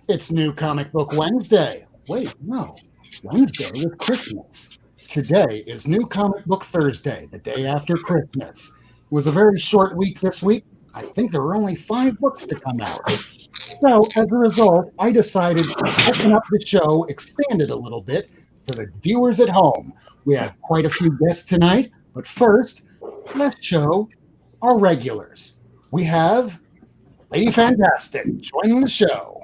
It's New Comic Book Wednesday. Wait, no. Wednesday was Christmas. Today is New Comic Book Thursday, the day after Christmas. It was a very short week this week. I think there were only 5 books to come out. So, as a result, I decided to open up the show, expand it a little bit for the viewers at home. We have quite a few guests tonight, but first, let's show our regulars. We have Lady Fantastic joining the show.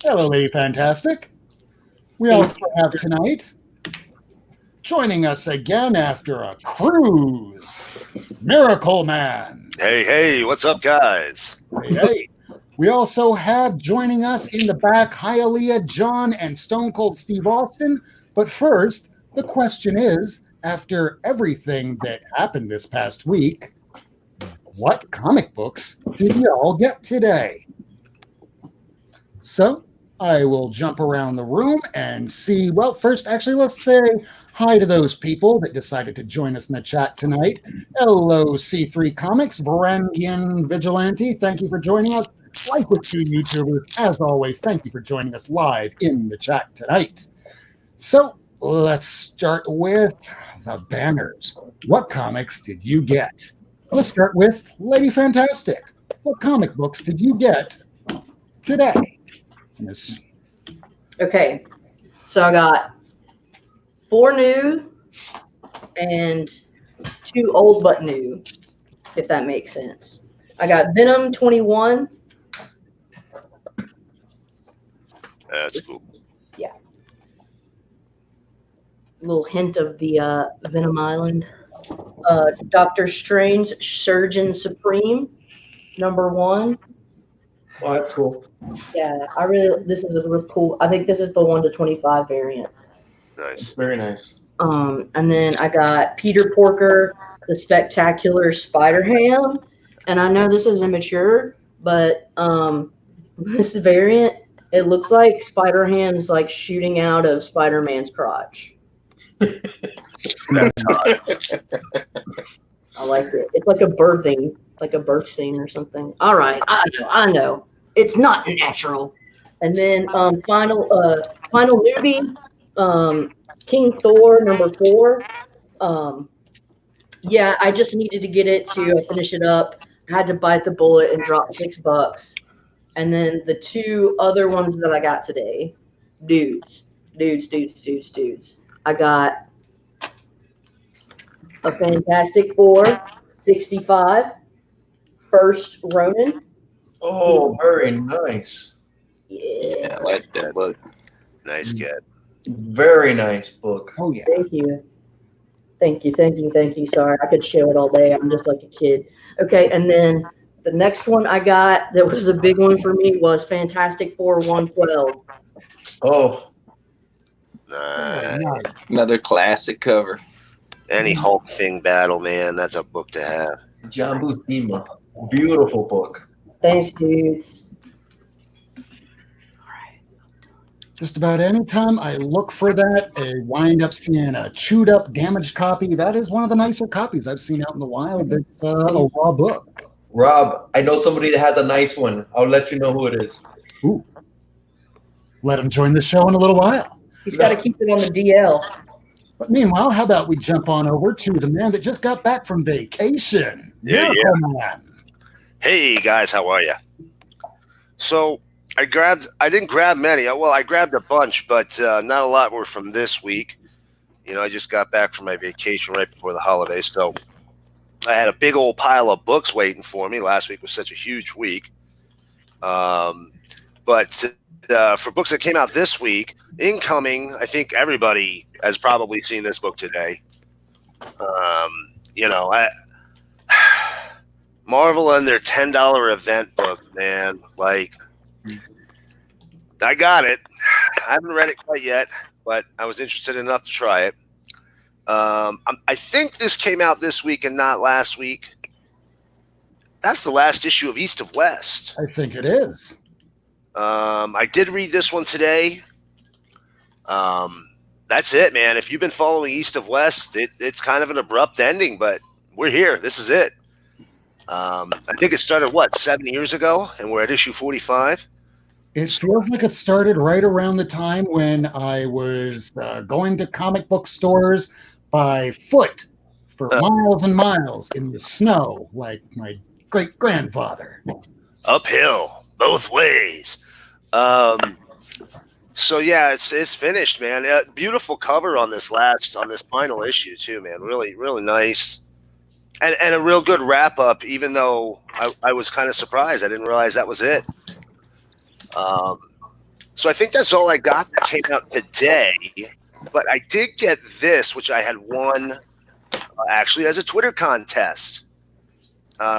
Hello, Lady Fantastic. We also have tonight, joining us again after a cruise, Miracle Man. Hey, what's up, guys? Hey. We also have joining us in the back, Hialeah, John, and Stone Cold Steve Austin. But first, the question is, after everything that happened this past week, what comic books did you all get today? So I will jump around the room and see. Well, first, actually, let's say hi to those people that decided to join us in the chat tonight. Hello, C3 Comics, Varangian Vigilante. Thank you for joining us. Like with two YouTubers, as always, thank you for joining us live in the chat tonight. So let's start with the banners. What comics did you get? Let's start with Lady Fantastic. What comic books did you get today? Okay, so I got 4 new and 2 old but new, if that makes sense. I got Venom 21. That's cool. Yeah. A little hint of the Venom Island. Doctor Strange Surgeon Supreme, #1. Oh, that's cool. Yeah, this is a real cool. I think this is the 1-25 variant. Nice. Very nice. And then I got Peter Porker, the Spectacular Spider-Ham. And I know this is immature, but this variant, it looks like Spider-Ham's like shooting out of Spider-Man's crotch. That's hot. I like it. It's like a birth scene or something. All right, I know. It's not natural. And then final newbie, King Thor #4. Yeah, I just needed to get it to finish it up. I had to bite the bullet and drop $6. And then the 2 other ones that I got today, dudes. I got a Fantastic Four 65, First Ronin. Oh, very nice. Yeah, I like that look. Nice get. Very nice book. Oh, yeah. Thank you. Sorry, I could show it all day. I'm just like a kid. Okay, and then the next one I got that was a big one for me was Fantastic Four 112. Oh, Nice. Another classic cover. Any Hulk Thing battle, man, that's a book to have. John Buscema. Beautiful book. Thanks, dudes. Just about any time I look for that, I wind up seeing a chewed up, damaged copy. That is one of the nicer copies I've seen out in the wild. It's a raw book. Rob, I know somebody that has a nice one. I'll let you know who it is. Ooh. Let him join the show in a little while. He's got to keep it on the DL. But meanwhile, how about we jump on over to the man that just got back from vacation? Yeah. Man. Hey, guys, how are you? So I didn't grab many. Well, I grabbed a bunch, but not a lot were from this week. You know, I just got back from my vacation right before the holidays, so I had a big old pile of books waiting for me. Last week was such a huge week. But for books that came out this week, incoming, I think everybody has probably seen this book today. You know, Marvel and their $10 event book, man. Like, I got it. I haven't read it quite yet, but I was interested enough to try it. I think this came out this week and not last week. That's the last issue of East of West. I think it is. I did read this one today. That's it, man. If you've been following East of West, it's kind of an abrupt ending, but we're here. This is it. I think it started, 7 years ago, and we're at issue 45. It feels like it started right around the time when I was going to comic book stores by foot for miles and miles in the snow, like my great grandfather. Uphill, both ways. So yeah, it's finished, man. Beautiful cover on this final issue too, man. Really, really nice. And a real good wrap up, even though I was kind of surprised. I didn't realize that was it. So I think that's all I got that came out today. But I did get this, which I had won actually as a Twitter contest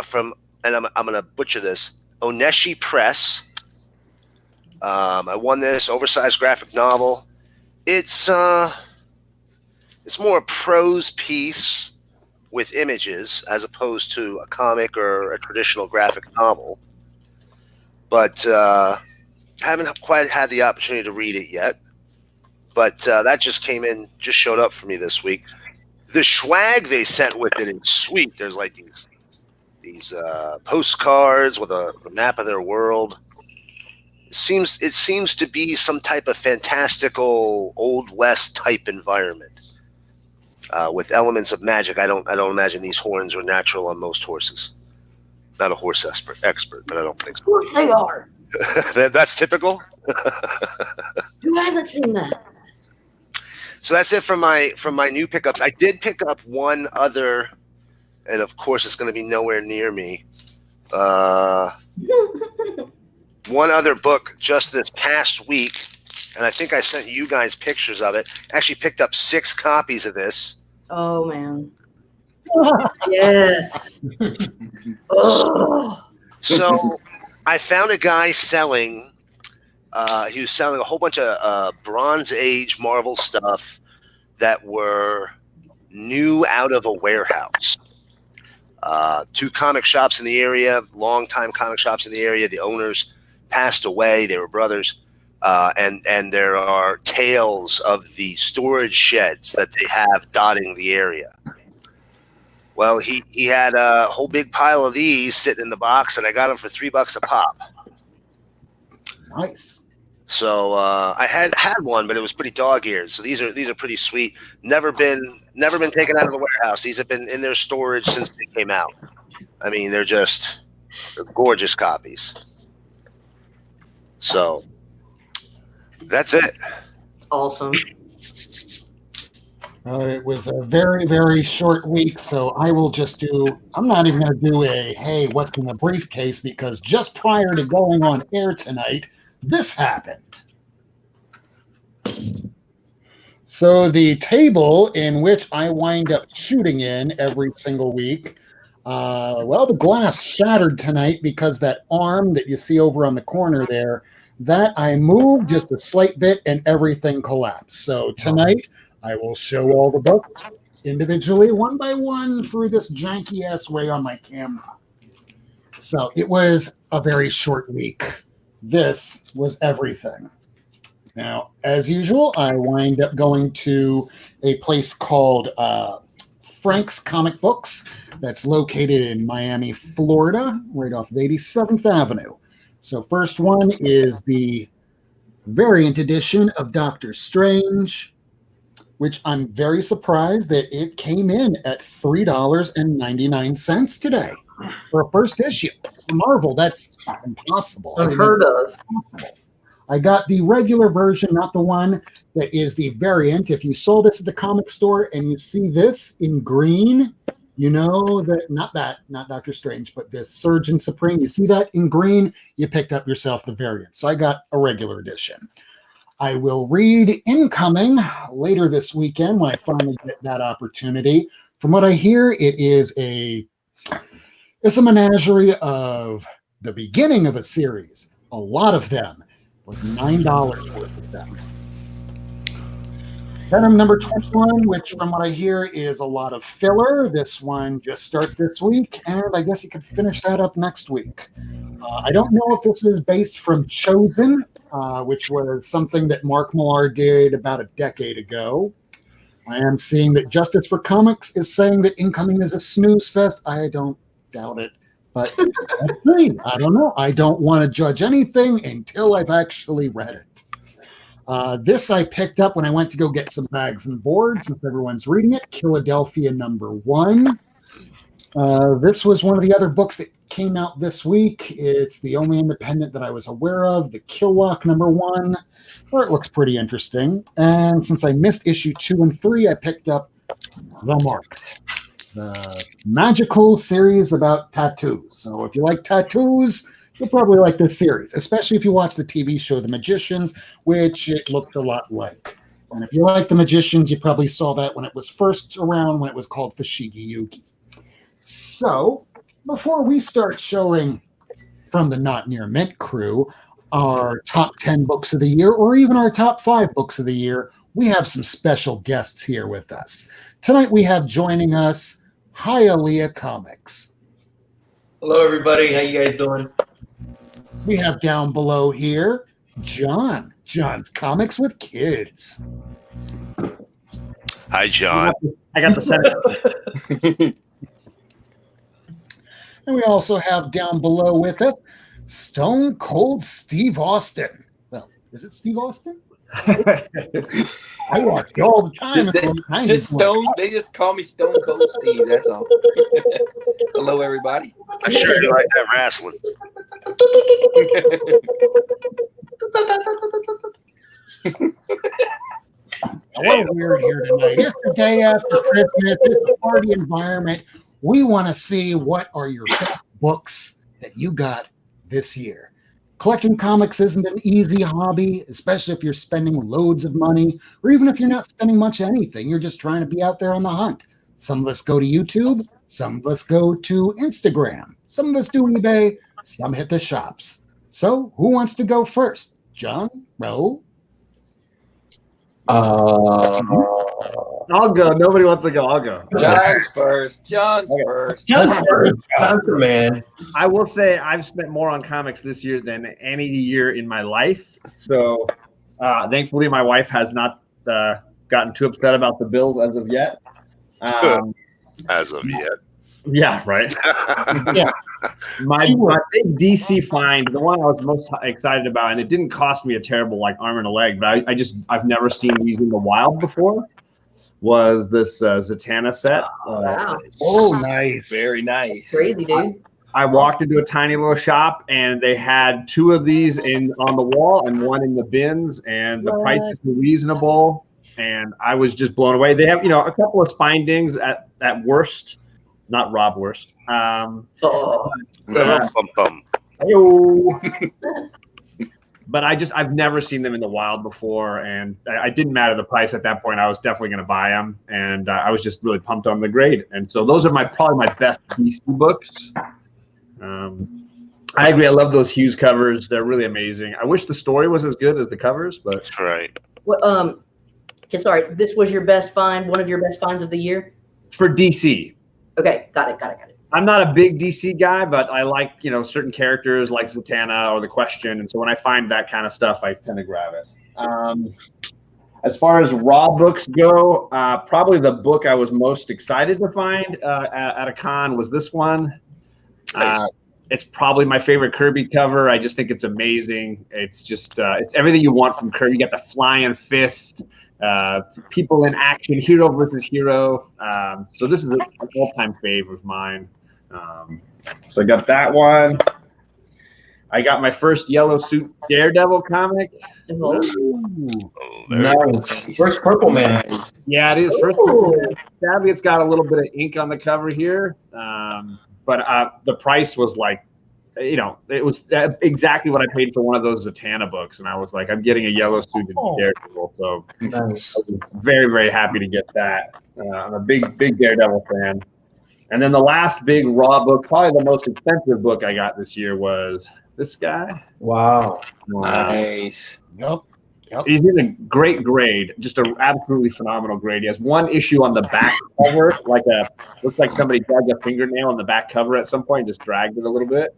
from, and I'm going to butcher this, Oneshi Press. I won this oversized graphic novel. It's more a prose piece with images as opposed to a comic or a traditional graphic novel. But haven't quite had the opportunity to read it yet. But that just showed up for me this week. The swag they sent with it is sweet. There's like these postcards with the map of their world. It seems to be some type of fantastical Old West type environment. With elements of magic. I don't imagine these horns are natural on most horses. Not a horse expert, but I don't think so. Of course they are. That's typical. Who hasn't seen that? So that's it from my new pickups. I did pick up one other, and of course it's going to be nowhere near me. One other book just this past week, and I think I sent you guys pictures of it. Actually picked up 6 copies of this. Oh man. Yes. Oh. So I found a guy selling. He was selling a whole bunch of Bronze Age Marvel stuff that were new out of a warehouse. 2 comic shops in the area, longtime comic shops in the area. The owners passed away. They were brothers. And there are tales of the storage sheds that they have dotting the area. Well, he had a whole big pile of these sitting in the box, and I got them for $3 a pop. Nice. So I had one, but it was pretty dog-eared. So these are pretty sweet. Never been taken out of the warehouse. These have been in their storage since they came out. I mean, they're gorgeous copies. So that's it. It's awesome. It was a very, very short week, so I will just I'm not even going to do hey, what's in the briefcase, because just prior to going on air tonight, this happened. So the table in which I wind up shooting in every single week, the glass shattered tonight because that arm that you see over on the corner there, that I moved just a slight bit and everything collapsed. So tonight, I will show all the books individually, one by one, through this janky-ass way on my camera. So it was a very short week. This was everything. Now, as usual, I wind up going to a place called Frank's Comic Books that's located in Miami, Florida, right off of 87th Avenue. So first one is the variant edition of Doctor Strange, which I'm very surprised that it came in at $3.99 today for a first issue. For Marvel, that's impossible. Unheard of. Impossible. I got the regular version, not the one that is the variant. If you saw this at the comic store and you see this in green, you know that not Doctor Strange, but this Surgeon Supreme. You see that in green, you picked up yourself the variant. So I got a regular edition. I will read Incoming later this weekend when I finally get that opportunity. From what I hear, it's a menagerie of the beginning of a series. A lot of them, like $9 worth of them. Venom number 21, which from what I hear is a lot of filler. This one just starts this week, and I guess you could finish that up next week. I don't know if this is based from Chosen, which was something that Mark Millar did about a decade ago. I am seeing that Justice for Comics is saying that Incoming is a snooze fest. I don't doubt it. But let's see. I don't know. I don't want to judge anything until I've actually read it. This I picked up when I went to go get some bags and boards, since everyone's reading it. Philadelphia #1. This was one of the other books that came out this week. It's the only independent that I was aware of, the Killock #1, where it looks pretty interesting. And since I missed issue 2 and 3, I picked up The Marked, the magical series about tattoos. So if you like tattoos, you'll probably like this series, especially if you watch the TV show The Magicians, which it looked a lot like. And if you like The Magicians, you probably saw that when it was first around, when it was called Fushigi Yugi. So, before we start showing from the Not Near Mint crew our top 10 books of the year, or even our top 5 books of the year, we have some special guests here with us. Tonight we have joining us Hialeah Comics. Hello, everybody. How you guys doing? We have down below here John. John's Comics with Kids. Hi, John. I got the center. And we also have down below with us Stone Cold Steve Austin. Well, is it Steve Austin? I watch you all the time. They just call me Stone Cold Steve. That's all. Hello, everybody. I sure do like that wrestling. We're weird here tonight. It's the day after Christmas. It's a party environment. We want to see what are your favorite books that you got this year. Collecting comics isn't an easy hobby, especially if you're spending loads of money, or even if you're not spending much anything, you're just trying to be out there on the hunt. Some of us go to YouTube, some of us go to Instagram, some of us do eBay, some hit the shops. So who wants to go first? John? Raul? I'll go. Nobody wants to go. I'll go. John's first. John's first. Conquer, man. I will say I've spent more on comics this year than any year in my life. So thankfully, my wife has not gotten too upset about the bills as of yet. As of yet. Yeah, right. Yeah. My big DC find, the one I was most excited about, and it didn't cost me a terrible arm and a leg, but I've never seen these in the wild before, was this Zatanna set. Wow. Oh, nice. Very nice. Crazy, dude. I walked into a tiny little shop and they had 2 of these on the wall and 1 in the bins, and the prices were reasonable, and I was just blown away. They have, a couple of spindings at worst. Not Rob Worst. But I've never seen them in the wild before, and it didn't matter the price at that point. I was definitely going to buy them, and I was just really pumped on the grade. And so those are probably my best DC books. I agree. I love those Hughes covers. They're really amazing. I wish the story was as good as the covers, but That's right. Well, sorry. This was your best find, one of your best finds of the year? for DC. Okay, got it. I'm not a big DC guy, but I like, certain characters like Zatanna or The Question. And so when I find that kind of stuff, I tend to grab it. As far as raw books go, probably the book I was most excited to find at a con was this one. Nice. It's probably my favorite Kirby cover. I just think it's amazing. It's just, it's everything you want from Kirby. You got the flying fist, people in action, hero versus hero. So this is an all-time fave of mine. So I got that one. I got my first yellow suit Daredevil comic. Nice. First Purple Man. Yeah, it is. First Purple Man. Sadly, it's got a little bit of ink on the cover here. But the price was like, it was exactly what I paid for one of those Zatanna books. And I was like, I'm getting a yellow suited Daredevil. So Nice. I was very, very happy to get that. I'm a big Daredevil fan. And then the last big raw book, probably the most expensive book I got this year was this guy. Wow. Nice. Yep. He's in a great grade, just an absolutely phenomenal grade. He has one issue on the back cover, looks like somebody dug a fingernail on the back cover at some point and just dragged it a little bit.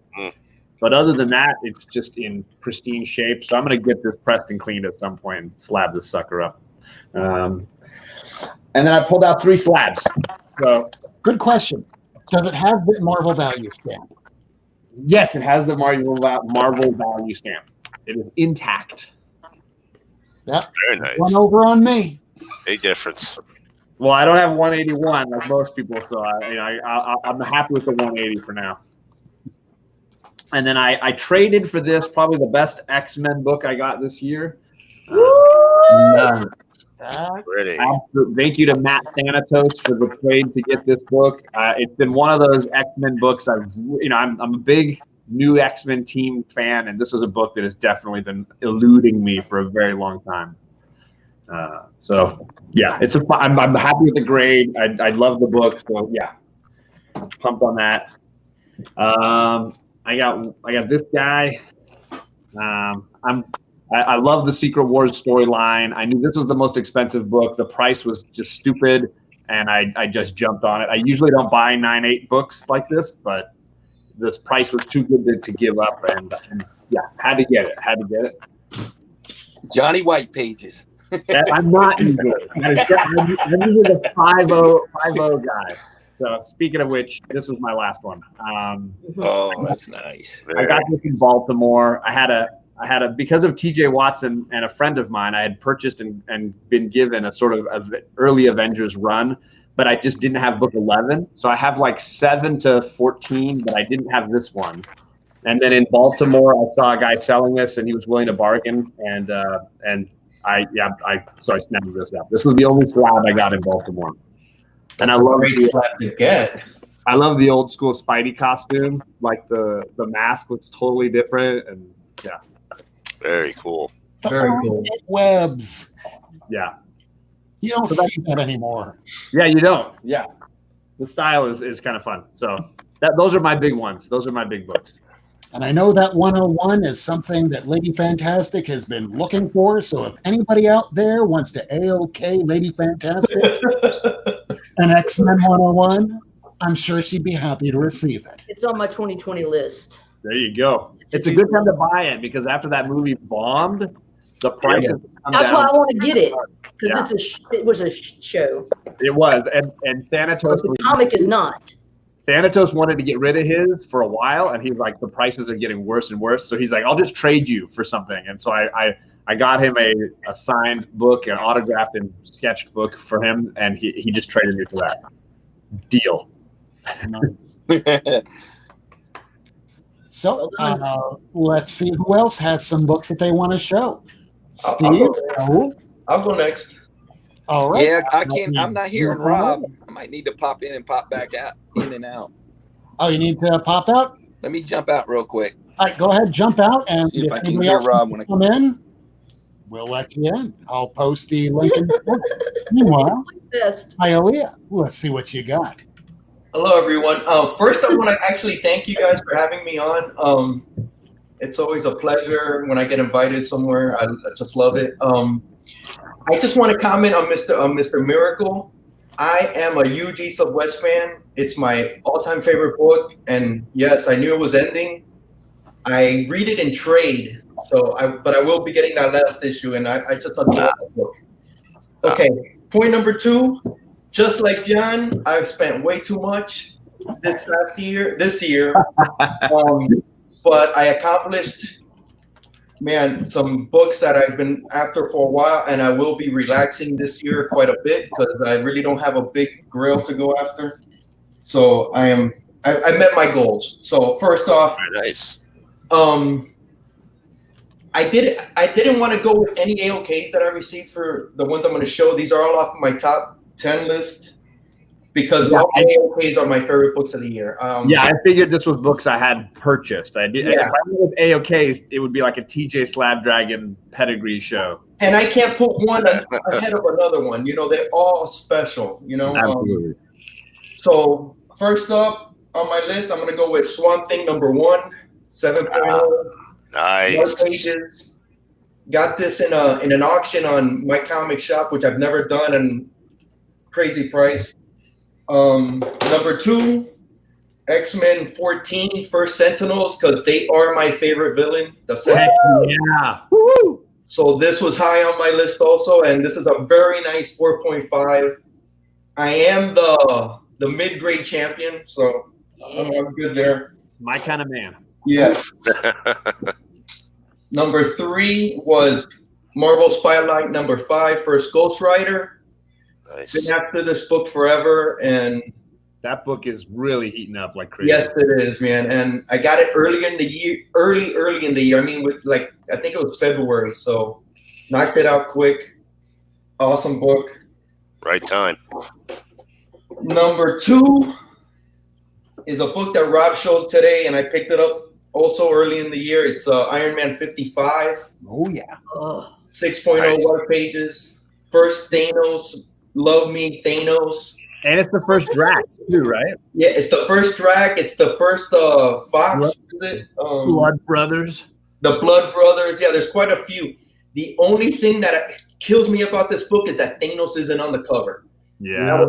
But other than that, it's just in pristine shape. So I'm going to get this pressed and cleaned at some point and slab this sucker up. And then I pulled out 3 slabs. So Good question. Does it have the Marvel value stamp? Yes, it has the Marvel value stamp. It is intact. Yep. Very nice. One over on me. Big difference. Well, I don't have 181 like most people, so I'm happy with the 180 for now. And then I traded for this, probably the best X-Men book I got this year. Pretty. Thank you to Matt Thanatos for the trade to get this book. It's been one of those X-Men books I'm a big new X-Men team fan, and this is a book that has definitely been eluding me for a very long time. So yeah, I'm happy with the grade. I love the book, so yeah, pumped on that. I got this guy. I love the Secret Wars storyline. I knew this was the most expensive book. The price was just stupid, and I just jumped on it. I usually don't buy 9/8 books like this, but this price was too good to give up, and yeah, had to get it. Johnny White pages. I'm not usually. I'm usually the 5-0 guy. So speaking of which, this is my last one. Oh, that's nice. I got this in Baltimore. I had a because of TJ Watson and a friend of mine, I had purchased and been given a sort of early Avengers run, but I just didn't have book 11. So I have like 7 to 14, but I didn't have this one. And then in Baltimore, I saw a guy selling this, and he was willing to bargain, and I snagged this up. This was the only slab I got in Baltimore. And I love I love the old school Spidey costume. Like the mask looks totally different, and yeah. Very cool. Very cool. Webs. Yeah. You don't see that anymore. Yeah, you don't. Yeah. The style is kind of fun. So those are my big ones. Those are my big books. And I know that 101 is something that Lady Fantastic has been looking for. So if anybody out there wants to AOK Lady Fantastic an X-Men 101, I'm sure she'd be happy to receive it. It's on my 2020 list. There you go. It's a good time to buy it because after that movie bombed, the price has come That's down. why I want to get it because Yeah. it was a show. It was, and Thanatos. The comic is not. Thanatos wanted to get rid of his for a while, and he's like, the prices are getting worse and worse. So he's like, I'll just trade you for something. And so I got him a signed book, an autographed and sketched book for him, and he just traded me for that. Deal. Nice. So let's see who else has some books that they want to show. Steve? I'll go next. All right. Yeah, I can't. I'm not hearing Rob. I might need to pop in and pop back out, in and out. Oh, you need to pop out? Let me jump out real quick. All right, go ahead, jump out, and See if I can anybody hear else Rob when I come in, we'll let you in. I'll post the link in the chat. Meanwhile, Best. Hialeah, let's see what you got. Hello, everyone. First, I want to actually thank you guys for having me on. It's always a pleasure when I get invited somewhere. I just love it. I just want to comment on Mr. Miracle. I am a huge East of West fan. It's my all-time favorite book, and yes, I knew it was ending. I read it in trade, but I will be getting that last issue, and I just adore that book. Okay, point number 2. Just like John, I've spent way too much this year, but I accomplished, some books that I've been after for a while, and I will be relaxing this year quite a bit because I really don't have a big grail to go after. So I met my goals. So first off, Very nice. I didn't want to go with any AOKs that I received for the ones I'm going to show. These are all off my top 10 list because all my AOKs are my favorite books of the year. I figured this was books I had purchased. I did. If I went with AOKs, it would be like a TJ Slabdragon pedigree show. And I can't put one ahead of another one. They're all special. Absolutely. So first up on my list, I'm going to go with Swamp Thing number 1, 7.0. Nice. Pages. Got this in an auction on my comic shop, which I've never done, and crazy price. Number 2, X-Men 14 First Sentinels, because they are my favorite villain. The Sentinels. Yeah. Woo! So this was high on my list also, and this is a very nice 4.5. I am the mid-grade champion, so I'm good there. My kind of man. Yes. Number 3 was Marvel Spotlight number 5, first Ghost Rider. Nice. Been after this book forever, and That book is really heating up like crazy. yes, it is, man. And I got it early in the year. Early in the year. I mean, with I think it was February. So knocked it out quick. Awesome book. Right time. Number 2 is a book that Rob showed today, and I picked it up also early in the year. It's Iron Man 55. Oh yeah. Oh, 6.0 Nice. white pages. First Thanos. Love me, Thanos. And it's the first draft too, right? Yeah, it's the first drag. It's the first Fox. Is it? Blood Brothers. The Blood Brothers. Yeah, there's quite a few. The only thing that kills me about this book is that Thanos isn't on the cover. Yeah.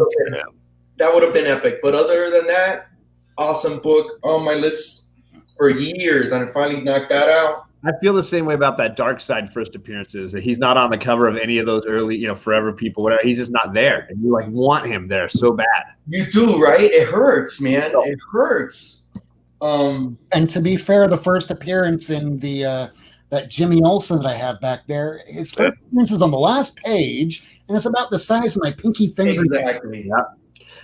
That would have been epic. But other than that, awesome book on my list for years, and I finally knocked that out. I feel the same way about that Dark Side first appearances. That he's not on the cover of any of those early, Forever People, whatever. He's just not there, and you want him there so bad. You do, right? It hurts, man. It hurts. And to be fair, the first appearance in the that Jimmy Olsen that I have back there, his first appearance is on the last page, and it's about the size of my pinky finger. Exactly. Yeah.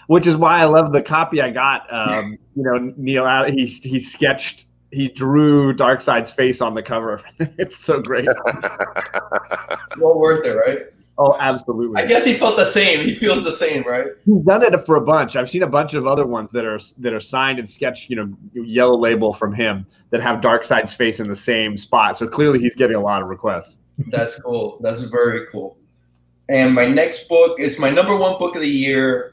Which is why I love the copy I got. Neil out. He drew Darkseid's face on the cover. It's so great. Well worth it, right? Oh, absolutely. I guess he felt the same. He feels the same, right? He's done it for a bunch. I've seen a bunch of other ones that are signed and sketched, yellow label from him that have Darkseid's face in the same spot. So clearly he's getting a lot of requests. That's cool. That's very cool. And my next book is my number 1 book of the year.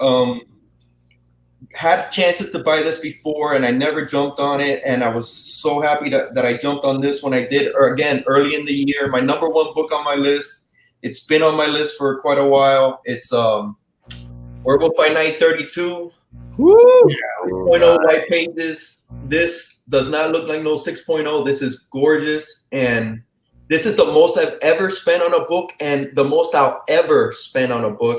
Had chances to buy this before, and I never jumped on it. And I was so happy that I jumped on this when I did, or again, early in the year. My number 1 book on my list. It's been on my list for quite a while. It's Werewolf by Night 32. Woo! 6.0 white pages. This does not look like no 6.0. This is gorgeous. And this is the most I've ever spent on a book, and the most I'll ever spend on a book.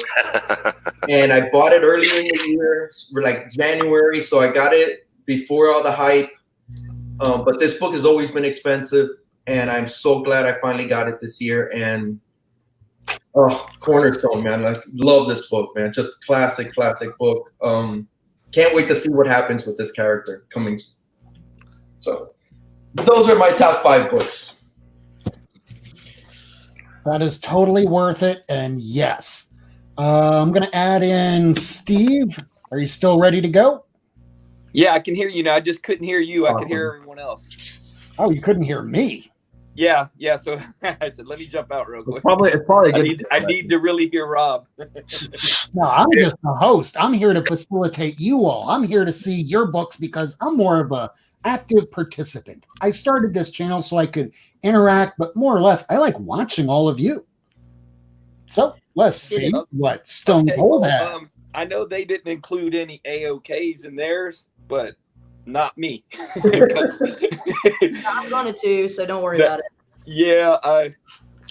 And I bought it early in the year, like January, so I got it before all the hype. But this book has always been expensive, and I'm so glad I finally got it this year. And cornerstone, man. I love this book, man. Just classic book. Can't wait to see what happens with this character coming. So those are my top 5 books. That is totally worth it. And yes, I'm going to add in Steve. Are you still ready to go? Yeah, I can hear you now. I just couldn't hear you. I could hear everyone else. Oh, you couldn't hear me. Yeah. So I said, let me jump out real quick. It's probably good. I need to really hear Rob. No, I'm just a host. I'm here to facilitate you all. I'm here to see your books because I'm more of a active participant. I started this channel so I could interact, but more or less, I like watching all of you. So let's see what Stone Cold has. I know they didn't include any AOKs in theirs, but not me. I'm going to, so don't worry about it. Yeah,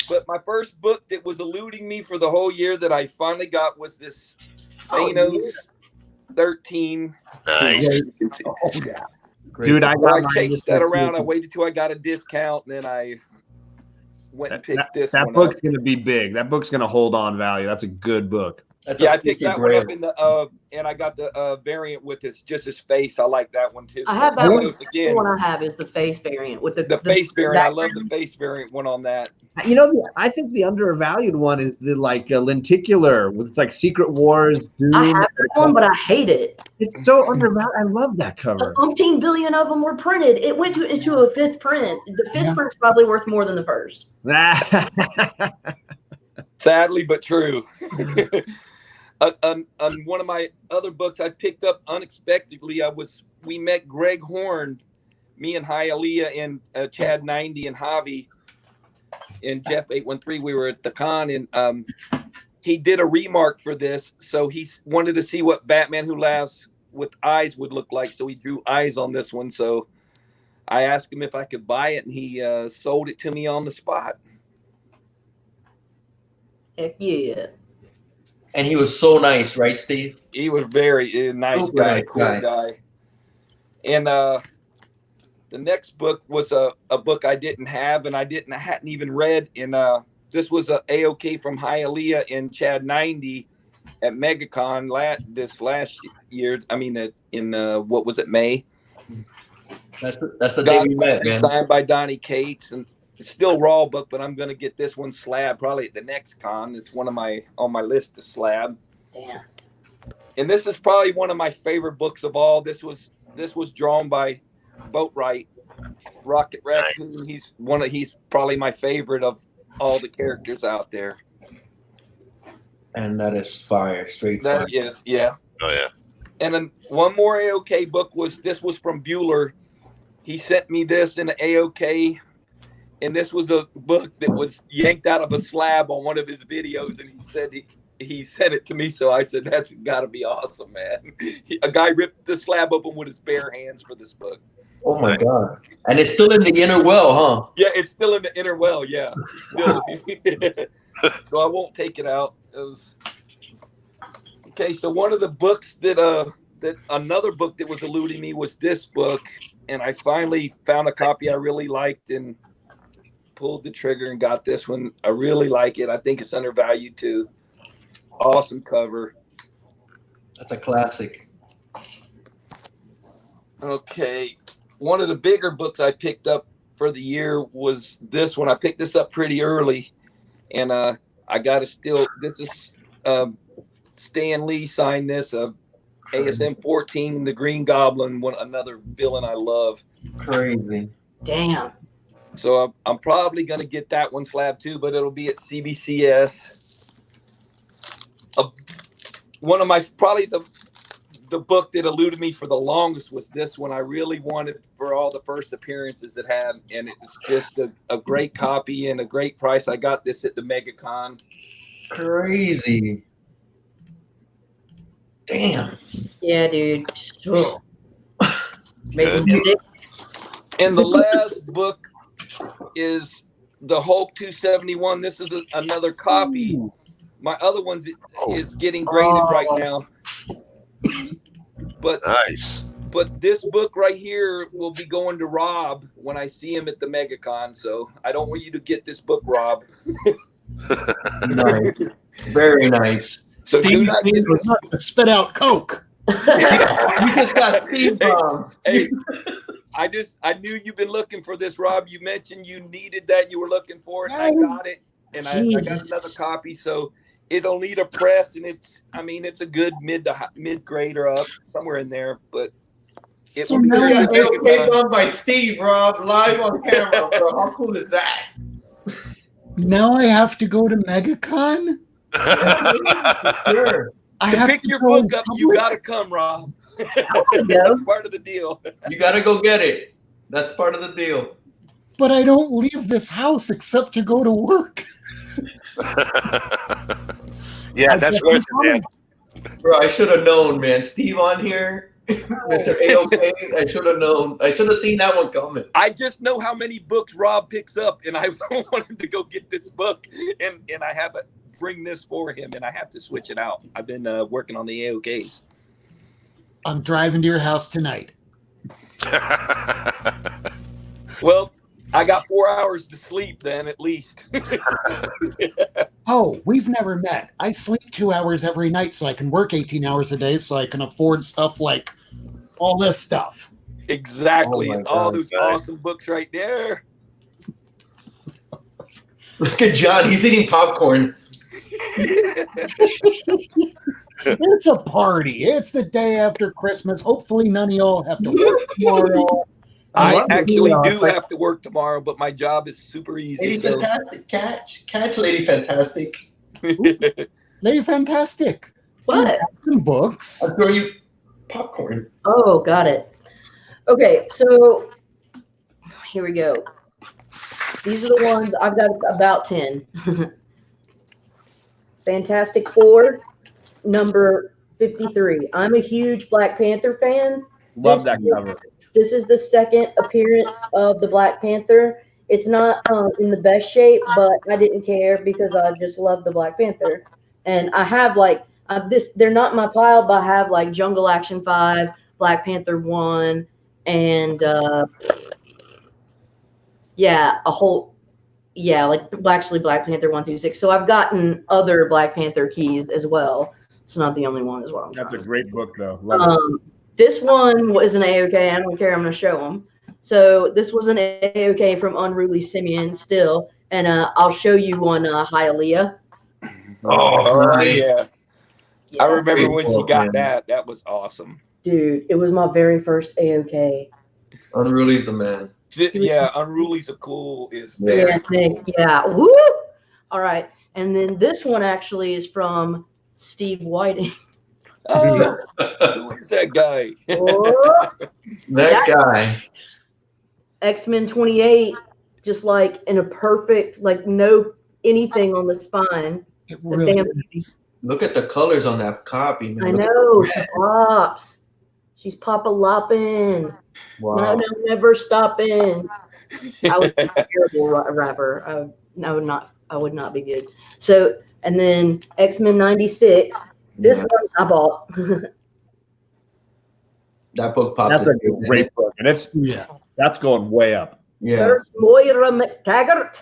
but my first book that was eluding me for the whole year that I finally got was this Thanos 13. Nice. Oh, yeah. Dude, I chased that around. I waited till I got a discount, and then I went and picked this one. That book's going to be big. That book's going to hold on value. That's a good book. I picked that one up in the and I got the variant with his face. I like that one too. I have that one. Again. The one I have is the face variant with the face variant. I love the face variant one on that. I think the undervalued one is the lenticular with it's like Secret Wars. Doom. I have that one, but I hate it. It's so undervalued. I love that cover. 15 billion of them were printed. It went into a 5th print. The 5th print's probably worth more than the first. Sadly, but true. On one of my other books I picked up unexpectedly, we met Greg Horn, me and Hialeah and Chad 90 and Javi and Jeff 813. We were at the con, and he did a remark for this, so he wanted to see what Batman Who Laughs with Eyes would look like, so he drew eyes on this one. So I asked him if I could buy it, and he sold it to me on the spot. Heck yeah. And he was so nice, right, Steve? He was very nice guy, cool guy. And The next book was a book I didn't have, and I hadn't even read. In this was a AOK from Hialeah in Chad 90 at MegaCon this last year. I mean, in what was it, May? That's the day we met, man. Signed by Donnie Cates, and it's still raw book, but I'm gonna get this one slab probably at the next con. It's on my list to slab. Damn. And this is probably one of my favorite books of all. This was drawn by Boatwright, Rocket Raccoon. He's probably my favorite of all the characters out there. And that is fire, straight fire. That is, yeah. Oh yeah. And then one more AOK book was from Bueller. He sent me this in an AOK, and this was a book that was yanked out of a slab on one of his videos, and he said he sent it to me. So I said, that's got to be awesome, man. A guy ripped the slab open with his bare hands for this book. Oh my God. And it's still in the inner well, huh? Yeah, it's still in the inner well. Yeah. Still. So I won't take it out. Okay. So one of the books that another book that was eluding me was this book. And I finally found a copy I really liked and pulled the trigger and got this one. I really like it. I think it's undervalued too. Awesome cover. That's a classic. Okay. One of the bigger books I picked up for the year was this one. I picked this up pretty early, and I got to steal. This is Stan Lee signed this. ASM 14, the Green Goblin, another villain I love. Crazy. Damn. So I'm probably going to get that one slab too, but it'll be at CBCS. One of my, probably the book that eluded me for the longest was this one. I really wanted for all the first appearances it had, and it was just a great copy and a great price. I got this at the MegaCon. Crazy. Damn. Yeah, dude. Oh. Maybe. And the last book is the Hulk 271. This is another copy. My other one is getting graded right now. But Nice. But this book right here will be going to Rob when I see him at the MegaCon. So I don't want you to get this book, Rob. Nice. Very nice. So Steve, Spit out Coke. you just got Steve wrong. Hey, I knew you've been looking for this, Rob. You mentioned you needed that. You were looking for it. And I got it. And I got another copy. So it'll need a press, and it's a good mid grade or up, somewhere in there. But it will be done by Steve, Rob, live on camera, bro. How cool is that? Now I have to go to MegaCon? Sure. I to have pick to your go book in up, you public? got to come, Rob. go. That's part of the deal. You got to go get it. That's part of the deal. But I don't leave this house except to go to work. Yeah, that's worth it, man. Bro, I should have known, man. Steve on here, Mr. AOK, I should have known. I should have seen that one coming. I just know how many books Rob picks up, and I want him to go get this book, and I have to bring this for him, and I have to switch it out. I've been working on the AOKs. I'm driving to your house tonight. Well, I got 4 hours to sleep then, at least. Oh, we've never met. I sleep 2 hours every night so I can work 18 hours a day so I can afford stuff like all this stuff. Exactly. Oh my And all God, those awesome books right there. Look at John. He's eating popcorn. It's a party. It's the day after Christmas. Hopefully none of y'all have to work tomorrow. I actually do have to work tomorrow, but my job is super easy. Lady So. Fantastic. Catch Lady Fantastic. Lady Fantastic. What? Some books. I'll throw you popcorn. Oh, got it. Okay, so here we go. These are the ones I've got about 10. Fantastic Four, number 53. I'm a huge Black Panther fan. Love that cover. This is the second appearance of the Black Panther. It's not in the best shape, but I didn't care because I just love the Black Panther. And I have they're not in my pile, but I have like Jungle Action 5, Black Panther 1, and Yeah, a whole. Yeah, like actually Black Panther 1 through 6. So I've gotten other Black Panther keys as well. It's not the only one, is what I'm That's a trying. great book, though. Love it. This one was an A-OK. I don't care. I'm going to show them. So this was an A-OK from Unruly Simeon still. And I'll show you one Hialeah. Oh, nice. yeah. Yeah. I remember Great when she book, got man. that. That was awesome. Dude, it was my very first A-OK. Unruly's the man. Yeah, Unruly's a cool is Yeah. Yeah, very Nick. cool. Yeah. Woo! All right. And then this one actually is from Steve Whiting. Oh, who is that guy? Oh, That guy. X-Men 28, just like in a perfect, like no anything on the spine. It really damn- is. Look at the colors on that copy, man. I Look at know. the She red. pops. She's papa-lopping. Wow. No, never stopping. I was a terrible rapper. I would not be good. So, and then X-Men 96. This Yeah. one I bought. That book popped. That's a in too, great book, and that's going way up. Yeah. There's Moira McTaggart.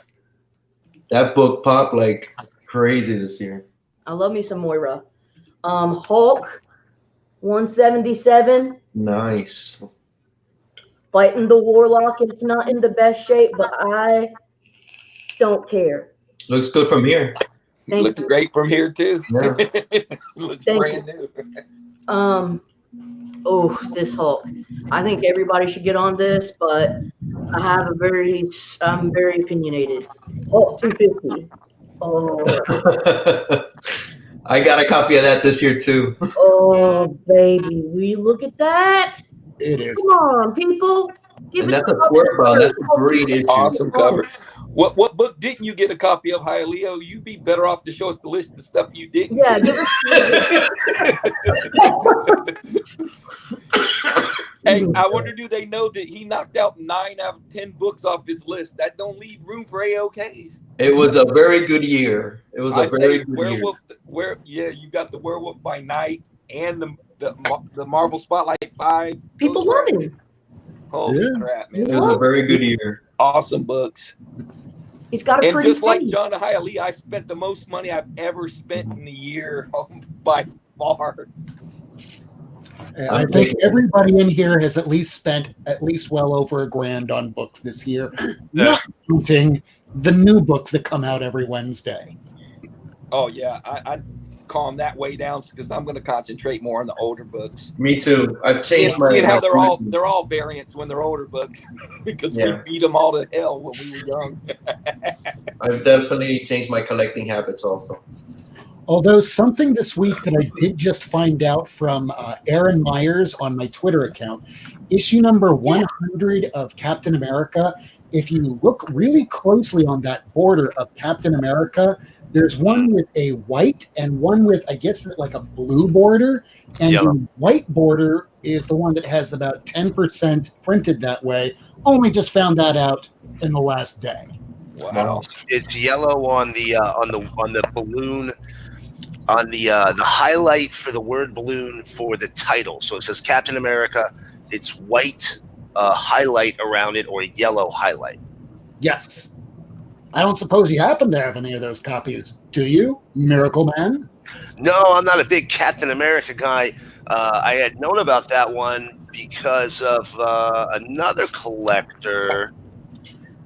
That book popped like crazy this year. I love me some Moira. Hulk 177. Nice. Fighting the Warlock. It's not in the best shape, but I don't care. Looks good from here. Thank Looks you. great from here too. Yeah. Looks Thank brand new. Oh, this Hulk. I think everybody should get on this, but I'm very opinionated. Hulk 250. Oh, I got a copy of that this year too. oh, baby, will you look at that? It is. Come on, people. Give And it that's a swerve, that's a great issue. Awesome cover. What book didn't you get a copy of, Hialeah? You'd be better off to show us the list of stuff you didn't. Yeah, give us. Hey, I wonder, do they know that he knocked out 9 out of 10 books off his list? That don't leave room for AOKs. It was a very good year. It was a I'd very say good Werewolf. You got the Werewolf by Night and the Marvel Spotlight 5. People Those love were- him. Holy Yeah. crap, man! year. It was a very good year. Awesome books. He's got a And pretty just like face. John Hialeah, I spent the most money I've ever spent in a year by far. I think everybody in here has at least spent at least well over $1,000 on books this year, not counting the new books that come out every Wednesday. Oh yeah, I calm that way down because I'm going to concentrate more on the older books. Me too. I've changed my. Seeing how they're all variants when they're older books because we Yeah. beat them all to hell when we were young. I've definitely changed my collecting habits also. Although something this week that I did just find out from Aaron Myers on my Twitter account, issue number 100 of Captain America, if you look really closely on that border of Captain America, there's one with a white and one with, I guess, like a blue border. And Yellow. the white border is the one that has about 10% printed that way. Only just found that out in the last day. Wow. It's yellow on the balloon, on the highlight for the word balloon for the title. So it says Captain America. It's white highlight around it or yellow highlight. Yes. I don't suppose you happen to have any of those copies, do you, Miracle Man? No, I'm not a big Captain America guy. I had known about that one because of another collector.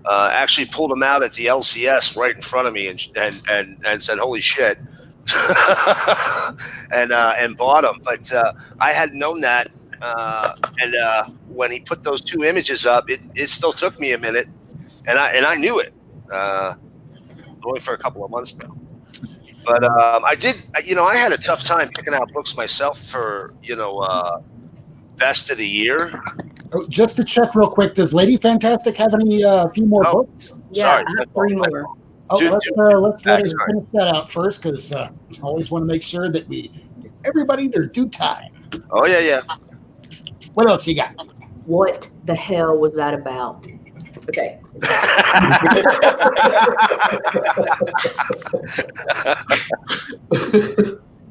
Actually pulled them out at the LCS right in front of me and said, "Holy shit," and bought them. But I hadn't known that. And when he put those two images up, it still took me a minute, and I knew it. Only for a couple of months now. But I did. I had a tough time picking out books myself for best of the year. Oh, just to check real quick, does Lady Fantastic have any few more Oh. books? Yeah, Sorry. I have 3 more. Oh, Dude, let's let her sorry. finish that out first, because I always want to make sure that we give everybody their due time. Oh yeah. What else you got? What the hell was that about? Okay.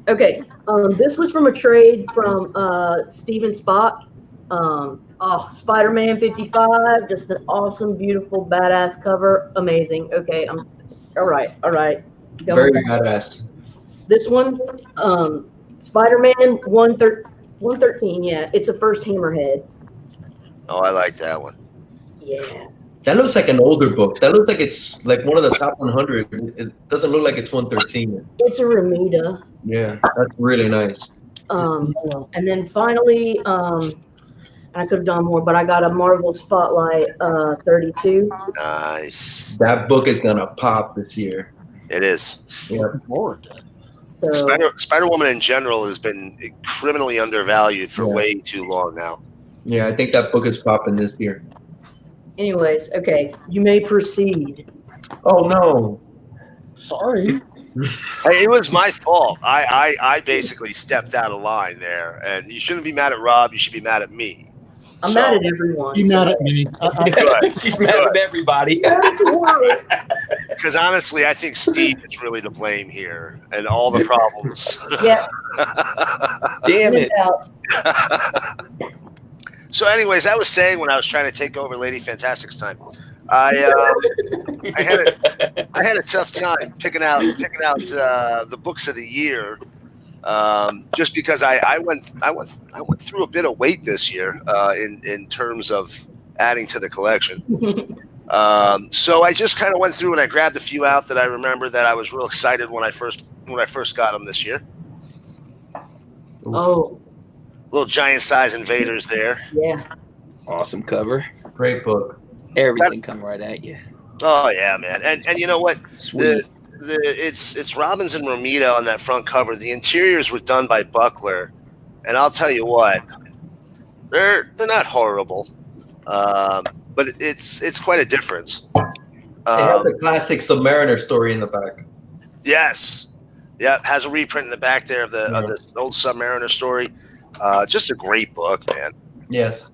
Okay. This was from a trade from Steven Spock. Oh, Spider-Man 55, just an awesome, beautiful, badass cover. Amazing. Okay, I'm all right. Very Going back. badass. This one, Spider-Man 113. Yeah, it's a first Hammerhead. Oh, I like that one. Yeah. That looks like an older book. That looks like it's like one of the top 100. It doesn't look like it's 113. It's a Ramita. Yeah, that's really nice. And then finally, I could have done more, but I got a Marvel Spotlight 32. Nice. That book is gonna pop this year. It is. Yeah. Lord. So Spider-Woman in general has been criminally undervalued for Yeah. way too long now. Yeah, I think that book is popping this year. anyways, okay, you may proceed. Oh no. Sorry. Hey, it was my fault. I basically stepped out of line there, and you shouldn't be mad at Rob. You should be mad at me. I'm mad at everyone. You mad at me? She's mad at everybody. Because honestly, I think Steve is really to blame here, and all the problems. Yeah. Damn it. So, anyways, I was saying when I was trying to take over Lady Fantastic's time, I had a tough time picking out the books of the year, just because I went through a bit of weight this year in terms of adding to the collection. So I just kind of went through and I grabbed a few out that I remember that I was real excited when I first got them this year. Oh, Little giant size invaders there. yeah. Awesome cover. Great book. Everything come right at you. Oh yeah, man. And you know what? Sweet. It's Robbins and Romita on that front cover. The interiors were done by Buckler, and I'll tell you what, they're not horrible, but it's quite a difference. It has a classic Submariner story in the back. Yes, yeah, has a reprint in the back there of the old Submariner story. Just a great book, man. Yes.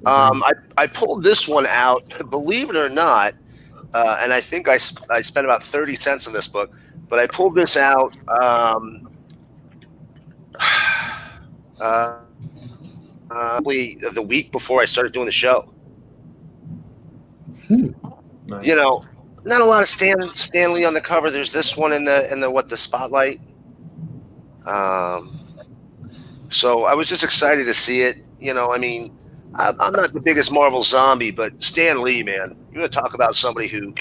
I pulled this one out, believe it or not, and I think I spent about 30 cents on this book, but I pulled this out probably the week before I started doing the show. Nice. You know, not a lot of Stan Lee on the cover. There's this one in the spotlight. So I was just excited to see it. You know, I mean, I'm not the biggest Marvel zombie, but Stan Lee, man, you're gonna talk about somebody who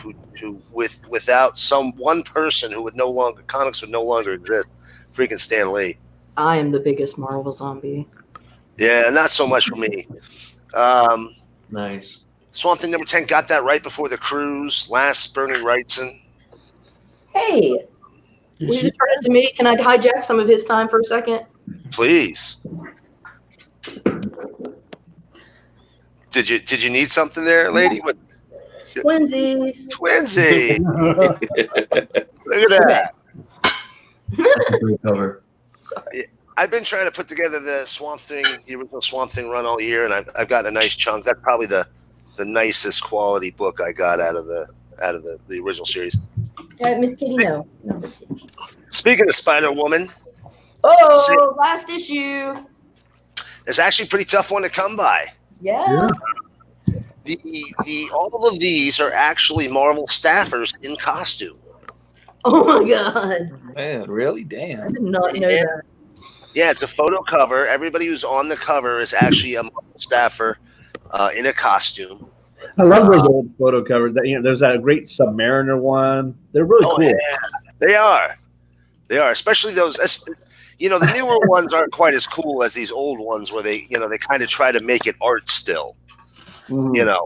without some one person who comics would no longer exist. Freaking Stan Lee. I am the biggest Marvel zombie. Yeah, not so much for me. Nice. Swamp Thing number 10 got that right before the cruise. Last Bernie Wrightson. Hey, will you just turn it to me? Can I hijack some of his time for a second? Please. Did you need something there, lady? What? Twinsies. Twinsy. Look at that. That's a great cover. Sorry. I've been trying to put together the original Swamp Thing run all year, and I've gotten a nice chunk. That's probably the nicest quality book I got out of the original series. Miss Kitty, no. Speaking of Spider-Woman, Oh, last issue. it's actually a pretty tough one to come by. Yeah. All of these are actually Marvel staffers in costume. Oh my God. Man, really? I Damn. did not know that. Yeah, it's a photo cover. Everybody who's on the cover is actually a Marvel staffer in a costume. I love those old photo covers. There's that great Submariner one. They're really cool. Yeah, they are. They are, especially those. The newer ones aren't quite as cool as these old ones, where they kind of try to make it art still. So yeah,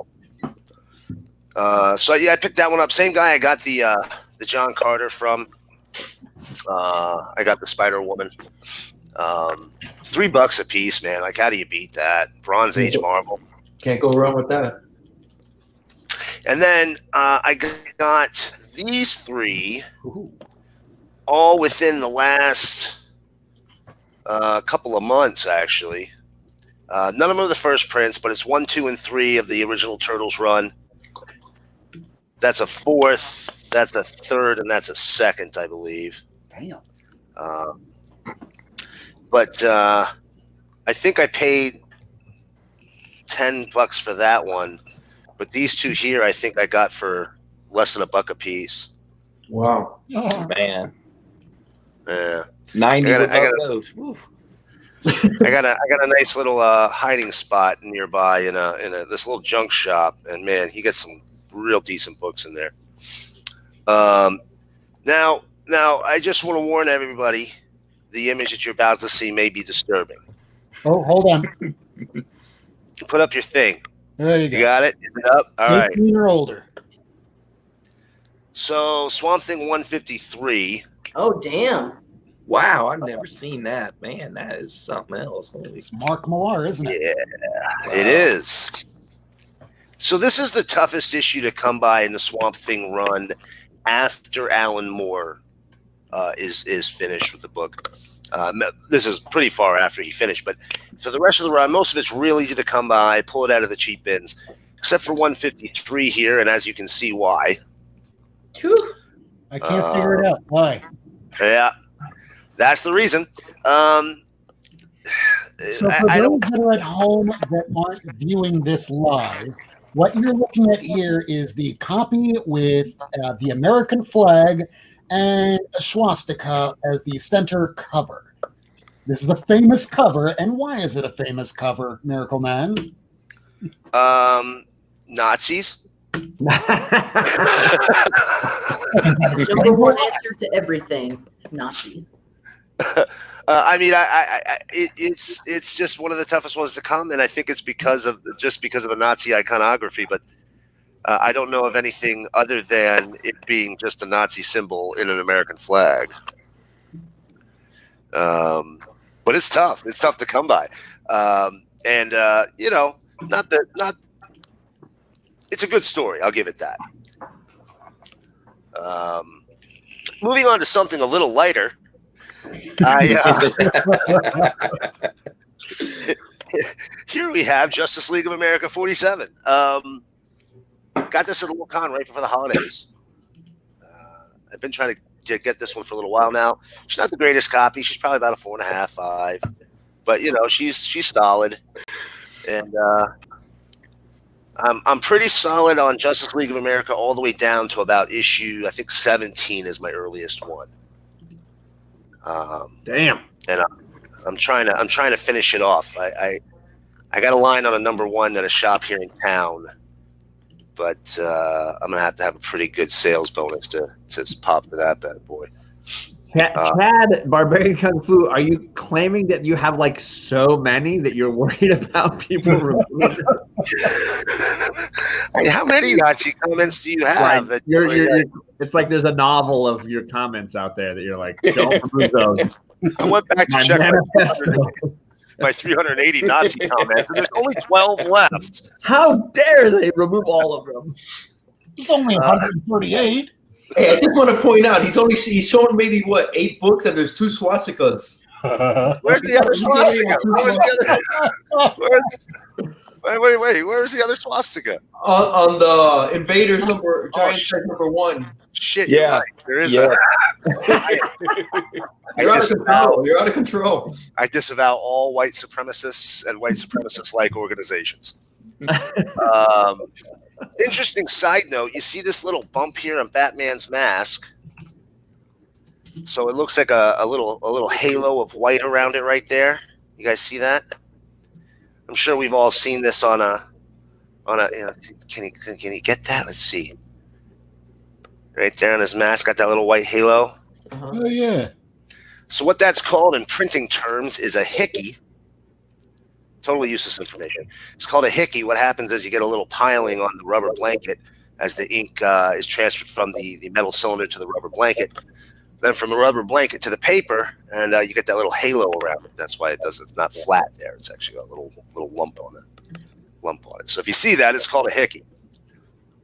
I picked that one up. Same guy I got the John Carter from. I got the Spider-Woman. $3 a piece, man. Like, how do you beat that? Bronze Age Marvel. Can't go wrong with that. And then I got these three all within the last couple of months, actually. None of them are the first prints, but it's 1, 2, and 3 of the original Turtles run. That's a fourth, that's a third, and that's a second, I believe. Damn. But I think I paid $10 for that one, but these two here, I think I got for less than $1 a piece. Wow. Man, Yeah, 90 I without gotta- those. Woo. I got a nice little hiding spot nearby in this little junk shop, and man, he gets some real decent books in there. Now, I just want to warn everybody: the image that you're about to see may be disturbing. Oh, hold on. Put up your thing. There you You go. got it? Is it up? All right. 18 or older. So Swamp Thing 153. Oh, damn. Wow, I've never seen that. Man, that is something else. Holy It's Mark Millar, isn't it? Yeah, it is. So this is the toughest issue to come by in the Swamp Thing run after Alan Moore is finished with the book. This is pretty far after he finished, but for the rest of the run, most of it's really easy to come by, pull it out of the cheap bins, except for 153 here, and as you can see why. Phew. I can't figure it out. Why? Yeah, that's the reason. So for I those don't. that are at home that aren't viewing this live, what you're looking at here is the copy with the American flag and a swastika as the center cover. This is a famous cover, and why is it a famous cover, Miracle Man? Nazis. Number one answer to everything. Nazis. I mean, it's just one of the toughest ones to come, and I think it's because of the Nazi iconography. But I don't know of anything other than it being just a Nazi symbol in an American flag. But it's tough. It's tough to come by, and you know, not. It's a good story. I'll give it that. Moving on to something a little lighter. Here we have Justice League of America 47. Got this at a little con right before the holidays. I've been trying to get this one for a little while now. She's not the greatest copy. She's probably about a 4.5, 5. But you know, she's solid, and I'm pretty solid on Justice League of America all the way down to about issue, I think 17 is my earliest one. Damn. And I'm trying to finish it off. I got a line on a number 1 at a shop here in town, but I'm gonna have to have a pretty good sales bonus to pop for that bad boy. Chad, Barbarian Kung Fu, are you claiming that you have like so many that you're worried about people removing? How many Nazi comments do you have? Like, it's like there's a novel of your comments out there that you're like, don't remove those. I went back to check my 380 Nazi comments, and there's only 12 left. How dare they remove all of them? It's only 138. Hey, I just want to point out he's shown maybe 8 books and there's 2 swastikas. Where's the other swastika? Where's the other swastika? On the Invaders Giant Strike number 1. Shit, Yeah. you're right. There is You're out of control. You're out of control. I disavow all white supremacists and white supremacist-like organizations. Interesting side note, you see this little bump here on Batman's mask. So it looks like a little halo of white around it right there. You guys see that? I'm sure we've all seen this on a you know, can you get that? Let's see. Right there on his mask, got that little white halo. Oh, yeah. So what that's called in printing terms is a hickey. Totally useless information. It's called a hickey. What happens is you get a little piling on the rubber blanket as the ink is transferred from the metal cylinder to the rubber blanket. Then from the rubber blanket to the paper, and you get that little halo around it. That's why it's not flat there. It's actually got a little lump on it. So if you see that, it's called a hickey.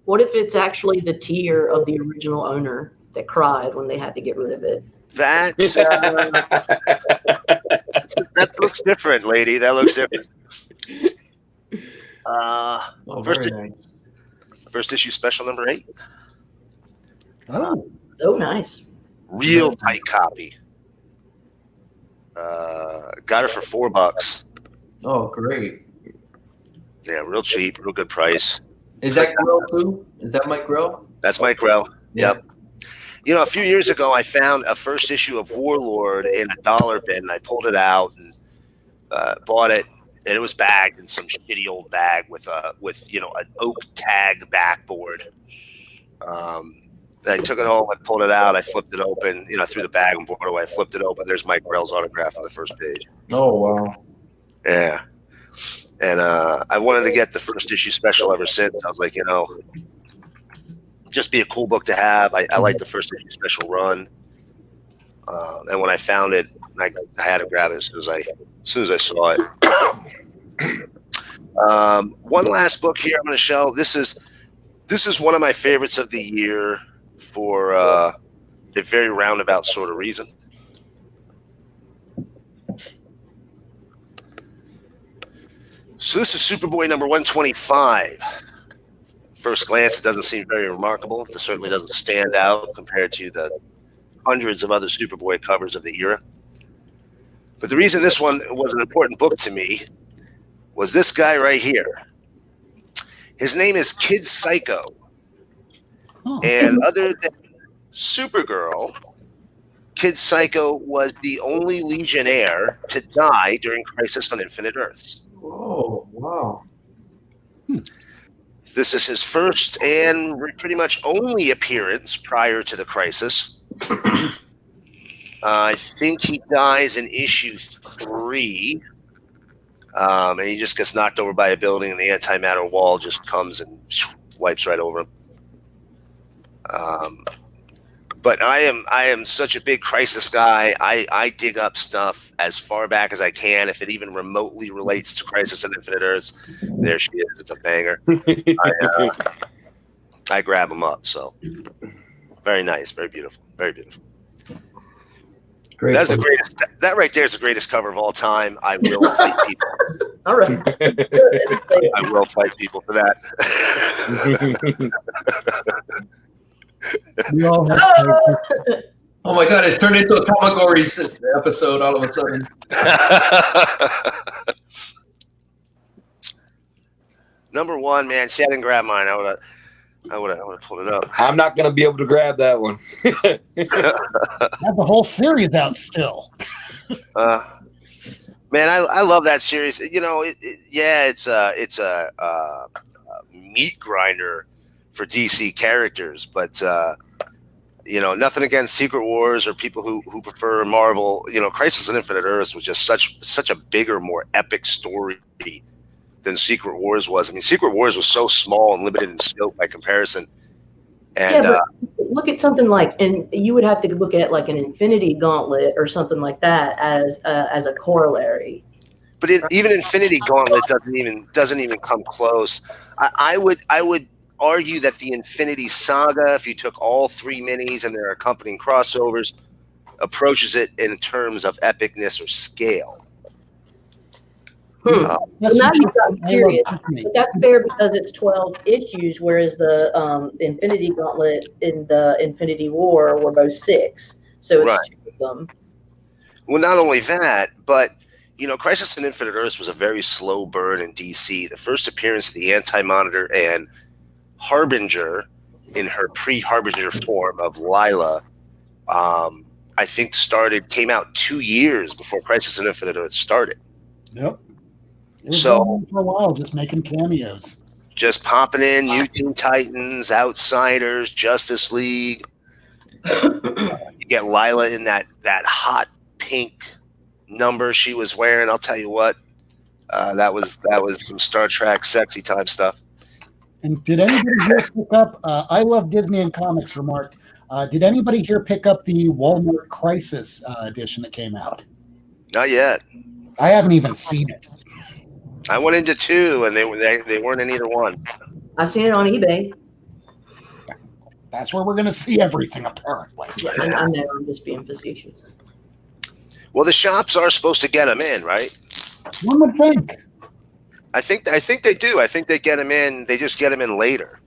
What if it's actually the tear of the original owner that cried when they had to get rid of it? That looks different, lady. That looks different. First issue special number 8. Oh, Oh, nice. Real tight copy. Got her for $4. Oh, great. Yeah, real cheap, real good price. Is that Grill too? Is that Mike Grill? That's Mike Grell. Yeah. Yep. You know, a few years ago, I found a first issue of Warlord in a dollar bin. And I pulled it out and bought it, and it was bagged in some shitty old bag with you know, an oak tag backboard. I took it home, I pulled it out, I flipped it open, you know, threw the bag and brought it away. I flipped it open. There's Mike Grell's autograph on the first page. Oh wow. Yeah. And I wanted to get the first issue special ever since. I was like, you know, just be a cool book to have. I like the first issue special run. And when I found it, I had to grab it as soon as I saw it. One last book here I'm going to show. This is one of my favorites of the year for a very roundabout sort of reason. So this is Superboy number 125. First glance, it doesn't seem very remarkable. It certainly doesn't stand out compared to the hundreds of other Superboy covers of the era. But the reason this one was an important book to me was this guy right here. His name is Kid Psycho. And other than Supergirl, Kid Psycho was the only Legionnaire to die during Crisis on Infinite Earths. Oh wow. This is his first and pretty much only appearance prior to the Crisis. I think he dies in issue 3. And he just gets knocked over by a building, and the antimatter wall just comes and wipes right over him. But I am such a big Crisis guy. I dig up stuff as far back as I can. If it even remotely relates to Crisis on Infinite Earths, there she is. It's a banger. I grab them up. So very nice, very beautiful, very beautiful. Great. That's the greatest. That right there is the greatest cover of all time. I will fight people. All right. I will fight people for that. We all have Oh my god, it's turned into a comic episode all of a sudden. Number 1, man. See, I didn't grab mine. I would have pulled it up. I'm not going to be able to grab that one. have the whole series out still. Man, I love that series. You know, it's a meat grinder for DC characters, but you know, nothing against Secret Wars or people who prefer Marvel. You know, Crisis on Infinite Earths was just such a bigger, more epic story than Secret Wars was. I mean, Secret Wars was so small and limited in scope by comparison. And yeah, but look at something like, and you would have to look at like an Infinity Gauntlet or something like that as a corollary. But even Infinity Gauntlet doesn't even come close. I would argue that the Infinity Saga, if you took all 3 minis and their accompanying crossovers, approaches it in terms of epicness or scale. So now you've got serious, but that's fair because it's 12 issues, whereas the Infinity Gauntlet in the Infinity War were both 6. So it's Right. 2 of them. Well, not only that, but you know, Crisis on Infinite Earths was a very slow burn in DC. The first appearance of the Anti-Monitor and Harbinger in her pre-Harbinger form of Lila, I think came out 2 years before Crisis on Infinite Earths started. Yep. It was So- going on for a while, just making cameos. Just popping in New Teen Titans, Outsiders, Justice League. You get Lila in that hot pink number she was wearing. I'll tell you what, that was some Star Trek sexy time stuff. And did anybody here pick up? I love Disney and comics. Remarked. Did anybody here pick up the Walmart Crisis edition that came out? Not yet. I haven't even seen it. I went into 2, and they weren't in either one. I've seen it on eBay. That's where we're going to see everything, apparently. Yeah, I know. I'm just being facetious. Well, the shops are supposed to get them in, right? One would think. I think they do. I think they get them in. They just get them in later.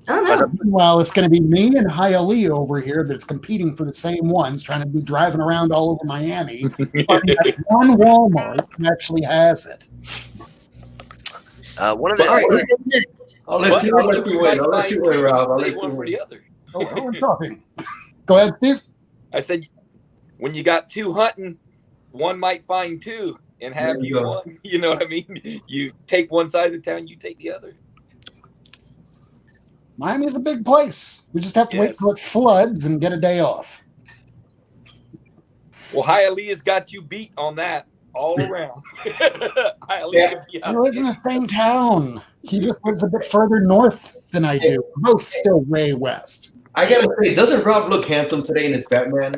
I don't know. Well, it's going to be me and Hialeah over here that's competing for the same ones, trying to be driving around all over Miami. One Walmart actually has it. One of the All right. I'll let you win. I'll let you win, Rob. I'll let Save you one for win. the other. Oh, I'm talking. Go ahead, Steve. I said, when you got two hunting, one might find two and have There you you go. one. You know what I mean? You take one side of the town, you take the other. Miami's a big place. We just have to wait Yes. till it floods and get a day off. Well, Hialeah's got you beat on that all around. Hialeah Yeah. could be I out live in there. the same town. He just lives a bit further north than I do. We're both still way west. I gotta say, doesn't Rob look handsome today in his Batman?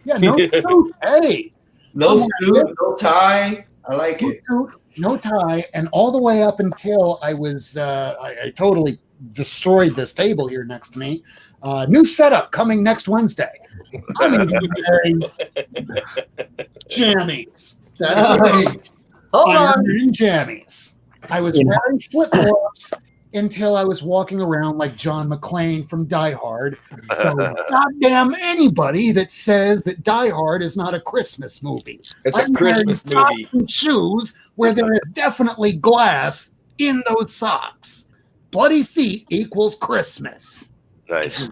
Yeah, no suit. Hey, No Come on, suit, no tie. I like no it. suit, no tie, and all the way up until I was, I totally destroyed this table here next to me. New setup coming next Wednesday. I'm going to be wearing jammies. That's right. Nice. Hold Iron on. Man jammies. I was wearing flip-flops until I was walking around like John McClane from Die Hard. So goddamn anybody that says that Die Hard is not a Christmas movie. It's a I'm wearing Christmas socks movie. and shoes where there is definitely glass in those socks. Bloody feet equals Christmas. Nice.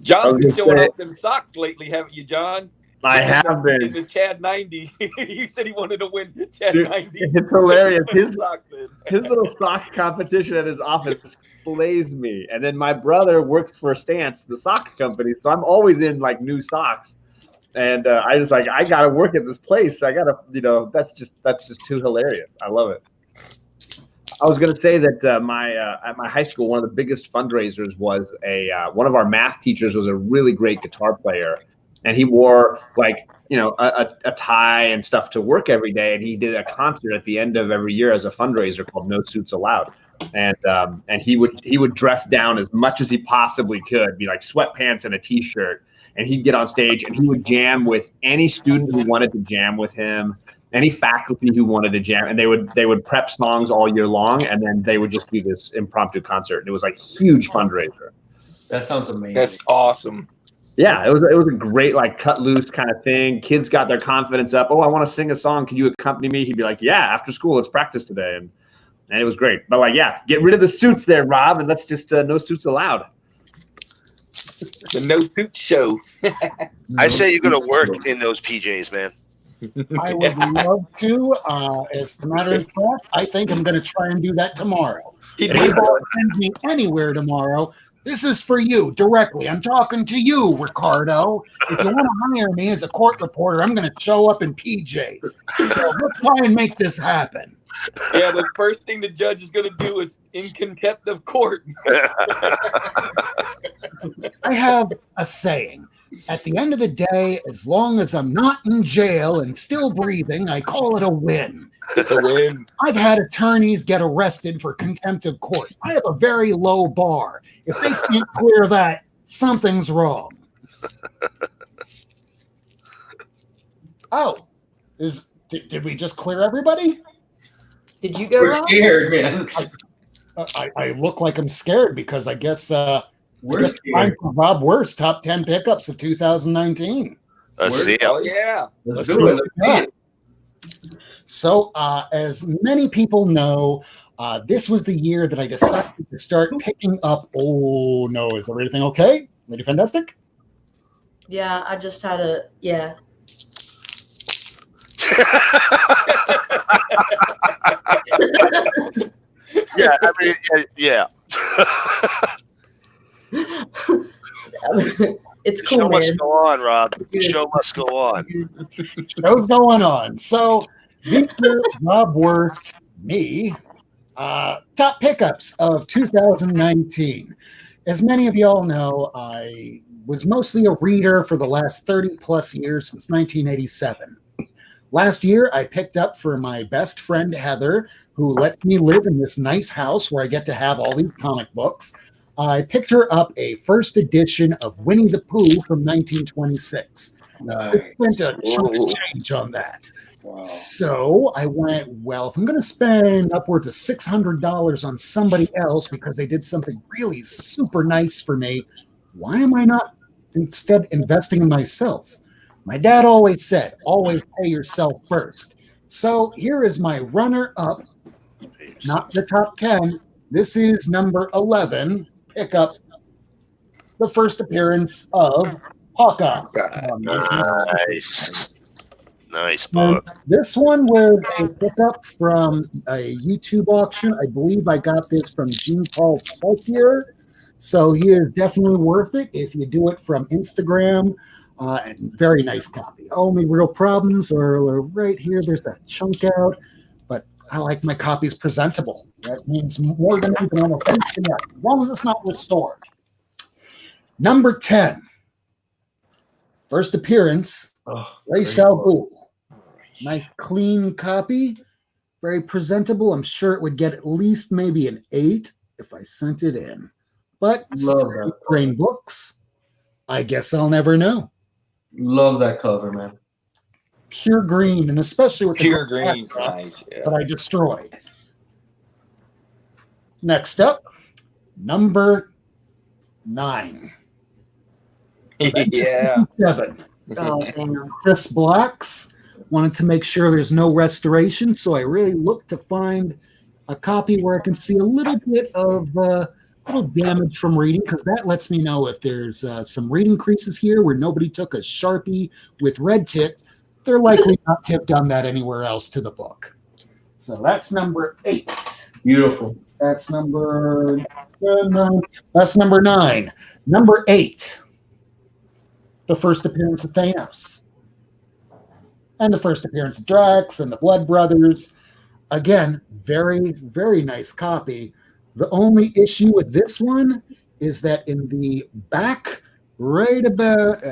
John's been gonna showing say- off them socks lately, haven't you, John? I have In been. the Chad 90. He said he wanted to win Chad Dude, 90. it's hilarious. His Socks in. his little sock competition at his office plays me. And then my brother works for Stance, the sock company, so I'm always in like new socks. And I just like I gotta work at this place. I gotta, that's just too hilarious. I love it. I was gonna say that at my high school, one of the biggest fundraisers was one of our math teachers was a really great guitar player, and he wore like a tie and stuff to work every day, and he did a concert at the end of every year as a fundraiser called No Suits Allowed, and he would dress down as much as he possibly could, be like sweatpants and a t-shirt, and he'd get on stage and he would jam with any student who wanted to jam with him, any faculty who wanted to jam, and they would prep songs all year long, and then they would just do this impromptu concert, and it was like huge fundraiser. That sounds amazing. That's awesome. Yeah, it was a great like cut loose kind of thing. Kids got their confidence up. Oh, I want to sing a song. Can you accompany me? He'd be like, yeah, after school, let's practice today, and it was great. But like, yeah, get rid of the suits there, Rob, and let's just no suits allowed. The No Suit Show. I say you're gonna work in those PJs, man. I would love to. As a matter of fact, I think I'm going to try and do that tomorrow. He'd If be you don't send me anywhere tomorrow, this is for you directly. I'm talking to you, Ricardo. If you want to hire me as a court reporter, I'm going to show up in PJs. So let's try and make this happen. Yeah, the first thing the judge is going to do is in contempt of court. I have a saying. At the end of the day, as long as I'm not in jail and still breathing, I call it a win. It's a win. I've had attorneys get arrested for contempt of court. I have a very low bar. If they can't clear that, something's wrong. Oh, did we just clear everybody? Did you go, We're Rob? scared, man. I look like I'm scared because I guess We're I'm scared. for Rob Worst top 10 pickups of 2019. Let's see. Oh, yeah. Let's Let's do it. see Let's see it. So, as many people know, this was the year that I decided to start picking up. Oh no, is everything okay, Lady Fantastic? Yeah, I just had a yeah. Yeah, I mean, yeah. It's The cool, show must man. go on, Rob. The show must go on. Show's going on. So, Victor, Rob Worst, me, top pickups of 2019. As many of y'all know, I was mostly a reader for the last 30 plus years since 1987. Last year, I picked up for my best friend, Heather, who lets me live in this nice house where I get to have all these comic books. I picked her up a first edition of Winnie the Pooh from 1926. I Nice. spent a chunk of change on that. Wow. So I went, well, if I'm going to spend upwards of $600 on somebody else because they did something really super nice for me, why am I not instead investing in myself? My dad always said, always pay yourself first. So here is my runner-up Not the top 10. This is number 11. Pick up the first appearance of Hawkeye. Nice book. This one was a pickup from a YouTube auction. I believe I got this from Jean Paul Peltier. So he is definitely worth it if you do it from Instagram. And very nice copy. Only real problems are right here. There's that chunk out. But I like my copies presentable. That means more than anything on the face, as long as it's not restored. Number 10. First appearance, Ra's al Ghul. Nice clean copy. Very presentable. I'm sure it would get at least maybe an 8 if I sent it in. But grain books, I guess I'll never know. Love that cover, man. Pure green, and especially with pure green, nice, that I destroyed. Next up, number 9. Yeah. 7. Chris Black's. Wanted to make sure there's no restoration, so I really looked to find a copy where I can see a little bit of little damage from reading, because that lets me know if there's some reading creases here where nobody took a Sharpie with red tip. They're likely not tipped on that anywhere else to the book. So that's number 8. Beautiful. That's number 9. That's number 9. Number 8. The first appearance of Thanos. And the first appearance of Drax and the Blood Brothers. Again, very, very nice copy. The only issue with this one is that in the back, right about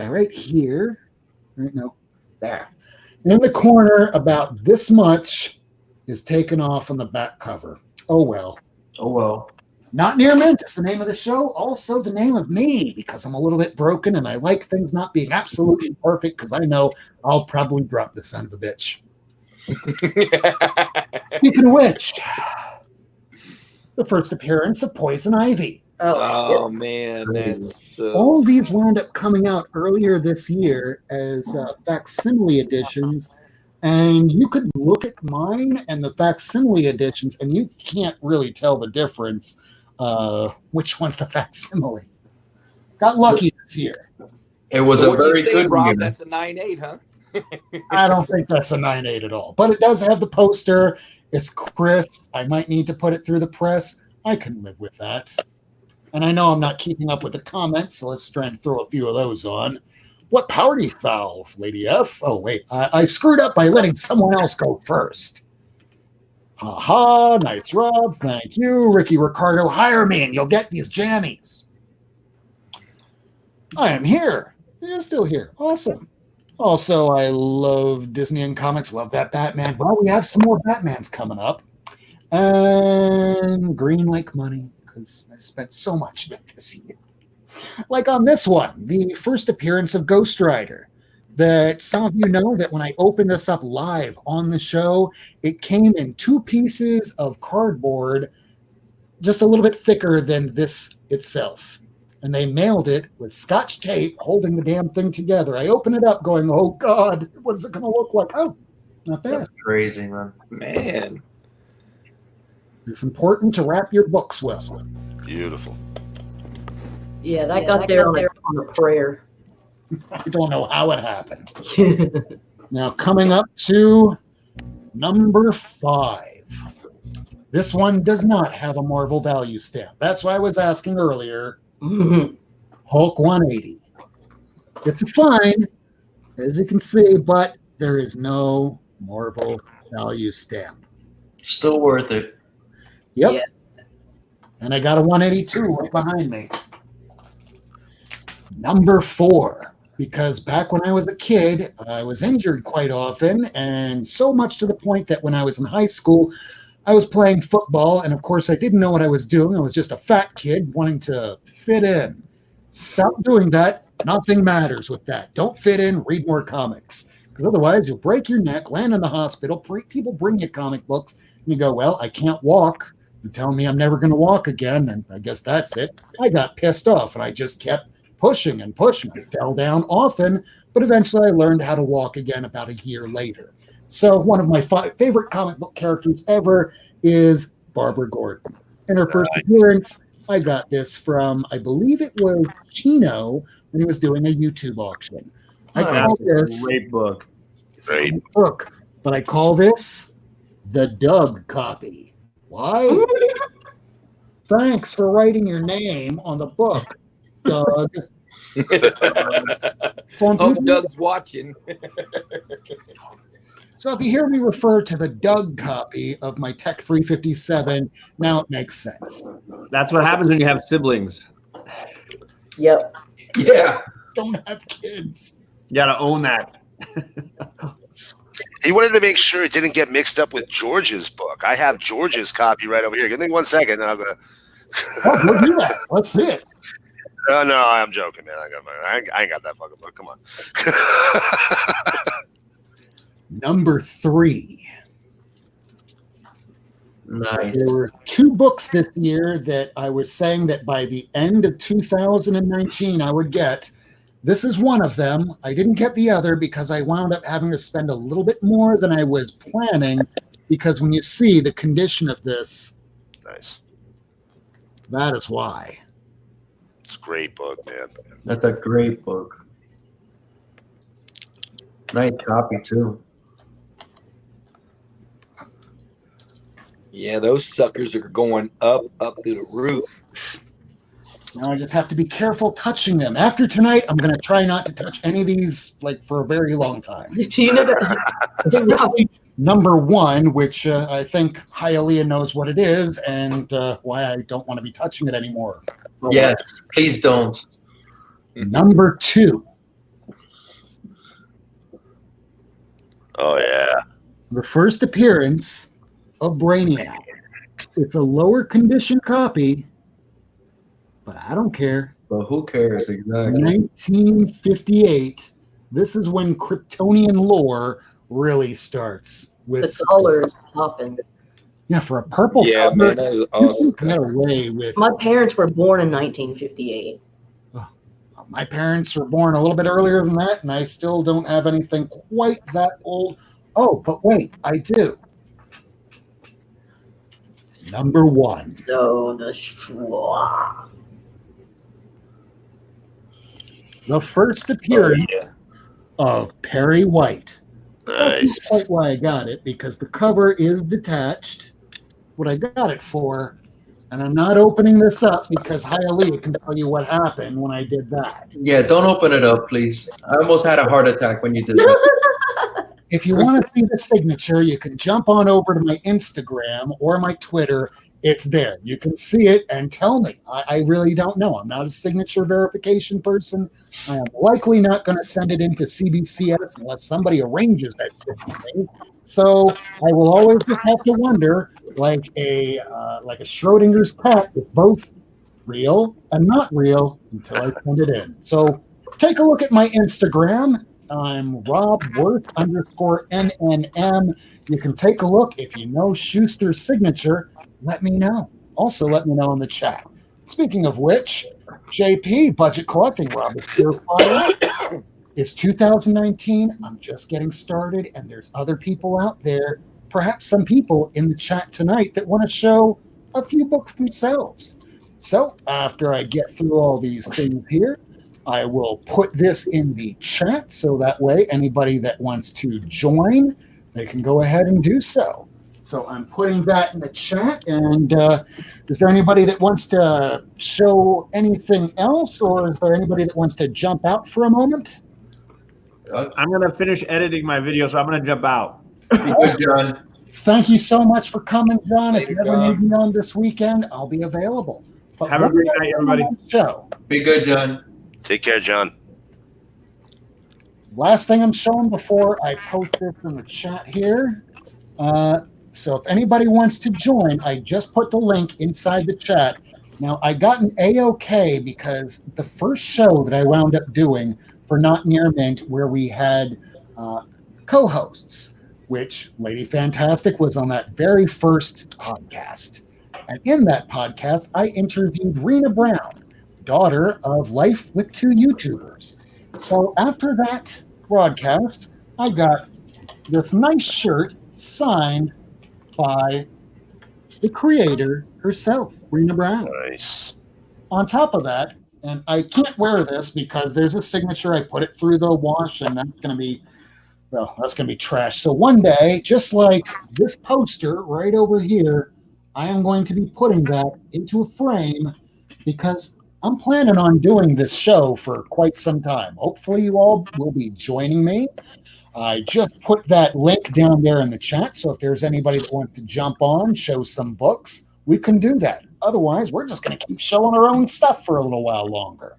right here, there, in the corner about this much is taken off on the back cover. Oh, well. Oh, well. Not Near Mint is the name of the show. Also the name of me, because I'm a little bit broken and I like things not being absolutely perfect, because I know I'll probably drop the son of a bitch. Speaking of which, the first appearance of Poison Ivy. Oh man, that's all these wound up coming out earlier this year as facsimile editions, and you could look at mine and the facsimile editions, and you can't really tell the difference. Which one's the facsimile? Got lucky this year. It was a very good Rob, year. that's a 9.8, huh? I don't think that's a 9.8 at all, but it does have the poster. It's crisp. I might need to put it through the press. I can live with that. And I know I'm not keeping up with the comments, so let's try and throw a few of those on. What power do you foul, Lady F? Oh, wait. I screwed up by letting someone else go first. Ha, nice, Rob. Thank you. Ricky Ricardo, hire me and you'll get these jammies. I am here. Yeah, still here. Awesome. Also, I love Disney and comics. Love that Batman. Well, we have some more Batmans coming up. And green like money, because I spent so much of it this year. Like on this one, the first appearance of Ghost Rider. That some of you know that when I opened this up live on the show, it came in 2 pieces of cardboard, just a little bit thicker than this itself. And they mailed it with Scotch tape holding the damn thing together. I open it up going, oh, God, what is it going to look like? Oh, not bad. That's crazy, man. Man. It's important to wrap your books well. Beautiful. Yeah, that got there on a prayer. I don't know how it happened. Now, coming up to number 5. This one does not have a Marvel value stamp. That's why I was asking earlier. Hulk 180. It's a fine, as you can see, but there is no Marvel value stamp. Still worth it. Yep. Yeah. And I got a 182 right behind me. Number 4. Because back when I was a kid, I was injured quite often, and so much to the point that when I was in high school, I was playing football, and of course I didn't know what I was doing. I was just a fat kid wanting to fit in. Stop doing that. Nothing matters with that. Don't fit in, read more comics. Because otherwise you'll break your neck, land in the hospital, people bring you comic books, and you go, well, I can't walk. You tell me I'm never going to walk again, and I guess that's it. I got pissed off, and I just kept pushing and pushing. I fell down often, but eventually I learned how to walk again about a year later. So one of my favorite comic book characters ever is Barbara Gordon. In her first appearance, I got this from, I believe it was Chino when he was doing a YouTube auction. I call this a great book. Great book, but I call this the Doug copy. Why? Thanks for writing your name on the book, Doug. Oh, Doug's watching. So if you hear me refer to the Doug copy of my Tech 357, now it makes sense. That's what happens when you have siblings. Yep. Yeah. Don't have kids. You gotta own that. He wanted to make sure it didn't get mixed up with George's book. I have George's copy right over here. Give me 1 second, and I'm gonna. We'll do that. Let's see it. No, I'm joking, man. I ain't got that fucking book. Come on. Number 3. Nice. There were 2 books this year that I was saying that by the end of 2019 I would get. This is one of them. I didn't get the other because I wound up having to spend a little bit more than I was planning, because when you see the condition of this, Nice. that is why. It's a great book, man. That's a great book. Nice copy too. Yeah, those suckers are going up through the roof. Now I just have to be careful touching them. After tonight, I'm going to try not to touch any of these like for a very long time. Do you know that? Number 1, which I think Hialeah knows what it is and why I don't want to be touching it anymore. Yes, please don't. Number 2. Oh yeah. The first appearance of Brainiac. It's a lower condition copy, but I don't care. But who cares exactly? 1958. This is when Kryptonian lore really starts. With The colors popping. Yeah, for a purple Yeah, cover, man, that is awesome. you can get away with. My parents were born in 1958. My parents were born a little bit earlier than that, and I still don't have anything quite that old. Oh, but wait, I do. Number 1. So The first appearance of Perry White. Nice. That's quite why I got it, because the cover is detached. What I got it for, and I'm not opening this up because Hialeah can tell you what happened when I did that. Yeah, don't open it up, please. I almost had a heart attack when you did that. If you want to see the signature, you can jump on over to my Instagram or my Twitter. It's there. You can see it and tell me. I really don't know. I'm not a signature verification person. I am likely not going to send it into CBCS unless somebody arranges that shit for me. So I will always just have to wonder, like a Schrodinger's cat, it's both real and not real until I send it in. So take a look at my Instagram. I'm RobWorth_NNM. You can take a look. If you know Schuster's signature, let me know. Also, let me know in the chat. Speaking of which, JP, Budget Collecting, Robert Purifier. It's 2019. I'm just getting started, and there's other people out there, perhaps some people in the chat tonight that want to show a few books themselves. So after I get through all these things here, I will put this in the chat so that way anybody that wants to join, they can go ahead and do so. So I'm putting that in the chat. And is there anybody that wants to show anything else, or is there anybody that wants to jump out for a moment? I'm going to finish editing my video, so I'm going to jump out. Be good, John. Thank you so much for coming, John. Thank If you you, ever John. need me on this weekend, I'll be available. But Have a great night, everybody. Show. Be good, John. Take care, John. Last thing I'm showing before I post this in the chat here. So if anybody wants to join, I just put the link inside the chat. Now, I got an A-OK because the first show that I wound up doing for Not Near Mint, where we had co-hosts, which Lady Fantastic was on that very first podcast. And in that podcast, I interviewed Rena Brown, daughter of Life with Two YouTubers. So after that broadcast, I got this nice shirt signed by the creator herself, Rena Brown. Nice. On top of that, and I can't wear this because there's a signature. I put it through the wash, and that's going to be trash. So one day, just like this poster right over here, I am going to be putting that into a frame because I'm planning on doing this show for quite some time. Hopefully you all will be joining me. I just put that link down there in the chat, so if there's anybody that wants to jump on, show some books, we can do that. Otherwise, we're just going to keep showing our own stuff for a little while longer.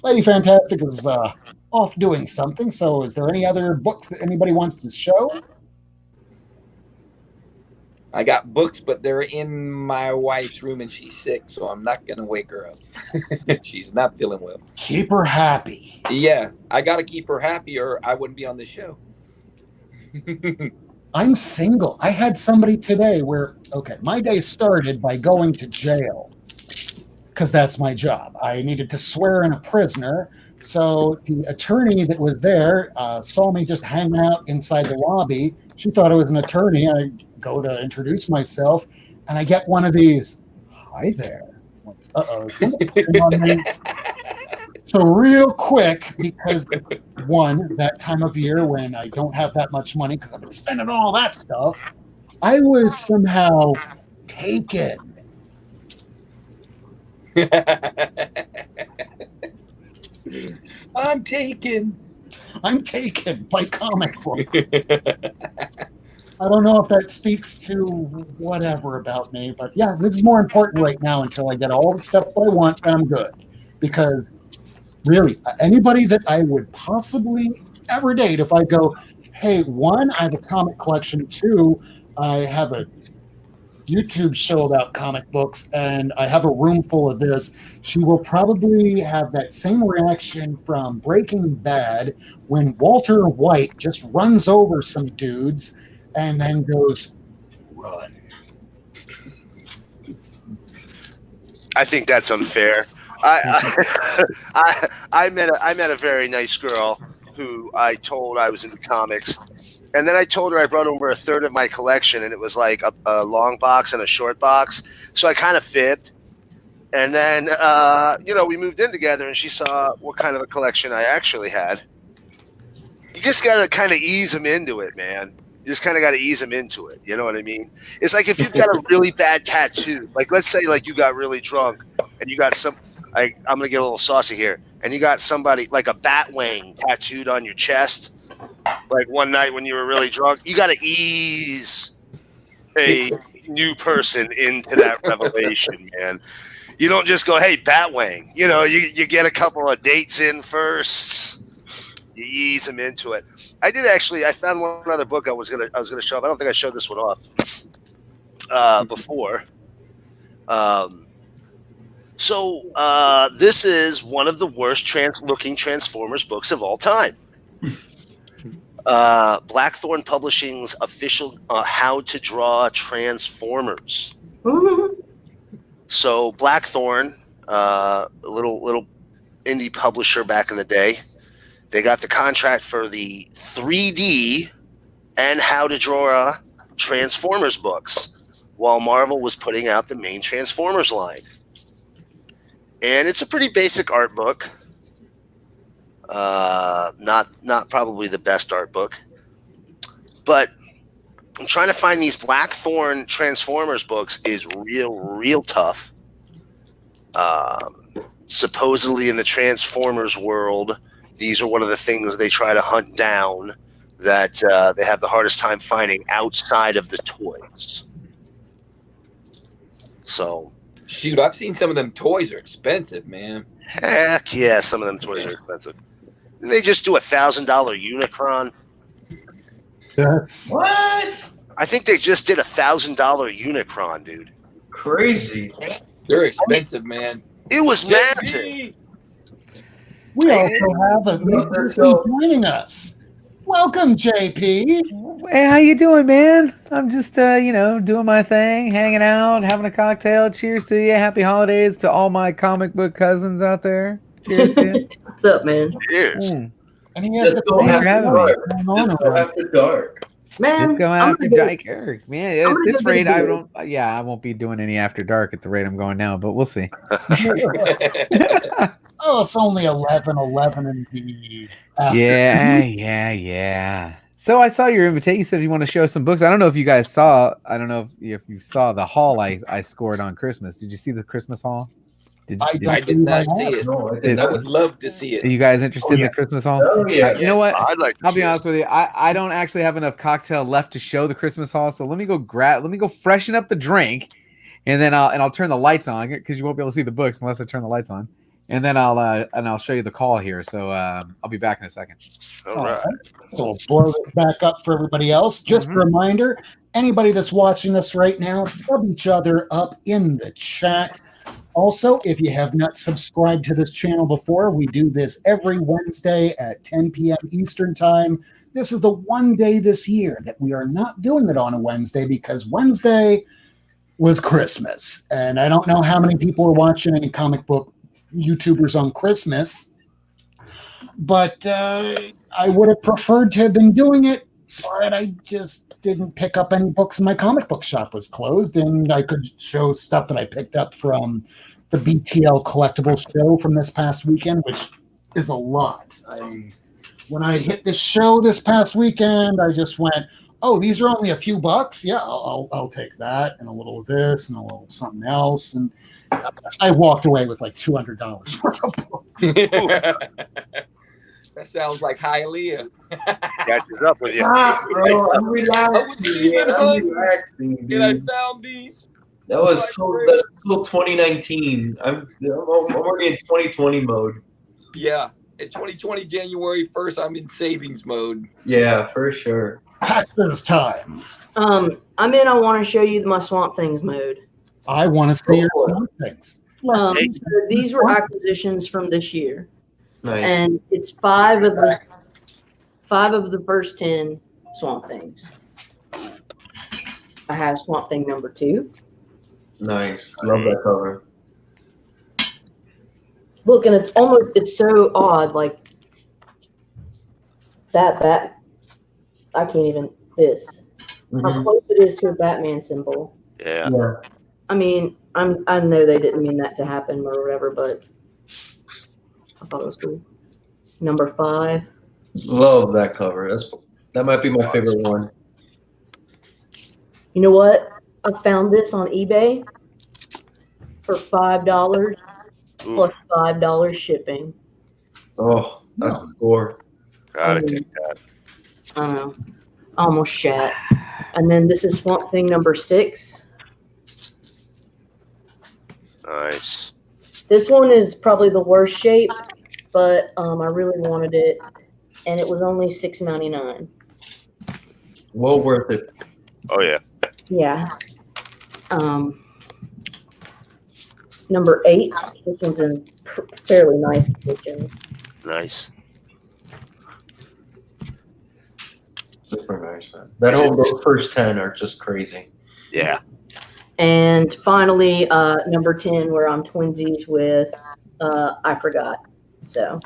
Lady Fantastic is off doing something, so is there any other books that anybody wants to show? I got books, but they're in my wife's room and she's sick, so I'm not going to wake her up. She's not feeling well. Keep her happy. Yeah, I got to keep her happy or I wouldn't be on this show. I'm single. I had somebody today where, my day started by going to jail because that's my job. I needed to swear in a prisoner. So the attorney that was there saw me just hanging out inside the lobby. She thought I was an attorney. I go to introduce myself, and I get one of these, "Hi there." Uh-oh. So real quick, because one, that time of year when I don't have that much money because I've been spending all that stuff, I was somehow taken. I'm taken by comic book. I don't know if that speaks to whatever about me, but yeah, this is more important right now until I get all the stuff that I want, and I'm good. Because really, anybody that I would possibly ever date, if I go, hey, one, I have a comic collection, two, I have a YouTube show about comic books, and I have a room full of this, she will probably have that same reaction from Breaking Bad when Walter White just runs over some dudes and then goes, run. I think that's unfair. I met a very nice girl who I told I was into comics. And then I told her I brought over a third of my collection, and it was like a long box and a short box. So I kind of fibbed. And then, we moved in together, and she saw what kind of a collection I actually had. You just got to kind of ease them into it, man. You just kind of got to ease them into it. You know what I mean? It's like if you've got a really bad tattoo, like let's say like you got really drunk and you got I'm going to get a little saucy here, and you got somebody like a bat wing tattooed on your chest. Like one night when you were really drunk, you got to ease a new person into that revelation, man. You don't just go, hey, Batwing. You get a couple of dates in first. You ease them into it. I found one other book I was gonna show up. I don't think I showed this one off before. So this is one of the worst looking Transformers books of all time. Blackthorn Publishing's official How to Draw Transformers. So Blackthorn, a little indie publisher back in the day, they got the contract for the 3D and How to Draw Transformers books while Marvel was putting out the main Transformers line. And it's a pretty basic art book. Not probably the best art book, but I'm trying to find these Blackthorn Transformers books is real tough. Supposedly in the Transformers world, these are one of the things they try to hunt down that they have the hardest time finding outside of the toys. So, shoot, I've seen some of them toys are expensive, man. Heck yeah, some of them toys are expensive. Didn't they just do $1,000 Unicron? Yes. What? I think they just did $1,000 Unicron, dude. Crazy. They're expensive, man. It was massive. We also have a new person joining us. Welcome, JP. Hey, how you doing, man? I'm just, doing my thing, hanging out, having a cocktail. Cheers to you. Happy holidays to all my comic book cousins out there. Cheers to you. What's up, man? Cheers. And he has Let's go after dark. Man, Just go I'm after gonna go- Dyke Eric, man. I'm At gonna this go rate, get a I beer. don't. Yeah, I won't be doing any after dark at the rate I'm going now, but we'll see. Oh, it's only 11 indeed. Yeah. So I saw your invitation. You said you want to show some books. I don't know if you guys saw. I don't know if you saw the haul I scored on Christmas. Did you see the Christmas haul? I did not see it. No, I Did- did I not. would love to see Are it. you guys interested in the Christmas haul? Oh, yeah. You know what? I'd like to I'll see be it. honest with you. I don't actually have enough cocktail left to show the Christmas haul. So let me go freshen up the drink, and then I'll turn the lights on because you won't be able to see the books unless I turn the lights on. And then I'll show you the call here. So I'll be back in a second. All right. So we'll blow this back up for everybody else. Just a reminder, anybody that's watching this right now, sub each other up in the chat. Also, if you have not subscribed to this channel before, we do this every Wednesday at 10 p.m. Eastern Time. This is the one day this year that we are not doing it on a Wednesday because Wednesday was Christmas. And I don't know how many people are watching any comic book YouTubers on Christmas, but I would have preferred to have been doing it, but I just didn't pick up any books. My comic book shop was closed, and I could show stuff that I picked up from the BTL collectible show from this past weekend, which is a lot. When I hit this show this past weekend, I just went, oh, these are only a few bucks? Yeah, I'll take that, and a little of this, and a little something else, and I walked away with like $200 worth of books. That sounds like Hialeah. Catches up with you. Bro, I'm relaxing. I was I'm relaxing, And I dude. found these. That's so 2019. I'm already in 2020 mode. Yeah. In 2020, January 1st, I'm in savings mode. Yeah, for sure. Taxes time. I want to show you my Swamp Things mode. I want to see your things. So these were acquisitions from this year, Nice. and it's five of the first 10 Swamp Things. I have Swamp Thing number 2. Nice. Love that cover. Look, and it's so odd, like that I can't even this. How close it is to a Batman symbol. Yeah. Yeah. I mean, I know they didn't mean that to happen or whatever, but I thought it was cool. Number 5. Love that cover. That might be my favorite one. You know what? I found this on eBay for $5 plus $5 shipping. Oh, that's a score. Gotta take that. I don't know. I almost shat. And then this is Swamp Thing number 6. Nice. This one is probably the worst shape, but I really wanted it, and it was only $6.99. Well worth it. Oh yeah. Yeah. Number 8. This one's in fairly nice condition. Nice. Super nice, man. Those first 10 are just crazy. Yeah. And finally, number 10, where I'm twinsies with, I forgot. So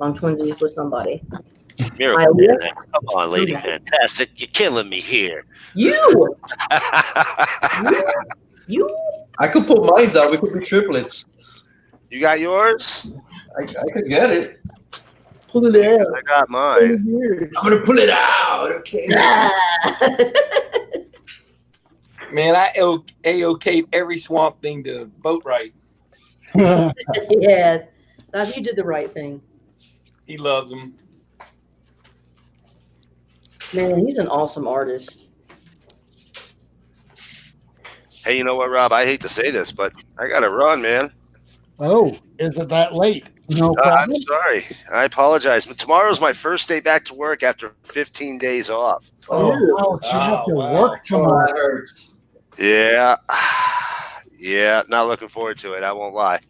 I'm twinsies with somebody. Miracle Man. Come on, Lady Fantastic. You're killing me here. You! I could put mine out. We could be triplets. You got yours? I could get it. Pull it out. I got mine. I'm gonna pull it out. Okay. Man, I AOK'd every Swamp Thing to Boat Right. Yeah, you did the right thing. He loves them. Man, he's an awesome artist. Hey, you know what, Rob? I hate to say this, but I gotta run, man. Oh, is it that late? No I'm problem. sorry. I apologize. But tomorrow's my first day back to work after 15 days off. Oh, ouch, you have to wow. work Oh, tomorrow. that hurts. Yeah. Yeah, not looking forward to it. I won't lie.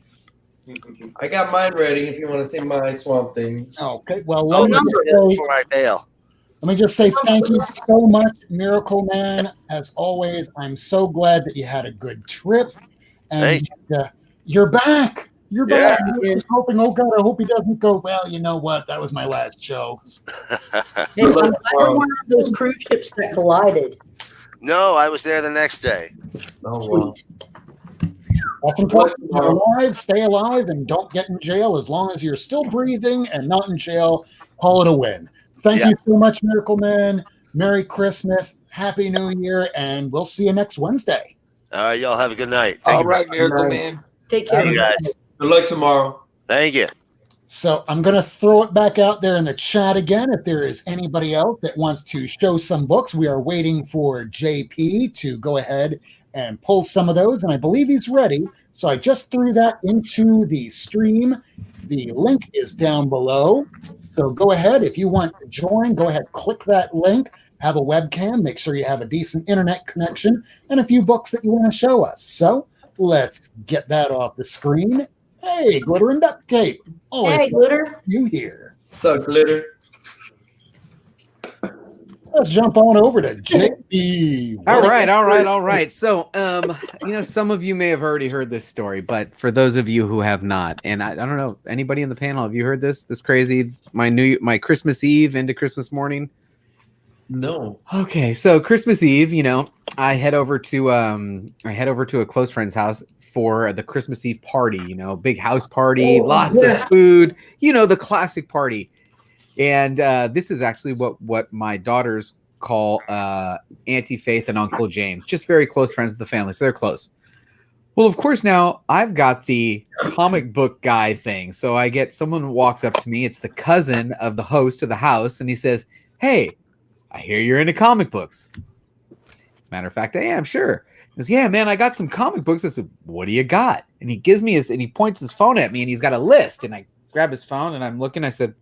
I got mine ready if you want to see my Swamp Things. Okay, well, Oh, let me before I bail. just say thank you so much, Miracle Man. As always, I'm so glad that you had a good trip. And Hey. you're back. You're Yeah. just hoping, oh God, I hope he doesn't go, well, you know what? That was my last show. Hey, I'm glad we're one of those cruise ships that collided. No, I was there the next day. Oh, wow. That's important. You're alive, stay alive, and don't get in jail. As long as you're still breathing and not in jail, call it a win. Thank you so much, Miracle Man. Merry Christmas, Happy New Year, and we'll see you next Wednesday. All right, y'all have a good night. All right, Miracle Man. Take care. You guys. Good luck tomorrow. Thank you. So I'm going to throw it back out there in the chat again. If there is anybody else that wants to show some books, we are waiting for JP to go ahead and pull some of those, and I believe he's ready. So I just threw that into the stream. The link is down below. So go ahead. If you want to join, go ahead, click that link, have a webcam, make sure you have a decent internet connection, and a few books that you want to show us. So let's get that off the screen. Hey, Glitter and Duct Tape. Always Hey, Glitter. you here. What's up, Glitter? Let's jump on over to JP. All right. So, some of you may have already heard this story, but for those of you who have not, and I don't know, anybody in the panel, have you heard this crazy, my Christmas Eve into Christmas morning? No. Okay, so Christmas Eve, I head over to a close friend's house for the Christmas Eve party, big house party, lots of food, the classic party. And this is actually what my daughters call Auntie Faith and Uncle James, just very close friends of the family, so they're close. Well, of course, now I've got the comic book guy thing. So I get someone walks up to me. It's the cousin of the host of the house, and he says, "Hey, I hear you're into comic books." As a matter of fact, I am, sure. He goes, "Yeah, man, I got some comic books." I said, "What do you got?" And he gives me and he points his phone at me, and he's got a list. And I grab his phone, and I'm looking. I said,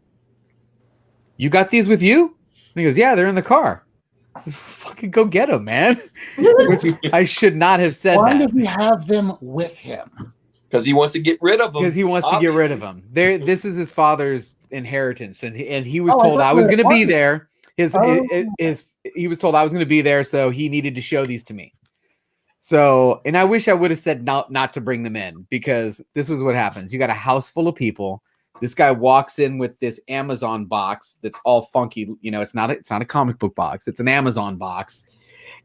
"You got these with you?" And he goes, "Yeah, they're in the car." I said, "Fucking go get them, man." Which I should not have said. Why that. did he have them with him? Because he wants to get rid of them. Because he wants to get rid of them. This is his father's inheritance, and he was told I was going to be there. He was told I was going to be there, so he needed to show these to me. So, and I wish I would have said not to bring them in, because this is what happens. You got a house full of people. This guy walks in with this Amazon box that's all funky. It's not a comic book box. It's an Amazon box,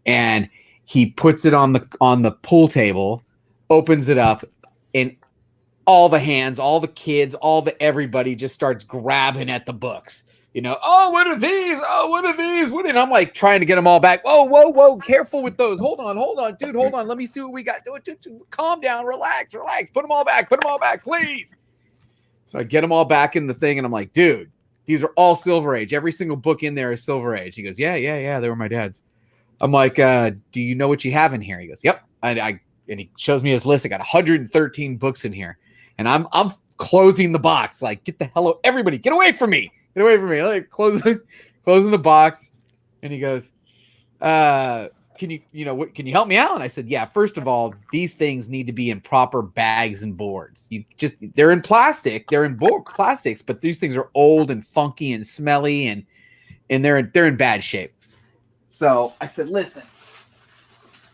and he puts it on the pool table, opens it up, and all the hands, all the kids, everybody just starts grabbing at the books. Oh, what are these? Oh, what are these? And I'm like trying to get them all back. Whoa, careful with those. Hold on, dude, hold on. Let me see what we got. Calm down, relax. Put them all back, please. So I get them all back in the thing, and I'm like, dude, these are all Silver Age. Every single book in there is Silver Age. He goes, yeah, they were my dad's. I'm like, do you know what you have in here? He goes, yep. And he shows me his list. I got 113 books in here, and I'm closing the box. Like, get the hell out, everybody, get away from me. Like, closing the box. And he goes, can you help me out? And I said, yeah, first of all, these things need to be in proper bags and boards. They're in plastic, plastics, but these things are old and funky and smelly, and they're in bad shape. So I said, listen,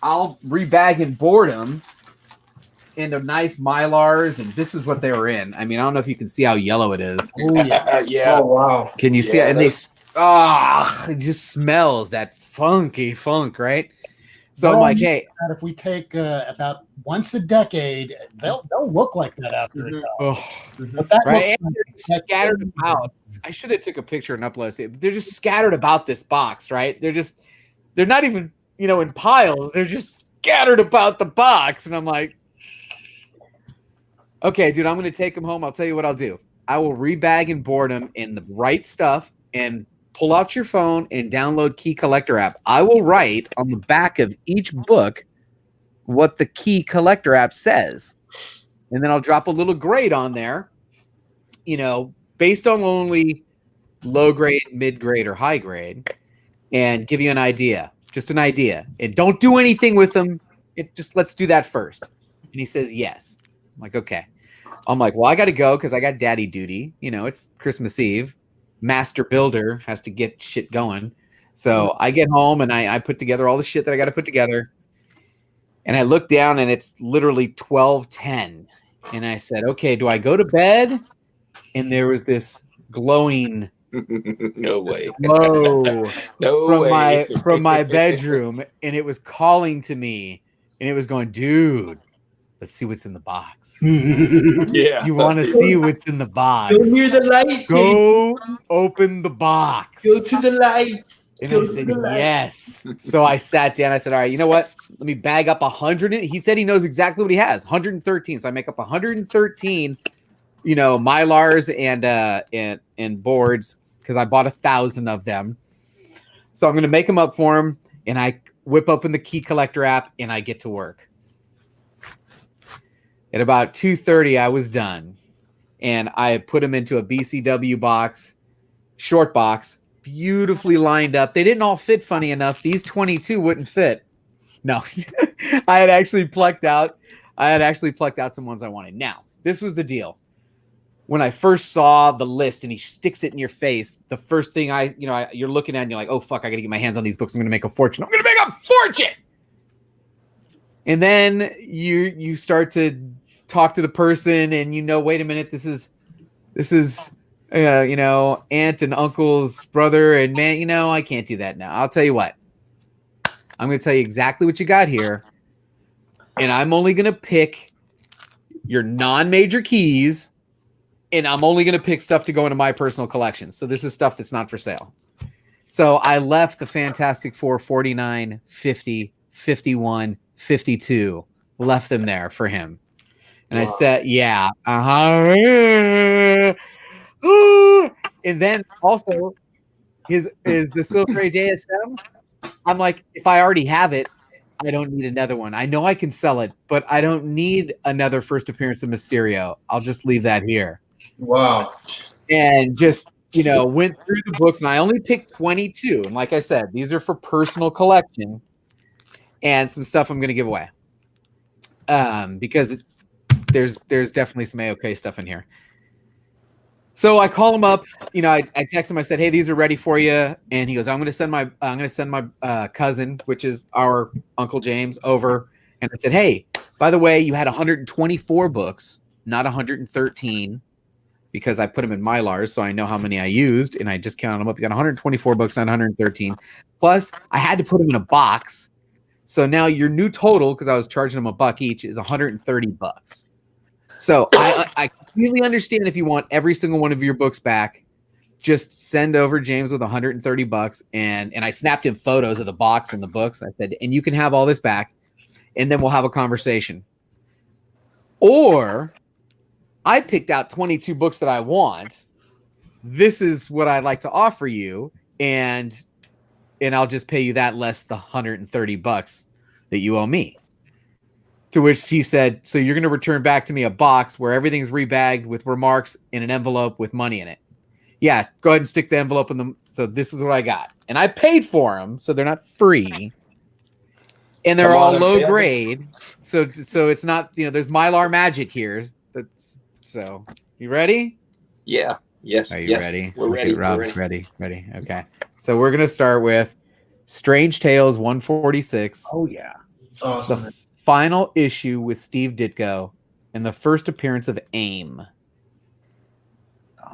I'll rebag and board them into nice Mylars, and this is what they were in. I mean, I don't know if you can see how yellow it is. Oh, yeah. Oh, wow. Can you see it? And it just smells that funky funk, right? So I'm like, hey, if we take about once a decade, they'll look like that after a while. But that right? looks They're scattered about. I should have took a picture and uploaded it. They're just scattered about this box, right? They're not even, in piles. They're just scattered about the box. And I'm like, okay, dude, I'm going to take them home. I'll tell you what I'll do. I will rebag and board them in the right stuff, and pull out your phone and download Key Collector app. I will write on the back of each book what the Key Collector app says. And then I'll drop a little grade on there, based on only low grade, mid grade, or high grade, and give you an idea, just an idea. And don't do anything with them. Let's do that first. And he says, yes. I'm like, okay. I'm like, well, I got to go because I got daddy duty. It's Christmas Eve. Master builder has to get shit going. So I get home and I put together all the shit that I got to put together. And I look down and it's literally 12:10. And I said, okay, do I go to bed? And there was this glowing No way. glow No way. from my bedroom, and it was calling to me, and it was going, dude, let's see what's in the box. Yeah. You want to see what's in the box? Go near the light. Go open the box. Go to the light. And Go I to said, the light. yes. So I sat down. I said, all right, you know what? Let me bag up 100. He said he knows exactly what he has, 113. So I make up 113, Mylars and boards, because I bought 1,000 of them. So I'm going to make them up for him. And I whip open the key collector app and I get to work. At about 2:30, I was done. And I put them into a BCW box, short box, beautifully lined up. They didn't all fit, funny enough. These 22 wouldn't fit. No, I had actually plucked out some ones I wanted. Now, this was the deal. When I first saw the list and he sticks it in your face, the first thing you're looking at and you're like, oh fuck, I gotta get my hands on these books. I'm gonna make a fortune. I'm gonna make a fortune. And then you start to talk to the person and wait a minute, this is aunt and uncle's brother, and man, I can't do that now. I'll tell you what. I'm going to tell you exactly what you got here, and I'm only going to pick your non-major keys, and I'm only going to pick stuff to go into my personal collection. So this is stuff that's not for sale. So I left the Fantastic Four 49, 50, 51, 52, left them there for him. And I said, yeah, and then also is the Silk Ray JSM. I'm like, if I already have it, I don't need another one. I know I can sell it, but I don't need another first appearance of Mysterio. I'll just leave that here. Wow. And just, went through the books, and I only picked 22. And like I said, these are for personal collection and some stuff I'm going to give away. Because there's definitely some AOK stuff in here. So I call him up, I text him, I said, hey, these are ready for you. And he goes, I'm going to send my cousin, which is our Uncle James, over. And I said, hey, by the way, you had 124 books, not 113, because I put them in Mylars, so I know how many I used, and I just counted them up. You got 124 books, not 113. Plus, I had to put them in a box. So now your new total, because I was charging them $1 each, is 130 bucks. So I completely understand if you want every single one of your books back, just send over James with 130 bucks. And I snapped him photos of the box and the books. I said, and you can have all this back, and then we'll have a conversation. Or I picked out 22 books that I want. This is what I'd like to offer you. And I'll just pay you that less the 130 bucks that you owe me. To which he said, so you're going to return back to me a box where everything's rebagged with remarks in an envelope with money in it. Yeah, go ahead and stick the envelope in them. So this is what I got. And I paid for them, so they're not free. And they're all low grade. So it's not, there's Mylar magic here. So you ready? Yeah. Yes. Are you ready? We're ready. Rob's ready. Okay. So we're going to start with Strange Tales 146. Oh, yeah. Awesome. The final issue with Steve Ditko and the first appearance of AIM.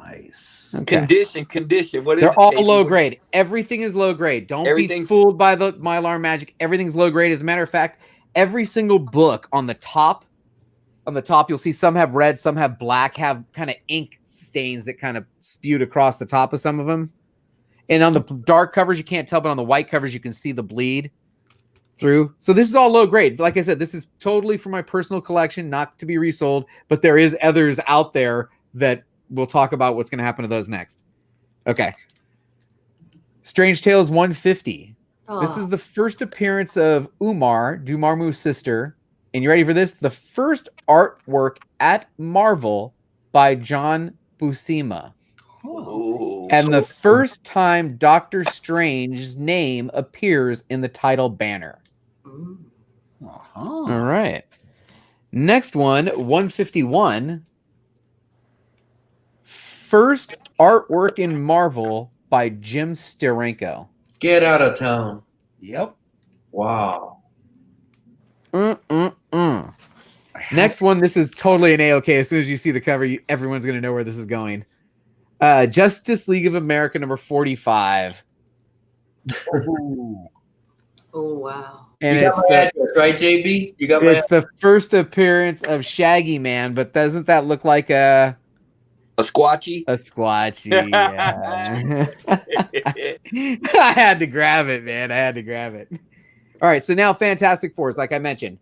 Nice. Okay. Condition. What is They're it? all low grade. Everything is low grade. Don't be fooled by the Mylar magic. Everything's low grade. As a matter of fact, every single book on the top, you'll see some have red, some have black, have kind of ink stains that kind of spewed across the top of some of them. And on the dark covers, you can't tell, but on the white covers, you can see the bleed through. So this is all low grade. Like I said, this is totally for my personal collection, not to be resold, but there is others out there that we'll talk about what's going to happen to those next. Okay. Strange Tales 150. Oh. This is the first appearance of Umar, Dumarmu's sister. And you ready for this? The first artwork at Marvel by John Buscema. Ooh, And the first time Doctor Strange's name appears in the title banner. All right. Next one, 151. First artwork in Marvel by Jim Steranko. Get out of town. Yep. Wow. Next one, this is totally an A-OK. As soon as you see the cover, everyone's going to know where this is going. Justice League of America number 45. Oh wow. And You got it's my address, right, JB? You got my it's the first appearance of Shaggy Man, but doesn't that look like a Squatchy. Squatchy? Yeah. I had to grab it, man. I had to grab it. All right, so now Fantastic Fours, like I mentioned,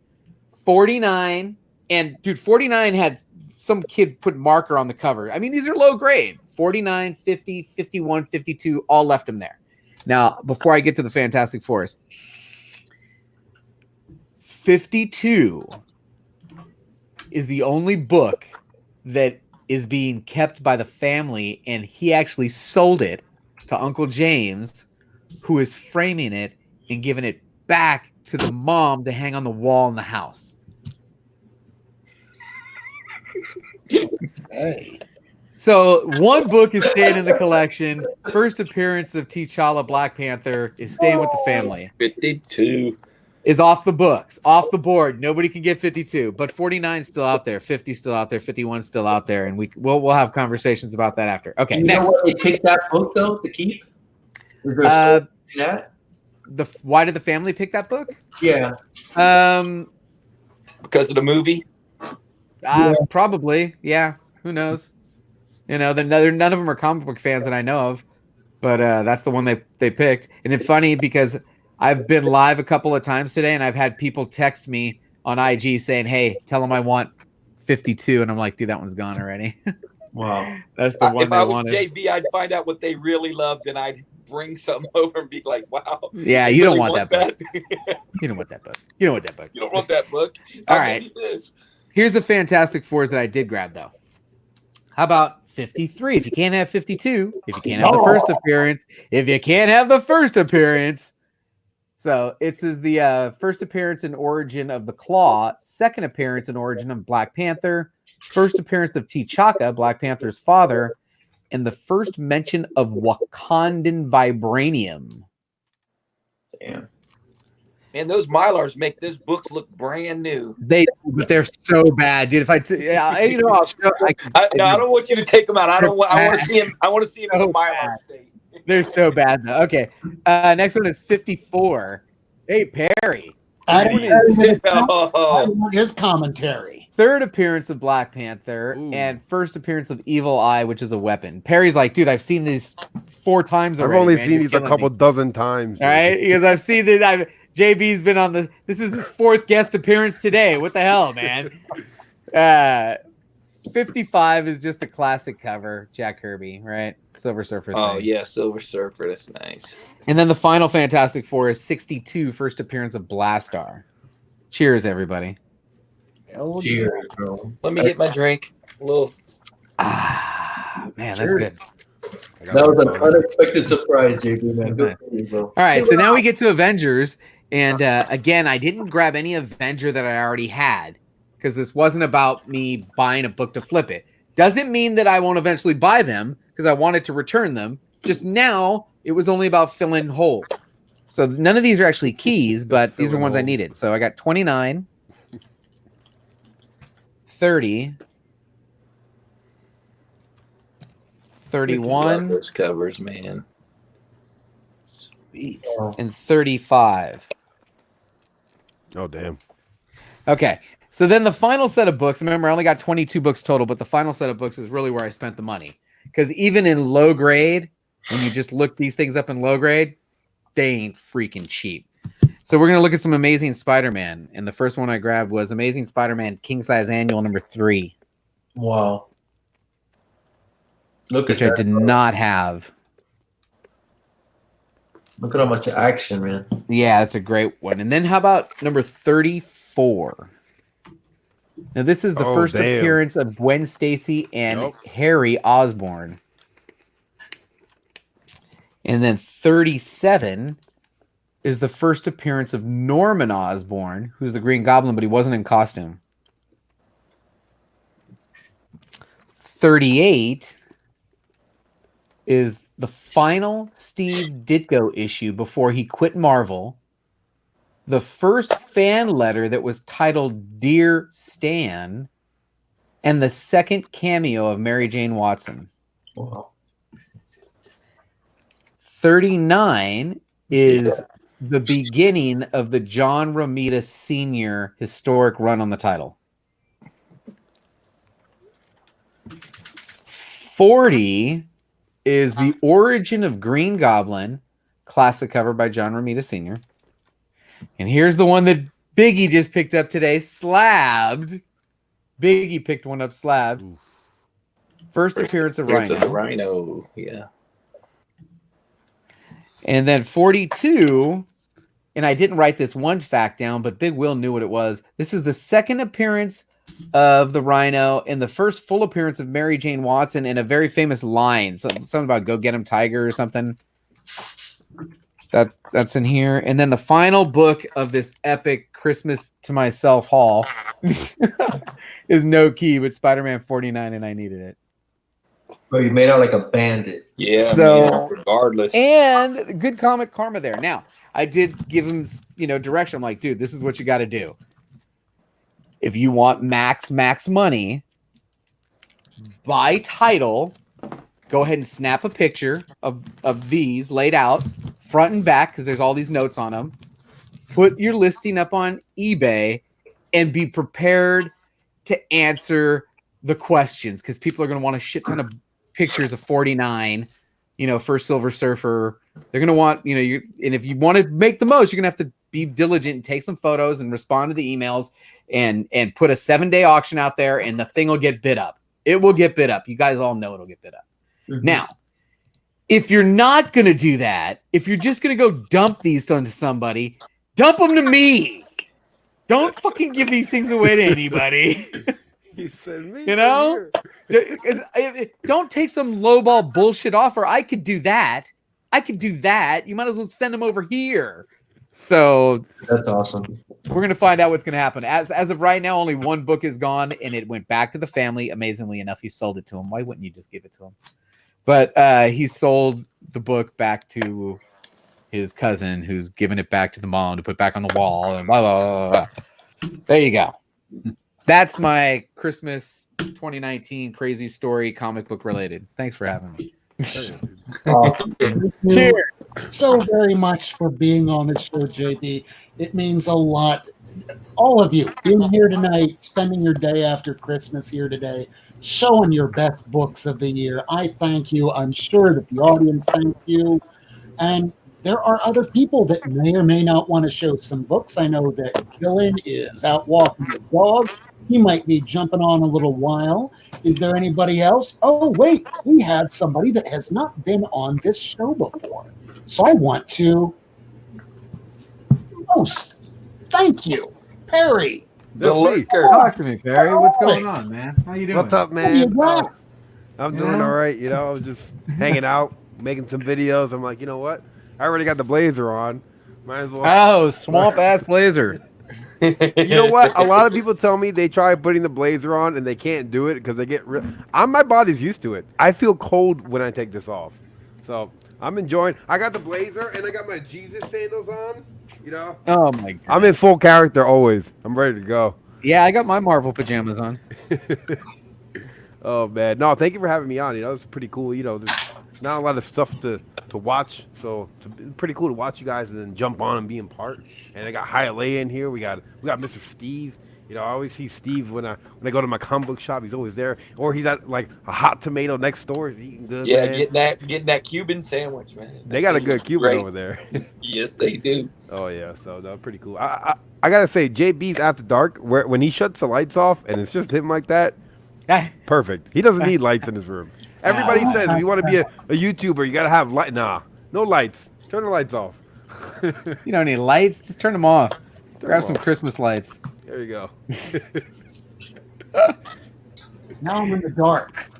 49, and dude, 49 had some kid put marker on the cover. I mean, these are low grade. 49, 50, 51, 52, all left them there. Now, before I get to the Fantastic Fours, 52 is the only book that is being kept by the family, and he actually sold it to Uncle James, who is framing it and giving it back to the mom to hang on the wall in the house. Hey. So one book is staying in the collection. First appearance of T'Challa, Black Panther, is staying with the family. 52 is off the books, off the board. Nobody can get 52, but 49 is still out there, 50 still out there, 51 still out there, and we'll have conversations about that after. Okay, you next. know what they picked that book though to keep? Is there a story to that? Why did the family pick that book? Yeah. because of the movie. Probably, yeah. Who knows? You know, none of them are comic book fans that I know of, but that's the one they picked. And it's funny because I've been live a couple of times today, and I've had people text me on IG saying, "Hey, tell them I want 52," and I'm like, "Dude, that one's gone already." Wow. That's the one If they I was wanted. JB, I'd find out what they really loved, and I'd bring something over and be like, "Wow, Yeah, you don't want that book. You don't want that book. You don't want that book. You don't want that book." All I'll right. give you this. Here's the Fantastic Fours that I did grab, though. How about 53? If you can't have 52, if you can't have the first appearance, if you can't have the first appearance. So it says the first appearance and origin of the Claw, second appearance and origin of Black Panther, first appearance of T'Chaka, Black Panther's father, and the first mention of Wakandan vibranium. Damn. Man, those Mylars make those books look brand new. But they're so bad, dude. If I'll show. I don't want you to take them out. I want to see them. I want to see them in the Mylar state. They're so bad, though. Okay. Next one is 54. Hey, Perry. I Oh. want his commentary. Third appearance of Black Panther and first appearance of Evil Eye, which is a weapon. Perry's like, dude, I've seen these 4 times already. I've only man. seen You're these a killing couple me. dozen times. All right, because I've seen this. JB's been on this is his 4th guest appearance today. What the hell, man? 55 is just a classic cover, Jack Kirby, right? Silver Surfer. Oh thing. yeah, Silver Surfer. That's nice. And then the final Fantastic Four is 62, first appearance of Blastar. Cheers, everybody. Cheers, bro. Let me get my drink. A little. Man, that's good. That was an unexpected surprise, JB, man. Good for you, bro. All right, so now we get to Avengers. And again, I didn't grab any Avenger that I already had because this wasn't about me buying a book to flip it. Doesn't mean that I won't eventually buy them because I wanted to return them. Just now, it was only about filling holes. So none of these are actually keys, but these are ones I needed. So I got 29, 30, 31, Those covers, man. Sweet. and 35. Oh, damn. Okay. So then the final set of books, remember, I only got 22 books total, but the final set of books is really where I spent the money. Because even in low grade, when you just look these things up in low grade, they ain't freaking cheap. So we're going to look at some Amazing Spider-Man. And the first one I grabbed was Amazing Spider-Man King Size Annual number 3. Wow. Look at Which I that. did not have. Look at how much action, man. Yeah, that's a great one. And then how about number 34? Now, this is the first damn. appearance of Gwen Stacy and Yep. Harry Osborn. And then 37 is the first appearance of Norman Osborn, who's the Green Goblin, but he wasn't in costume. 38 is the final Steve Ditko issue before he quit Marvel. the first fan letter that was titled Dear Stan, and the second cameo of Mary Jane Watson. Wow. 39 is the beginning of the John Romita Sr. historic run on the title. 40 is the origin of Green Goblin, classic cover by John Romita Sr. And here's the one that Biggie just picked up today, Slabbed. Biggie picked one up, Slabbed. First appearance of Rhino. Rhino, yeah. And then 42, and I didn't write this one fact down, but Big Will knew what it was. This is the second appearance of the Rhino and the first full appearance of Mary Jane Watson in a very famous line. Something about Go Get 'Em Tiger or something. That's in here. And then the final book of this epic Christmas to Myself haul is No Key, but Spider-Man 49, and I needed it. Bro, you made out like a bandit. Yeah, So- man, regardless. And good comic karma there. Now, I did give him, direction. I'm like, dude, this is what you got to do. If you want max money, by title, go ahead and snap a picture of these laid out front and back, because there's all these notes on them. Put your listing up on eBay and be prepared to answer the questions, because people are going to want a shit ton of pictures of 49, first Silver Surfer. They're going to want, and if you want to make the most, you're going to have to be diligent and take some photos and respond to the emails and put a 7-day auction out there, and the thing will get bid up. It will get bid up. You guys all know it'll get bid up. Mm-hmm. Now, if you're not going to do that, if you're just going to go dump these onto somebody, dump them to me. Don't fucking give these things away to anybody. You said me. Don't take some lowball bullshit offer. I could do that. You might as well send them over here. So that's awesome. We're going to find out what's going to happen. As of right now, only one book is gone, and it went back to the family. Amazingly enough, he sold it to him. Why wouldn't you just give it to him? But he sold the book back to his cousin, who's giving it back to the mom to put back on the wall, and blah, blah, blah, blah. There you go. That's my Christmas 2019 crazy story, comic book related. Thanks for having me. Cheers. So very much for being on the show, JB. It means a lot. All of you being here tonight, spending your day after Christmas here today, showing your best books of the year. I thank you. I'm sure that the audience thanks you. And there are other people that may or may not want to show some books. I know that Dylan is out walking the dog. He might be jumping on a little while. Is there anybody else? Oh, wait, we have somebody that has not been on this show before. So I want to host. Thank you, Perry. That's me. Talk to me, Perry. What's going on, man? How you doing? What's up, What do you man? got? I'm doing all right. I was just hanging out, making some videos. I'm like, you know what? I already got the blazer on. Might as well. Oh, swamp ass blazer. You know what? A lot of people tell me they try putting the blazer on and they can't do it because they get my body's used to it. I feel cold when I take this off. So I'm enjoying. I got the blazer and I got my Jesus sandals on. Oh my god. I'm in full character always. I'm ready to go. Yeah, I got my Marvel pajamas on. Oh man, no, thank you for having me on. It's pretty cool. There's not a lot of stuff to watch, so it's pretty cool to watch you guys and then jump on and be in part. And I got Hialeah in here. We got Mr. Steve. I always see Steve when I go to my comic book shop. He's always there, or he's at like a Hot Tomato next door. He's eating good. Yeah, man. getting that Cuban sandwich, man. They got a good Cuban Great. over there. Yes, they do. Oh yeah, so no, pretty cool. I gotta say, JB's After Dark, when he shuts the lights off and it's just him like that, perfect. He doesn't need lights in his room. Everybody says if you want to be a YouTuber, you gotta have light. Nah, no lights. Turn the lights off. You don't need lights. Just turn them off. Grab some Christmas lights. There you go. Now I'm in the dark.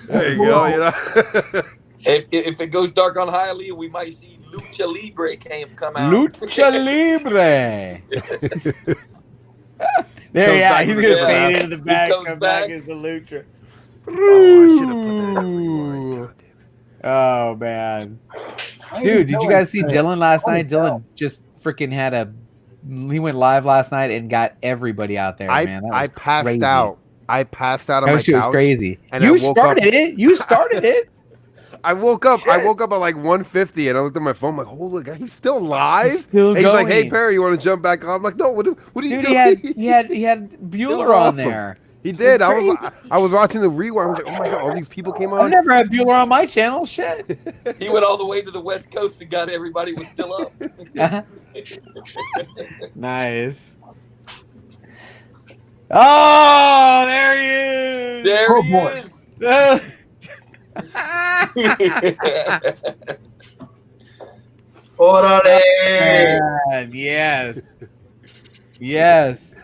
There you go. If it goes dark on Hialeah, we might see Lucha Libre come out. Lucha Libre. There, yeah, he's gonna fade into the back, come back as the Lucha. Oh, I should have put that everywhere. God damn it. Oh man, dude, did you guys see Dylan last night? Dylan just freaking had a live last night and got everybody out there, man. That was I passed crazy. out. I passed out on That my shit was couch. crazy. And You I woke up. started it. You started it. I woke up. I Shit. woke up at like 1:50, and I looked at my phone. I'm like, holy God, he's still live. He's still And he's like, hey going. Perry, you want to jump back on? I'm like, no. What are you Dude, doing? he had Bueller on awesome. there. He did. I crazy. was watching the rewind. I was like, oh my God, all these people came I've on. never had Bueller on my channel. Shit. He went all the way to the West Coast and got everybody was still up. Nice. Oh, there he is. There Oh, he boy. is. Orale. Man, yes. Yes.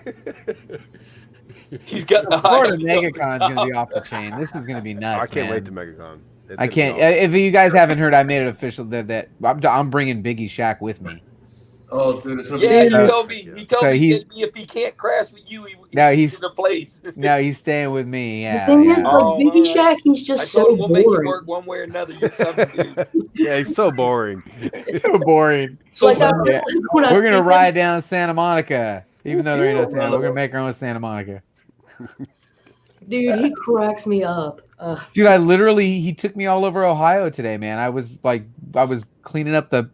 He's got the Florida high MegaCon's going to be off the chain. This is going to be nuts, I can't man. wait to MegaCon. It's I gonna be can't. awesome. If you guys haven't heard, I made it official that I'm bringing Biggie Shaq with me. Oh, dude, it's gonna Yeah, he be told me. He told So me he's- that if he can't crash with you, he No, he's he's- in a place. No, he's staying with me. The Yeah. thing is, yeah. like Oh, Biggie alright. Shaq, he's I just told so him we'll make it boring. work one way or another. You're coming, dude. Yeah, he's so boring. It's so boring. Like I, Yeah. when I We're gonna see ride down Santa Monica, even though there ain't no Yeah. Santa. We're gonna make our own Santa Monica. him, dude, he cracks me up. Dude, he took me all over Ohio today, man. I was cleaning up the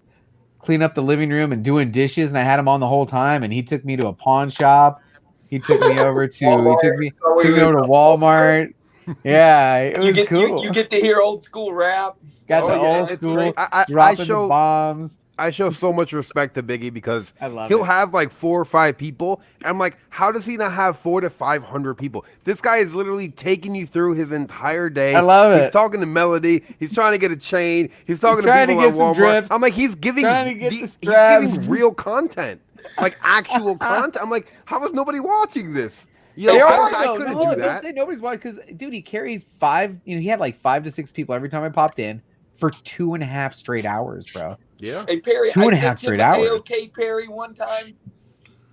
living room and doing dishes, and I had him on the whole time. And he took me to a pawn shop. He took me over to Walmart. Yeah, it was cool. You get to hear old school rap. Got Oh, the yeah, old it's school great. I dropping show the bombs. I show so much respect to Biggie because I love he'll it. have like 4 or 5 people. And I'm like, how does he not have 400 to 500 people? This guy is literally taking you through his entire day. I love it. He's talking to Melody. He's trying to get a chain. He's talking to trying to people get at some Walmart. drips. I'm like, he's giving Trying to get the he's straps. giving real content, like actual content. I'm like, how is nobody watching this? You They know, are, I though. couldn't No, do don't that. say nobody's watching because, dude, he carries 5. You know, he had like 5 to 6 people every time I popped in for 2.5 straight hours, bro. Yeah. Hey Perry, 2.5 I sent straight him hours. A-OK Perry one time.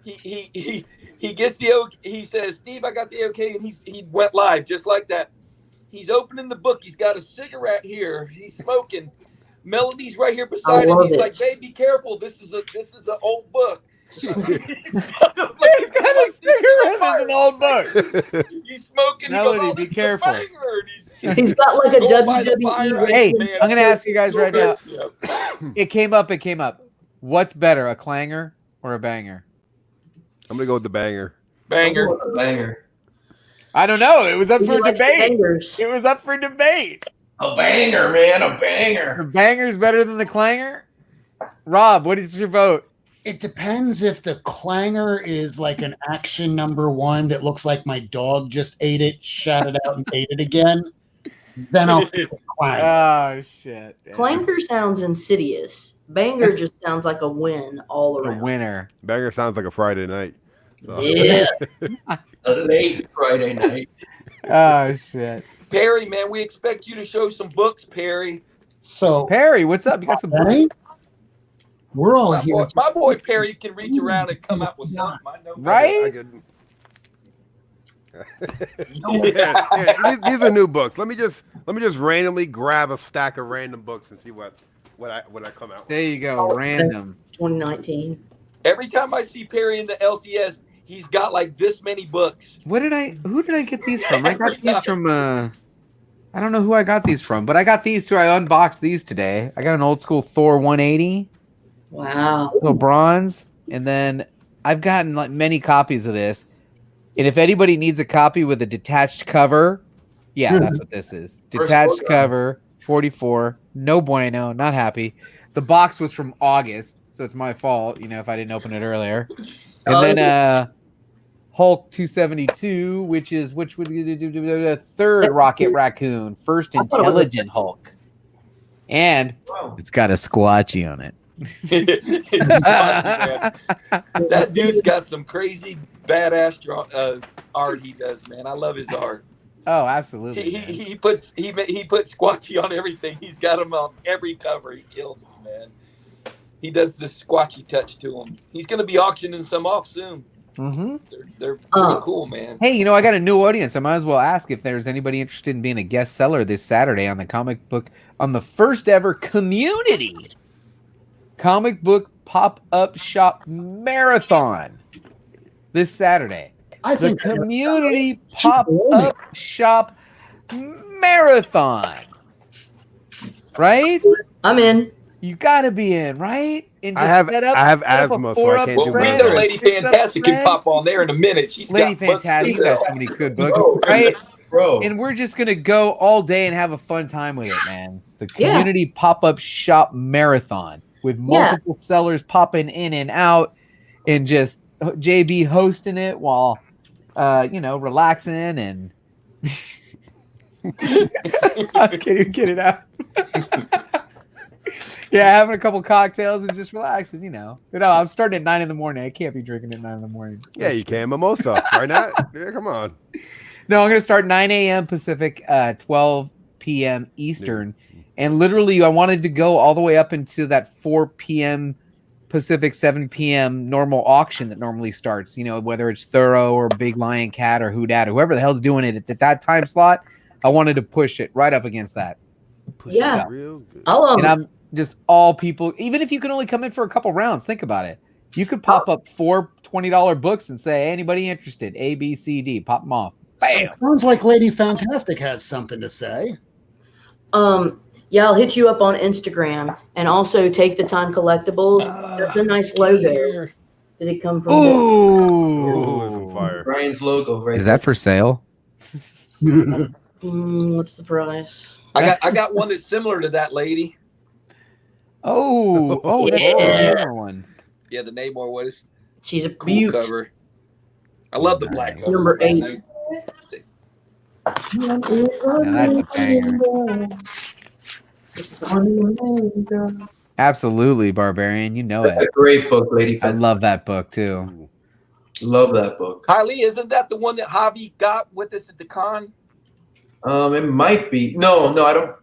He gets the OK. He says, "Steve, I got the OK," and he went live just like that. He's opening the book. He's got a cigarette here. He's smoking. Melody's right here beside him. love He's it. like, "Babe, be careful. This is an old book." He's got a cigarette as an old book. He's smoking. Melody, he goes, "Oh, be this is a careful." banger," and He's got like a Going by the WWE fire, Hey, wrestling. I'm gonna ask you guys right now. Yeah. It came up. What's better, a clanger or a banger? I'm gonna go with the banger. Banger. banger. I don't know. It was up He for likes the debate. bangers. It was up for debate. A banger, man, a The banger. banger's better than the clanger. Rob, what is your vote? It depends if the clanger is like an action #1 that looks like my dog just ate it, shat it out, and ate it again. Then I'll pick the clanger. Oh shit! Clanker sounds insidious. Banger just sounds like a win all The around. winner. Banger sounds like a Friday night. So. Yeah. A late Friday night. Oh shit! Perry, man, we expect you to show some books, Perry. So, Perry, what's up? You got some? Benny, we're all here. My boy Perry can reach around and come out with something. I know. Right? I could- Yeah, these are new books. Let me just randomly grab a stack of random books and see what I come out with. There you go. Random. 2019. Every time I see Perry in the LCS, he's got like this many books. Who did I get these from? I got these from I don't know who I got these from, but I got these too. I unboxed these today. I got an old school Thor 180, Wow. little bronze, and then I've gotten like many copies of this. And if anybody needs a copy with a detached cover, yeah, that's what this is. Detached cover, 44. No bueno, not happy. The box was from August, so it's my fault, if I didn't open it earlier. And then Hulk 272, which would be the third Rocket Raccoon, first intelligent Hulk. And it's got a squatchy on it. That dude's got some crazy badass art he does, man. I love his art. Oh, absolutely. He puts Squatchy on everything. He's got him on every cover. He kills him, man. He does this Squatchy touch to him. He's going to be auctioning some off soon. Mm-hmm. They're pretty cool, man. Hey, I got a new audience. I might as well ask if there's anybody interested in being a guest seller this Saturday on the first ever community comic book pop-up shop marathon this Saturday. I The think community pop-up shop marathon. Right? I'm in. You got to be in, right? And I have set up a asthma, so I four-up can't Well, do we spread, know marathons. Lady six-up Fantastic can spread. pop on there in a minute. She's Lady got books Fantastic, you got so many good books, Bro. right? Bro. And we're just gonna go all day and have a fun time with it, man. The Yeah. community pop-up shop marathon with multiple sellers popping in and out, and just JB hosting it while relaxing and I can't even get it out. Yeah, having a couple cocktails and just relaxing, I'm starting at 9 a.m. I can't be drinking at 9 a.m. Yeah, you can. Mimosa. Why not? Yeah, come on. No, I'm going to start 9 a.m. Pacific, 12 p.m. Eastern. And literally, I wanted to go all the way up into that 4 p.m. Pacific, 7 p.m. normal auction that normally starts, whether it's Thorough or Big Lion Cat or Who Dat, or whoever the hell's doing it at that time slot. I wanted to push it right up against that. Yeah. Real good. And I'm just all people, even if you can only come in for a couple rounds, think about it. You could pop up 4 $20 books and say, anybody interested? A, B, C, D. Pop them off. Bam. Sounds like Lady Fantastic has something to say. Yeah, I'll hit you up on Instagram, and also Take the Time Collectibles. That's a nice logo. Did it come from? Ooh, there's some fire. Brian's logo, right? Is that for sale? What's the price? I got one that's similar to that lady. Oh, that's Yeah. the Namor one. Yeah, the Namor one is She's a cool beaut. cover. I love the black cover. Number 8. Now that's a banger. Absolutely, Barbarian. You know That's it. a great book, Lady I Fantastic. love that book too. Love that book. Kylie, isn't that the one that Javi got with us at the con? It might be. No, I don't.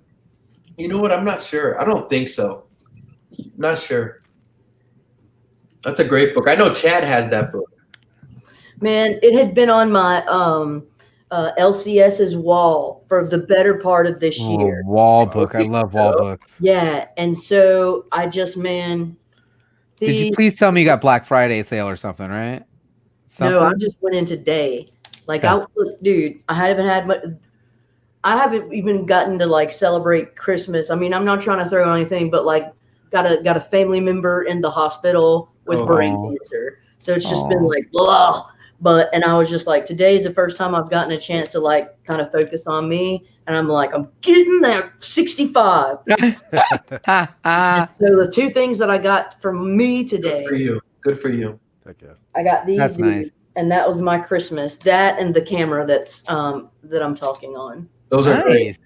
You know what? I'm not sure. I don't think so. Not sure. That's a great book. I know Chad has that book. Man, it had been on my LCS's wall for the better part of this year. Wall book. I love wall books. Yeah, and so I just Did you please tell me you got Black Friday sale or something, right? No, I just went in today. Like dude, I haven't even gotten to like celebrate Christmas. I mean, I'm not trying to throw anything, but like got a family member in the hospital with brain cancer. So it's just been like blah. And I was just like, today's the first time I've gotten a chance to like kind of focus on me. And I'm like, I'm getting that 65. So the 2 things that I got from me today. Good for you. Heck yeah. I got these. That's nice. And that was my Christmas. That and the camera that I'm talking on. Those are great.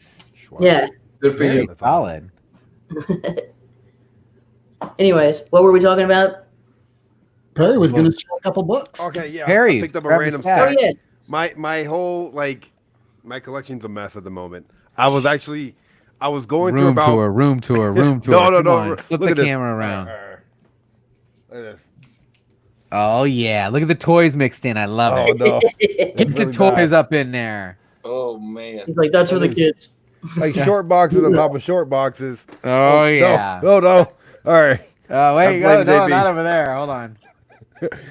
Yeah. Good for you. Solid. Anyways, what were we talking about? Perry was going to show a couple books. Okay, yeah. Harry, I picked up a grab random the stack. Oh yeah. My whole my collection's a mess at the moment. I was going through Room about tour. No, Come on, flip Look the at this. camera around. Look at this. Oh yeah, look at the toys mixed in. I love Oh it. no. Get the toys up in there. Oh man. He's like, that's for the kids. Like short boxes on top of short boxes. Oh yeah. No. All right. Oh wait, I'm no, blaming JB. not over there. Hold on.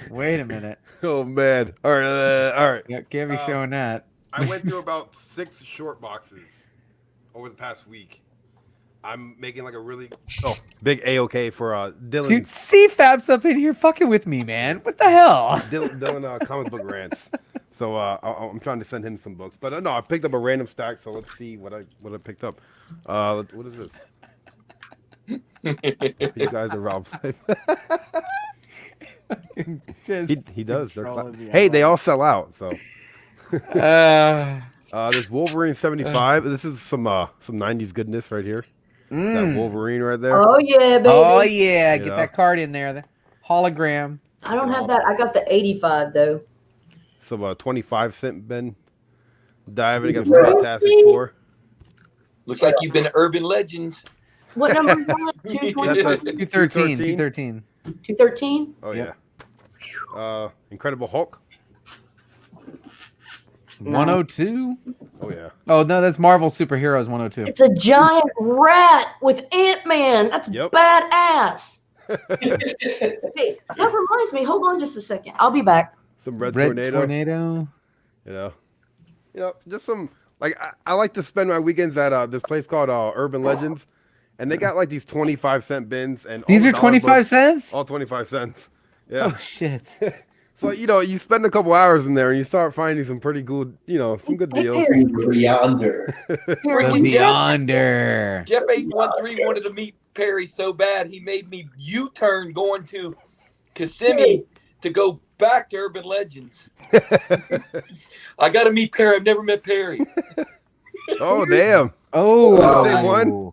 Wait a minute. Oh man. All right. Yeah, can't be showing that. I went through about 6 short boxes over the past week. I'm making like a really big A-OK for Dylan. Dude, CFAB's up in here fucking with me, man. What the hell? Dylan comic book rants. So I'm trying to send him some books, but no, I picked up a random stack. So let's see what I picked up. What is this? You guys are Rob. he does. Hey, they all sell out. So there's Wolverine 75. This is some 90s goodness right here. That Wolverine right there. Oh yeah, baby. Oh yeah, get that card in there. The hologram. I don't have that. I got the 85 though. Some 25-cent Ben diving against Fantastic Four. Looks like you've been to Urban Legends. What number is that? 220? That's a 213. 213. 213? Oh yeah. Incredible Hulk. 102. Oh yeah. Oh no, that's Marvel Superheroes 102. It's a giant rat with Ant-Man. That's Yep. badass. Hey, that reminds me. Hold on just a second. I'll be back. Some red, Red tornado. tornado. You know, just some like I like to spend my weekends at this place called Urban Legends, and they got like these 25-cent bins, and These all are the dollar 25 books- cents? All 25 cents. Yeah. Oh shit. So you spend a couple hours in there, and you start finding some pretty good, some good Hey, deals. Perry, Yonder. The Freaking Jeff, Beyonder. Jeff 813 wanted to meet Perry so bad he made me U-turn going to Kissimmee to go back to Urban Legends. I got to meet Perry. I've never met Perry. Oh damn! Oh, Same one?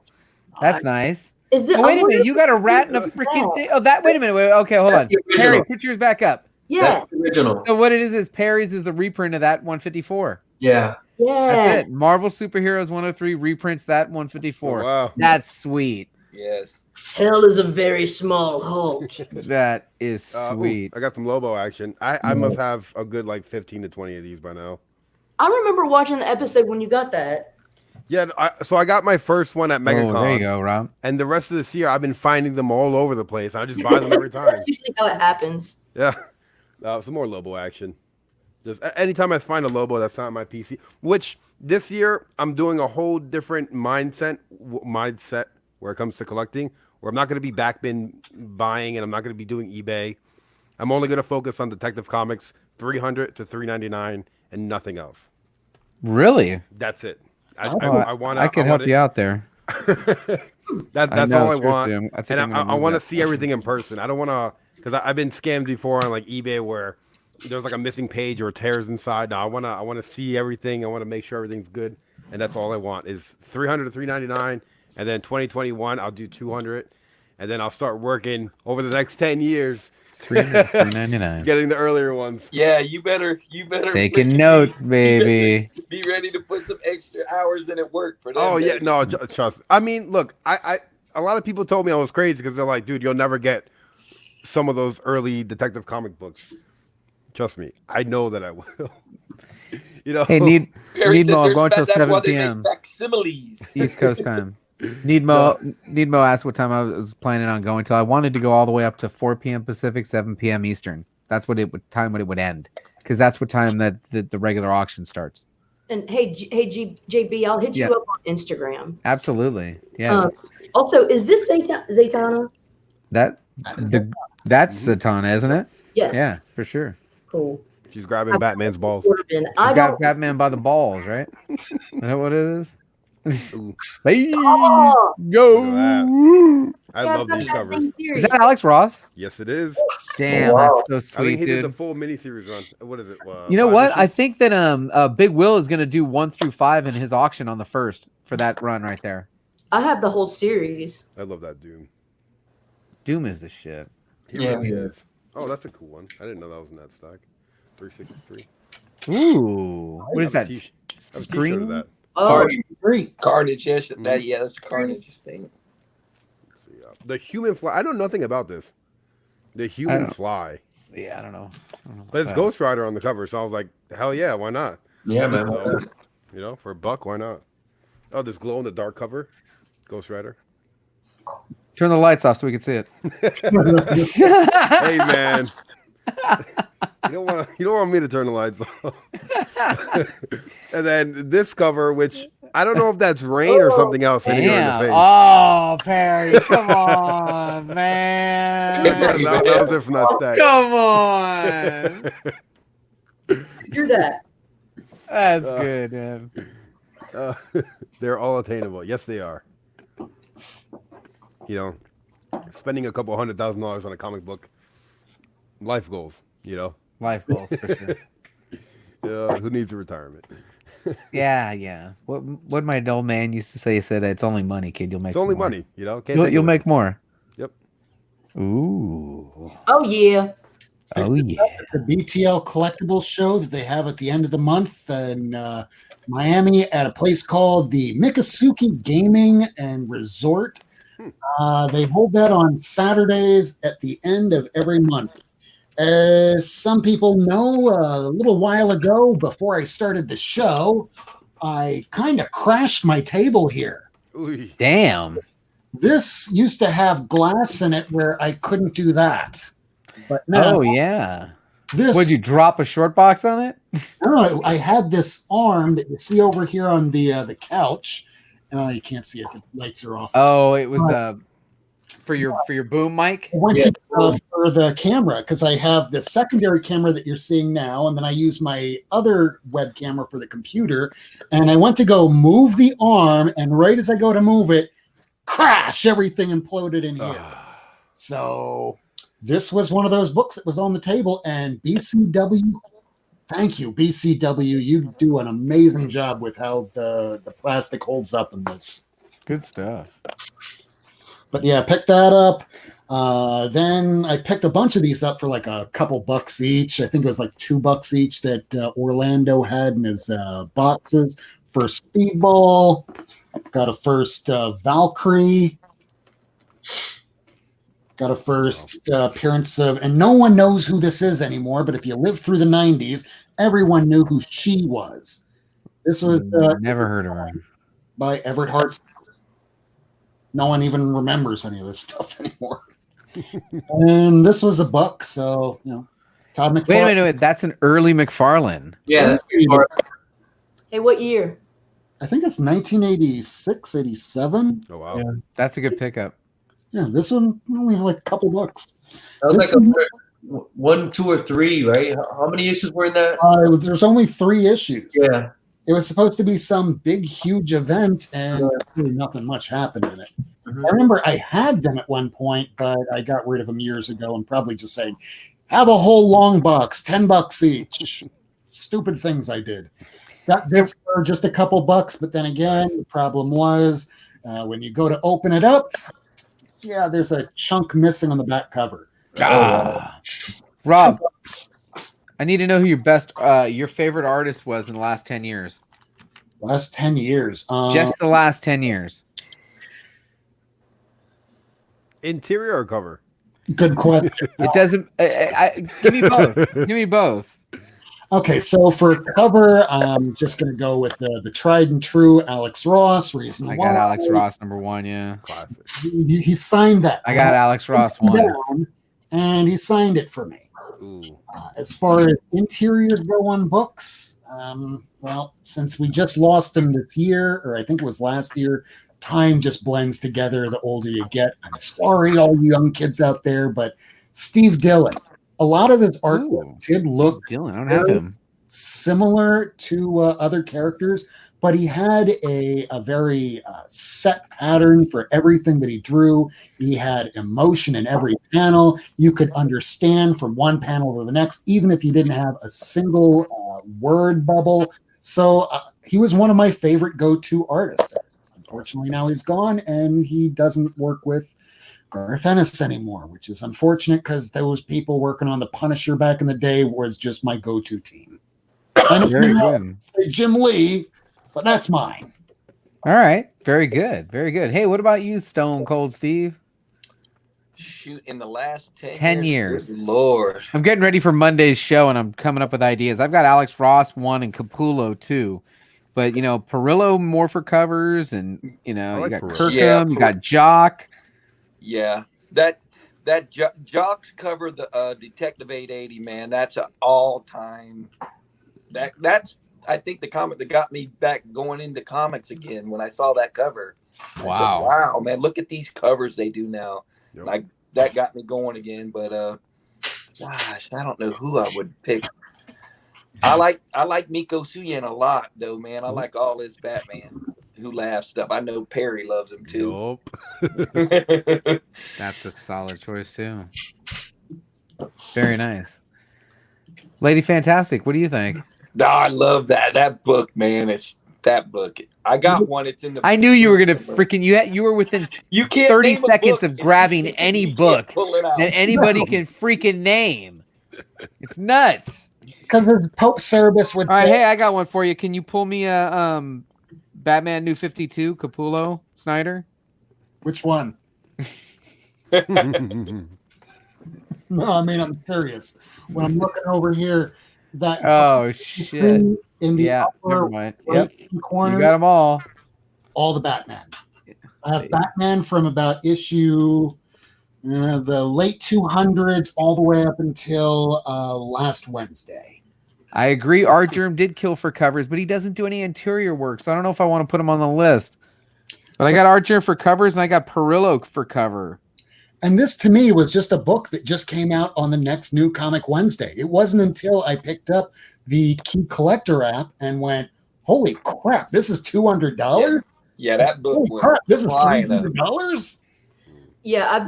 That's nice. Is it? Oh, wait I a wonder minute. You if got a it's rat in a the freaking rat. thing. Oh, that. Wait a minute. Wait, okay, hold on. That's the Perry, original. put yours back up. Yeah, That's the original. So what it is Perry's is the reprint of that 154. Yeah. yeah. That's it. Marvel Superheroes 103 reprints that 154. Oh, wow. That's sweet. Yes. Hell is a very small Hulk. That is Ooh, sweet. I got some Lobo action. I must have a good like 15 to 20 of these by now. I remember watching the episode when you got that. Yeah, so I got my first one at MegaCon. Oh, there you go, Rob. And the rest of this year, I've been finding them all over the place. I just buy them every time. That's usually how it happens. Yeah. Some more Lobo action. Just anytime I find a Lobo that's not my PC, which this year I'm doing a whole different mindset where it comes to collecting, where I'm not going to be backbin buying and I'm not going to be doing eBay. I'm only going to focus on Detective Comics, $300 to $399 and nothing else. Really? That's it. I could help you out there. That's know, all I seriously, want. I think And I'm gonna I move want to that. see everything in person. I don't want to, because I've been scammed before on like eBay where there's like a missing page or tears inside. No, I want to see everything. I want to make sure everything's good, and that's all I want is $300 to $399, and then 2021 I'll do $200, and then I'll start working over the next 10 years. $399. Getting the earlier ones. Yeah, you better Taking freaking note, be baby. ready to put some extra hours in at work for them. Oh yeah, baby. no, trust me. I mean, look, I a lot of people told me I was crazy because they're like, dude, you'll never get some of those early Detective comic books. Trust me, I know that I will. Hey, need Perry says Mo, I'm there's going till that's 7 why they p.m. make facsimiles. East Coast time. Need Mo asked what time I was planning on going till. I wanted to go all the way up to 4 p.m. Pacific, 7 p.m. Eastern. That's what it would end, because that's what time that the regular auction starts. And hey, JB, I'll hit Yeah. you up on Instagram. Absolutely, yes. Also, is this Zatanna? That's Zatanna, isn't it? Yes. Yeah, for sure. Cool. She's grabbing Batman's balls. She's got Batman by the balls, right? Is that what it is? Space Oh, go. Look at that. I yeah, love I've these got that covers. same series. Is that Alex Ross? Yes, it is. Damn, Wow. that's so I think sweet, he did the dude. full miniseries run. What is it? You know 5 what? I issues? think that Big Will is gonna do 1 through 5 in his auction on the 1st for that run right there. I have the whole series. I love that Doom. Doom is the shit. He Yeah, really he is. Oh, that's a cool one. I didn't know that was in that stack. 363. Ooh, what is I have that? a t- I have a t-shirt of Scream? that. Oh, Great. Carnage, yes, Mm-hmm. that's Carnage thing. Let's see, the Human Fly. I know nothing about this. The Human don't- Fly. Yeah, I don't know. But it's Ghost Rider on the cover, so I was like, hell yeah, why not? Yeah, man. So, for $1, why not? Oh, this glow in the dark cover, Ghost Rider. Turn the lights off so we can see it. Hey man, you don't want me to turn the lights off. And then this cover, which I don't know if that's rain or something else hitting her in the Damn. face. Oh, Perry, come on, man. that was it from that stack. Come on. do that. That's good, man. They're all attainable. Yes, they are. Spending a couple $100,000 on a comic book, life goals. Life goals for sure. Who needs a retirement? Yeah. What my old man used to say, he said, it's only money, kid. You'll make It's only some more. money. Can't You'll think of it. make more. Yep. Ooh. Oh yeah. Oh, yeah. The BTL collectibles show that they have at the end of the month in Miami at a place called the Miccosukee Gaming and Resort. They hold that on Saturdays at the end of every month. As some people know, a little while ago, before I started the show, I kind of crashed my table here. Ooh. Damn. This used to have glass in it where I couldn't do that. But now, Oh yeah. this Would you drop a short box on it? no, I had this arm that you see over here on the couch. You can't see it; the lights are off. Oh, it was the for your boom mic. I went to for the camera because I have the secondary camera that you're seeing now, and then I use my other web camera for the computer. And I went to go move the arm, and right as I go to move it, crash! Everything imploded in here. So this was one of those books that was on the table, and BCW. Thank you, BCW. You do an amazing job with how the plastic holds up in this. Good stuff. But yeah, pick that up. Then I picked a bunch of these up for like a couple bucks each. I think it was like $2 each that Orlando had in his boxes. First Speedball. Got a first Valkyrie. Got a first appearance of, and no one knows who this is anymore, but if you lived through the 90s, everyone knew who she was. This was Never heard of her. by Everett Hart. No one even remembers any of this stuff anymore. And this was $1, so Todd McFarlane. Wait a minute, that's an early McFarlane. Yeah. Hey, what year? I think it's 1986, 87. Oh wow. Yeah, that's a good pickup. Yeah, this one only like a couple bucks. That was like a 1, 2, or 3, right? How many issues were in that? There's only 3 issues. Yeah. It was supposed to be some big, huge event, and really nothing much happened in it. I remember I had them at one point, but I got rid of them years ago and probably just saying, have a whole long box, $10 each. Stupid things I did. Got this for just a couple bucks, but then again, the problem was when you go to open it up, there's a chunk missing on the back cover. Rob, I need to know who your favorite artist was in the last 10 years. Last 10 years. Just the last 10 years. Interior or cover? Good question. It doesn't. Give me both. Give me both. Okay, so for cover, I'm just going to go with the tried and true Alex Ross. Reason I why. got Alex Ross #1. Yeah, Classic. He signed that. I got Alex Ross 1. And he signed it for me. Ooh. As far as interiors go on books, well, since we just lost him this year, or I think it was last year, time just blends together the older you get. I'm sorry, all you young kids out there, but Steve Dillon, a lot of his artwork did look Dylan, I don't have him. similar to other characters, but he had a very set pattern for everything that he drew. He had emotion in every panel. You could understand from one panel to the next, even if he didn't have a single word bubble. So he was one of my favorite go-to artists. Unfortunately, now he's gone, and he doesn't work with Garth Ennis anymore, which is unfortunate because those people working on The Punisher back in the day was just my go-to team. Very good. Jim Lee, but that's mine. All right. Very good. Very good. Hey, what about you, Stone Cold Steve? Shoot, in the last 10 years. Good Lord. I'm getting ready for Monday's show, and I'm coming up with ideas. I've got Alex Ross 1 and Capullo 2. But, Perillo more for covers, and, you like got Perillo. Kirkham, Yeah, you got Jock. Yeah, that Jock's cover, the Detective 880, man, that's an all-time. That's I think the comic that got me back going into comics again when I saw that cover. Wow. Wow, man, look at these covers they do now. Yep. Like that got me going again. But gosh, I don't know who I would pick. I like Miko Suyin a lot, though, man. I like all his Batman Who Laughs stuff. I know Perry loves him too. Nope. That's a solid choice, too. Very nice. Lady Fantastic, what do you think? No, I love that book, man. It's that book. I got one. It's in the. I knew you were gonna freaking you were within You can't 30 name a seconds book of and grabbing you any can't book pull it out. that anybody can freaking name. It's nuts. Because as Pope Cerebus would All right, say, hey, I got one for you. Can you pull me a Batman New 52, Capullo, Snyder? which one? No, I mean, I'm serious. When I'm looking over here, that Oh shit. in the Yeah, upper never mind. right Yep. corner, You got them all. all the Batman. I have Batman from about issue the late 200s all the way up until last Wednesday. I agree. Art Germ did kill for covers, but he doesn't do any interior work, so I don't know if I want to put him on the list. But I got Art Germ for covers, and I got Perillo for cover. And this, to me, was just a book that just came out on the next New Comic Wednesday. It wasn't until I picked up the Key Collector app and went, holy crap, this is $200? Yeah, that book Holy was crap, this is flying up. $300? Yeah, I've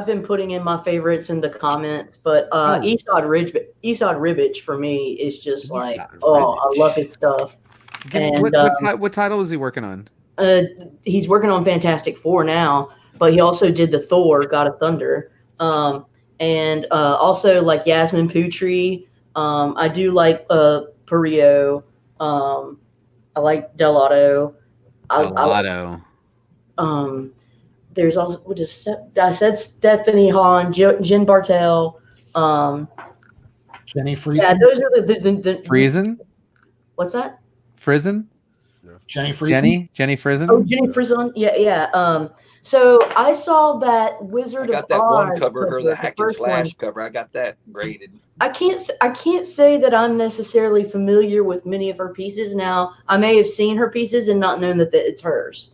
been putting in my favorites in the comments, but Esad Ribic for me is just like, I love his stuff. And What title is he working on? he's working on Fantastic Four now, but he also did the Thor, God of Thunder, and also like Yasmin Putri. I do like Perillo. I like Delato. There's also I said Stephanie Hahn, Jen Bartel, Jenny Friesen. Yeah, those are the Friesen? What's that? Friesen? Jenny Friesen. Jenny Friesen? Oh, Jenny Friesen. Yeah. So I saw that Wizard I got of that Oz. one cover, her the hack and first slash one. cover. I got that graded. I can't say that I'm necessarily familiar with many of her pieces. Now, I may have seen her pieces and not known that it's hers.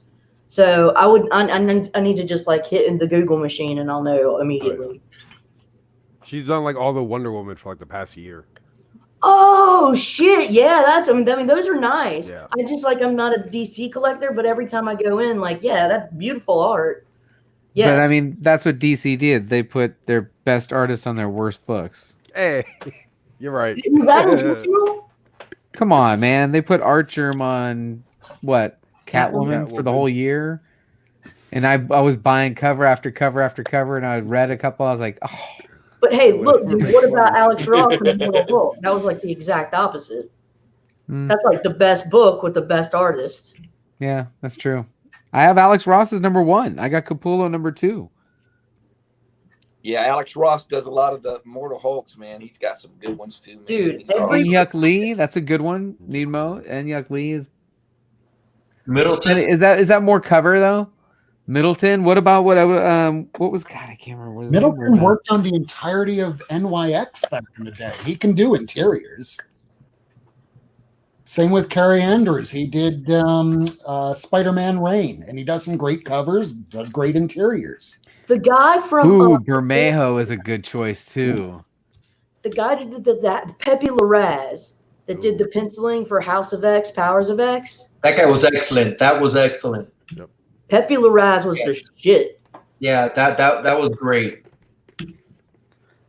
So I need to just like hit in the Google machine and I'll know immediately. Oh, yeah. She's done like all the Wonder Woman for like the past year. Oh shit! Yeah, I mean those are nice. Yeah. I just I'm not a DC collector, but every time I go in, that's beautiful art. Yes. But I mean, that's what DC did. They put their best artists on their worst books. Hey, you're right. Was that intentional? Come on, man. They put Art Germ on what? Catwoman for the whole year. And I was buying cover after cover after cover, and I read a couple. I was like, oh. But hey, look, dude, what about Alex Ross and Immortal Hulk? That was like the exact opposite. That's like the best book with the best artist. Yeah, that's true. I have Alex Ross as number 1. I got Capullo number 2. Yeah, Alex Ross does a lot of the Immortal Hulks, man. He's got some good ones too, man. Dude, Enyaq Lee, that's a good one. Nemo. Enyaq Lee is Middleton. Is that more cover though? Middleton. What about what was God? I can't remember. What his Middleton name was. worked on the entirety of NYX back in the day. He can do interiors. Same with Carrie Andrews. He did Spider-Man Reign, and he does some great covers, does great interiors. The guy from Bermejo is a good choice too. The guy that did that Pepe Larraz that did the penciling for House of X, Powers of X. That guy was excellent. That was excellent. Yep. Pepe Larraz was the shit. Yeah, that was great.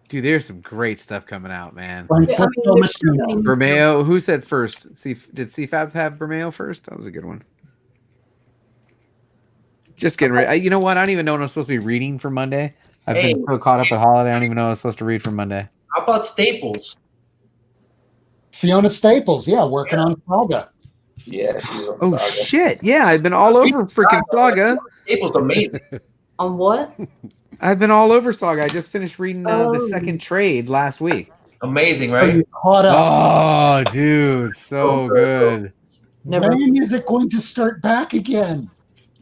Dude, there's some great stuff coming out, man. Bermejo. Bermejo. Who said first? Did CFAB have Bermejo first? That was a good one. Just getting ready. You know what? I don't even know what I'm supposed to be reading for Monday. I've been so caught up at holiday. I don't even know what I'm supposed to read for Monday. How about Staples? Fiona Staples, working on Saga. Yeah. Oh shit! Yeah, I've been all over freaking Saga. Staples amazing. On what? I've been all over Saga. I just finished reading the second trade last week. Amazing, right? You caught up. Oh, dude, so good. When is it going to start back again?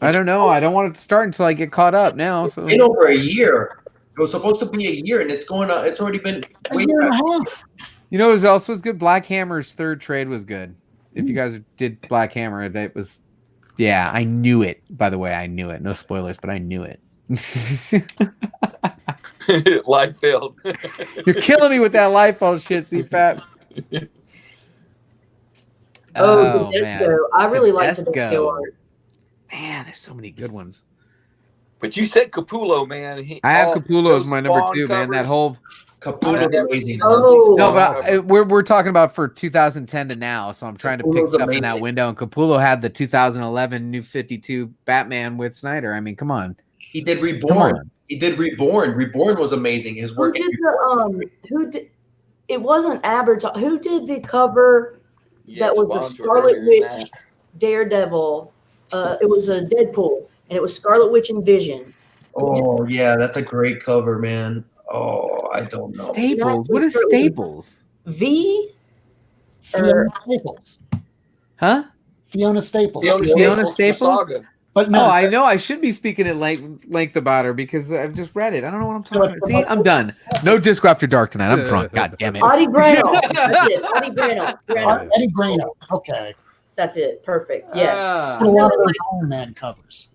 I don't know. I don't want it to start until I get caught up now. So. It's been over a year. It was supposed to be a year, and it's going on. It's already been a year and a half. You know what else was good? Black Hammer's third trade was good. If you guys did Black Hammer, that was, I knew it. By the way, I knew it. No spoilers, but I knew it. Liefeld. You're killing me with that Liefeld shit, CFAP. Oh, man. I really like the Tedesco art. Man, there's so many good ones. But you said Capullo, man. I have Capullo as my number 2, man. That whole Capullo amazing. Oh, no, but we're talking about for 2010 to now, so I'm trying to pick stuff in that window. And Capullo had the 2011 New 52 Batman with Snyder. I mean, come on. He did Reborn. He did Reborn. Reborn was amazing. His work. Who did? It wasn't Aberton. Who did the cover? That was the Scarlet Witch, Daredevil. It was a Deadpool, and it was Scarlet Witch and Vision. Oh yeah, that's a great cover, man. Oh, I don't know. Staples. What is Staples? Fiona Staples. Huh? Fiona Staples. Fiona Staples. But no, Oh, I know. I should be speaking at length about her because I've just read it. I don't know what I'm talking about. See, I'm done. No disco after dark tonight. I'm drunk. God damn it. Adi Brano. That's it. Adi Brano. Eddie Brano. Okay. That's it. Perfect. Yes. A lot of those Iron Man covers.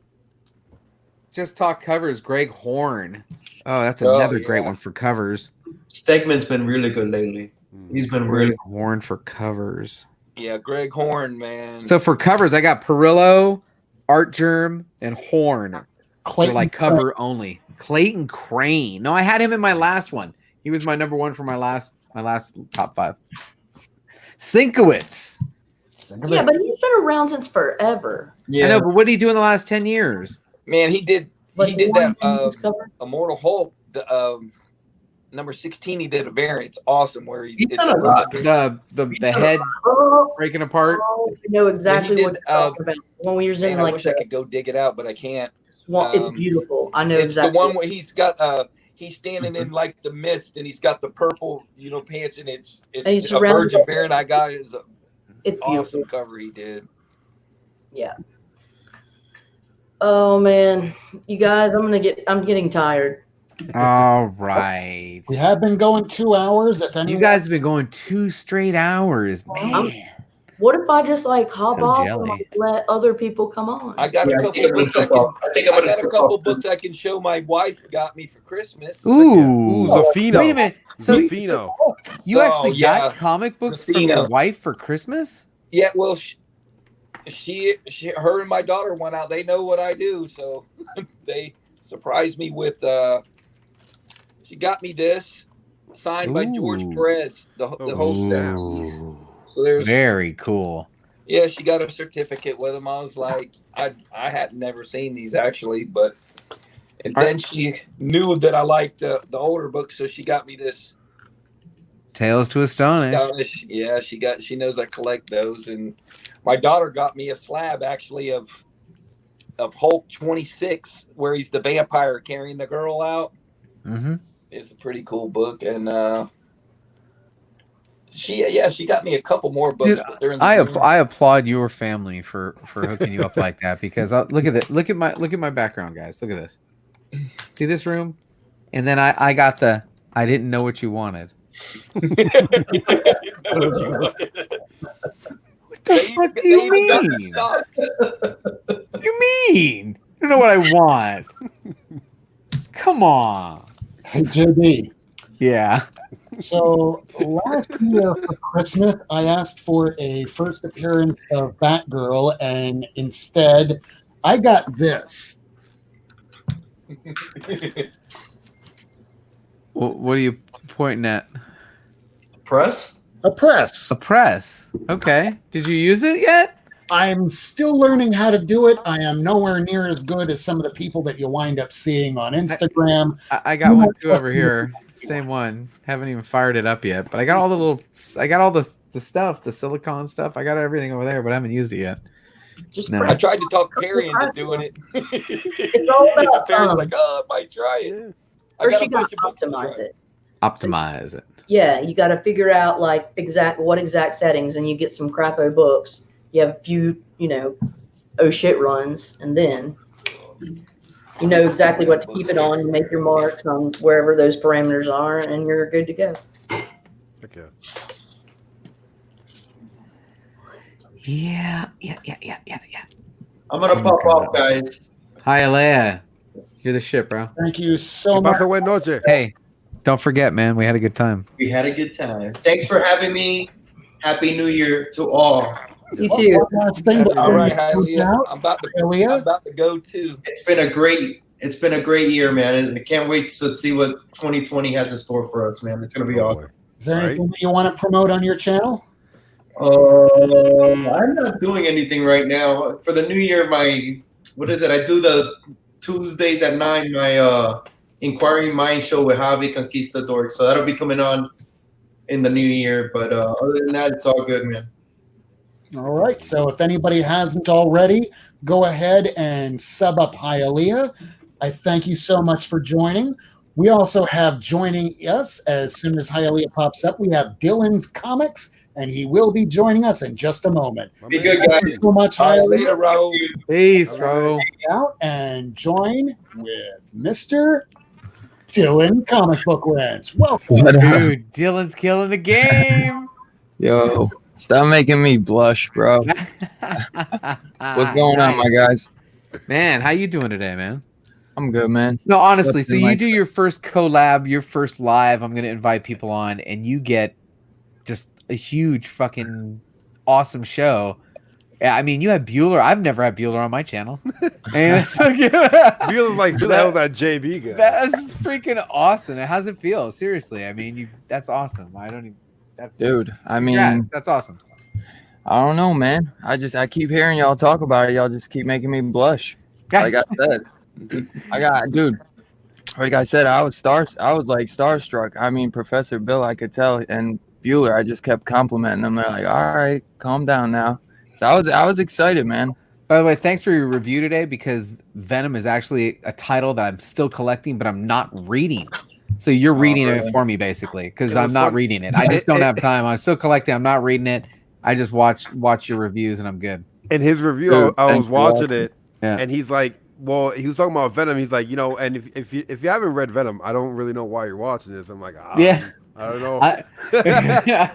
Just Talk covers. Greg Horn. Oh, that's Oh, another yeah. great one for covers. Stegman's been really good lately. He's been really Greg Horn for covers. Yeah, Greg Horn, man. So for covers, I got Perillo, Art Germ, and Horn. For Clayton like cover only. Clayton Crane. No, I had him in my last one. He was my number one for my last top 5. Sienkiewicz. Yeah, but he's been around since forever. I know, but what did he do in the last 10 years? Man, he did Like, he did one that man's cover? Immortal Hulk, the number 16. He did a variant. It's awesome where he's done a lot. The head Oh, breaking apart. I know exactly did, what you're talking about. When we were in Man, I like wish I could go dig it out, but I can't. swamp, it's beautiful. I know It's exactly. the one where he's got he's standing in like the mist and he's got the purple, pants, and it's And he's a surrounded virgin by- bear, and I got his It's beautiful. awesome cover he did. Yeah. Oh man, you guys, I'm getting tired. All right. We have been going 2 hours. If You anyone, guys have been going 2 straight hours, man. What if I just like hop So off jelly. and like, let other people come on? I got Yeah, a I couple think I'm gonna books I jump can. off. I think I'm I gonna got a jump couple off. books I can show my wife got me for Christmas. Ooh. Zafino. Wait a minute. So Zafino. you So, actually yeah, got comic books for your Zafino. wife for Christmas? Yeah, well, her and my daughter went out. They know what I do, so they surprised me with. She got me this signed by George Ooh. Perez, the whole set. Ooh. So there's Very cool. Yeah, she got a certificate with them. I was like, I had never seen these actually, and then she knew that I liked the older books, so she got me this. Tales to Astonish. Yeah, she knows I collect those, and my daughter got me a slab actually of Hulk 26, where he's the vampire carrying the girl out. Mm-hmm. It's a pretty cool book, and she got me a couple more books. Dude, but they're in the I applaud your family for hooking you up like that because look at it. Look at my background, guys. Look at this. See this room, and then I got the I didn't know what you wanted. What the fuck do you mean? What do you mean? I don't know what I want. Come on. hey JB. Yeah. So last year for Christmas, I asked for a first appearance of Batgirl, and instead, I got this. What are you pointing at? Press? A press. A press. Okay. Did you use it yet? I'm still learning how to do it. I am nowhere near as good as some of the people that you wind up seeing on Instagram. I got one too over here. Same one. Haven't even fired it up yet, but I got all the stuff, the silicone stuff. I got everything over there, but I haven't used it yet. Just No. I press. tried to talk Perry into doing it. It's all about Perry's like, I might try it. I first got you a got bunch to of books to optimize try. it. Optimize it. Yeah, you got to figure out like what exact settings, and you get some crapo books. You have a few, oh shit runs, and then you know exactly what to keep it on. You make your marks on wherever those parameters are, and you're good to go. Okay. Yeah. I'm gonna pop off, guys. Hi, Alea. You're the shit, bro. Thank you so ¿Qué much. pasa, buenas noches? Hey, don't forget, man. We had a good time. We had a good time. Thanks for having me. Happy New Year to all. You too. One last thing before All right, you close Hialeah. out. I'm about Hialeah? to go too. It's been a great year, man. And I can't wait to see what 2020 has in store for us, man. It's gonna be awesome. Is there Right. anything that you want to promote on your channel? I'm not doing anything right now. For the new year, I do the Tuesdays at 9, my Inquiring Mind show with Javi Conquistador. So that'll be coming on in the new year. But other than that, it's all good, man. All right. So if anybody hasn't already, go ahead and sub up Hialeah. I thank you so much for joining. We also have joining us as soon as Hialeah pops up. We have Dylan's Comics and he will be joining us in just a moment. Be good, guys. Thank you so much, All right, Hialeah. later, Ro. Peace, bro. Out and join with Mr. Dylan Comic Book Wins. Welcome. Dude, Dylan's killing the game. Yo, stop making me blush, bro. What's going on, my guys? Man, how you doing today, man? I'm good, man. No, honestly, so Nothing you like do your first collab, your first live. I'm going to invite people on, and you get just a huge fucking awesome show. Yeah, I mean, you had Bueller. I've never had Bueller on my channel. And Feels like who the hell's that JB guy? that's freaking awesome. How does it feel? Seriously, I mean, that's awesome. I don't even. Dude, I mean, Yeah, that's awesome. I don't know, man. I keep hearing y'all talk about it. Y'all just keep making me blush. Like I said, dude. Like I said, I was like starstruck. I mean, Professor Bill, I could tell, and Bueller, I just kept complimenting them. They're like, all right, calm down now. So I was excited, man. By the way, thanks for your review today, because Venom is actually a title that I'm still collecting, but I'm not reading. So you're reading really? it for me, basically, because It was I'm not fun. reading it. I just don't have time. I'm still collecting. I'm not reading it. I just watch your reviews, and I'm good. In his review, Dude, I thanks was for watching watching. it, Yeah. and he's like, well, he was talking about Venom. He's like, and if you haven't read Venom, I don't really know why you're watching this. I'm like, Yeah. I don't know. I,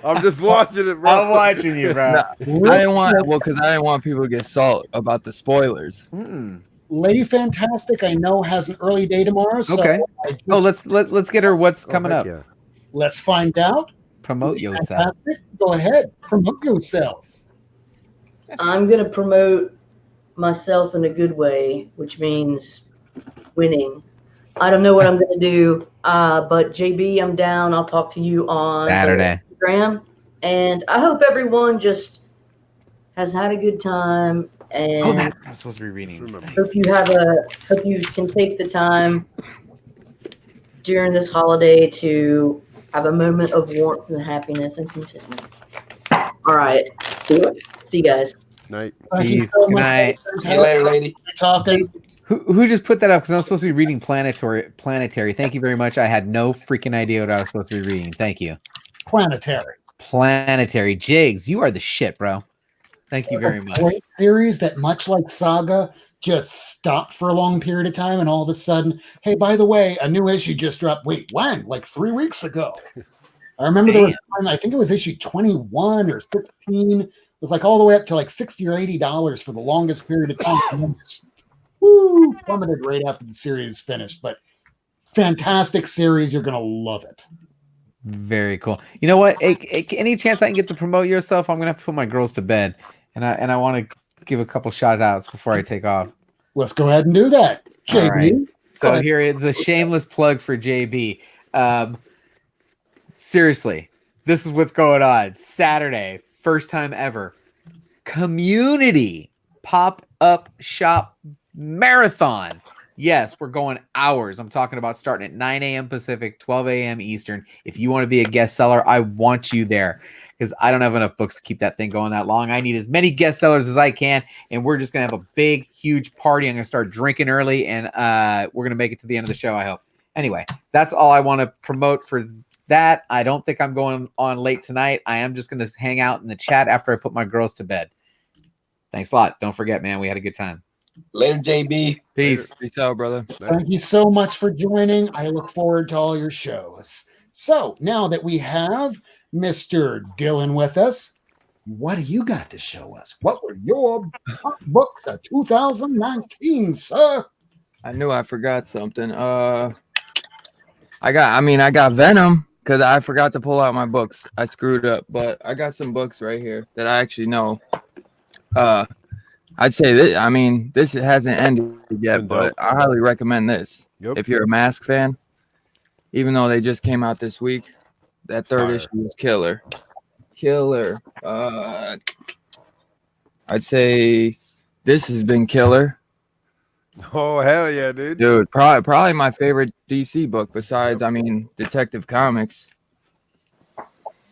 I'm just watching it, bro. I'm watching you, bro. I didn't want people to get salt about the spoilers. Lady Fantastic, I know, has an early day tomorrow. So Okay. Oh, let's get her what's coming heck up. yeah. let's find out. Promote Lady yourself. Fantastic, go ahead. Promote yourself. I'm gonna promote myself in a good way, which means winning. I don't know what I'm gonna do, but JB, I'm down. I'll talk to you on Saturday. Instagram, and I hope everyone just has had a good time. And Oh, that I'm supposed to be reading. hope you can take the time during this holiday to have a moment of warmth and happiness and contentment. All right, see you guys. Night. Thank you Peace. so Good much. night. See you later, lady. Talking. Who just put that up? Because I'm supposed to be reading Planetary. Thank you very much. I had no freaking idea what I was supposed to be reading. Thank you. Planetary. Planetary. Jigs, you are the shit, bro. Thank you very A much. great series that, much like Saga, just stopped for a long period of time, and all of a sudden, hey, by the way, a new issue just dropped. Wait, when? Like 3 weeks ago. I remember there was time, I think it was issue 21 or 16. It was like all the way up to like $60 or $80 for the longest period of time. And then just, woo, plummeted right after the series finished. But fantastic series. You're going to love it. Very cool. You know what? Any chance I can get to promote yourself, I'm gonna have to put my girls to bed, and I want to give a couple shout outs before I take off. Let's go ahead and do that. All JB. right. So ahead. here is the shameless plug for JB. Seriously, this is what's going on. Saturday, first time ever, community pop-up shop marathon. Yes, we're going hours. I'm talking about starting at 9 a.m. Pacific, 12 a.m. Eastern. If you want to be a guest seller, I want you there, because I don't have enough books to keep that thing going that long. I need as many guest sellers as I can, and we're just going to have a big, huge party. I'm going to start drinking early, and we're going to make it to the end of the show, I hope. Anyway, that's all I want to promote for that. I don't think I'm going on late tonight. I am just going to hang out in the chat after I put my girls to bed. Thanks a lot. Don't forget, man, we had a good time. Later, JB. Peace. Peace out, brother. Thank you so much for joining. I look forward to all your shows. So now that we have Mr. Dylan with us, what do you got to show us? What were your top books of 2019, sir? I knew I forgot something. I got Venom because I forgot to pull out my books. I screwed up, but I got some books right here that I actually know. I'd say this. I mean, this hasn't ended yet, but I highly recommend this. Yep. If you're a Mask fan, even though they just came out this week, that third Fire. issue was killer. I'd say this has been killer. Oh hell yeah, dude. Dude, probably my favorite DC book besides, Detective Comics.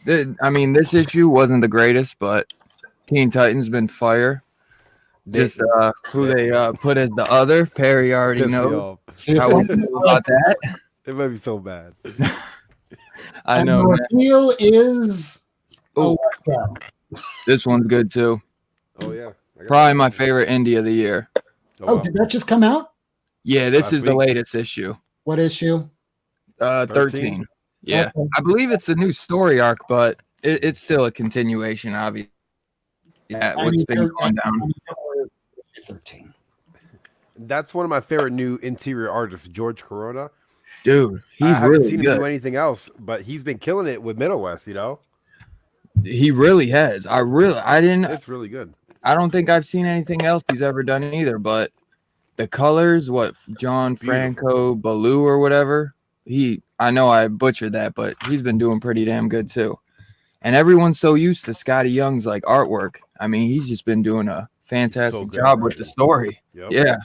This issue wasn't the greatest, but Teen Titans been fire. Just who they put as the other, Perry already Pissed me knows off. See if how we feel about that. It might be so bad. I and know, the man. reveal is Oh, This one's good too. Oh yeah. Probably my favorite indie of the year. Oh, did that just come out? Yeah, this Last is the week. latest issue. What issue? 13. Yeah. Okay. I believe it's a new story arc, but it's still a continuation, obviously. Yeah, what's been going down. 13. That's one of my favorite new interior artists, George Corona. Dude, he's I haven't really seen him good. do anything else, but he's been killing it with Middle West, you know? He really has. I didn't. It's really good. I don't think I've seen anything else he's ever done either. But the colors, what John Franco Baloo or whatever, I know I butchered that, but he's been doing pretty damn good too. And everyone's so used to Scotty Young's like artwork. I mean, he's just been doing a fantastic job with the story. Yep. Yeah.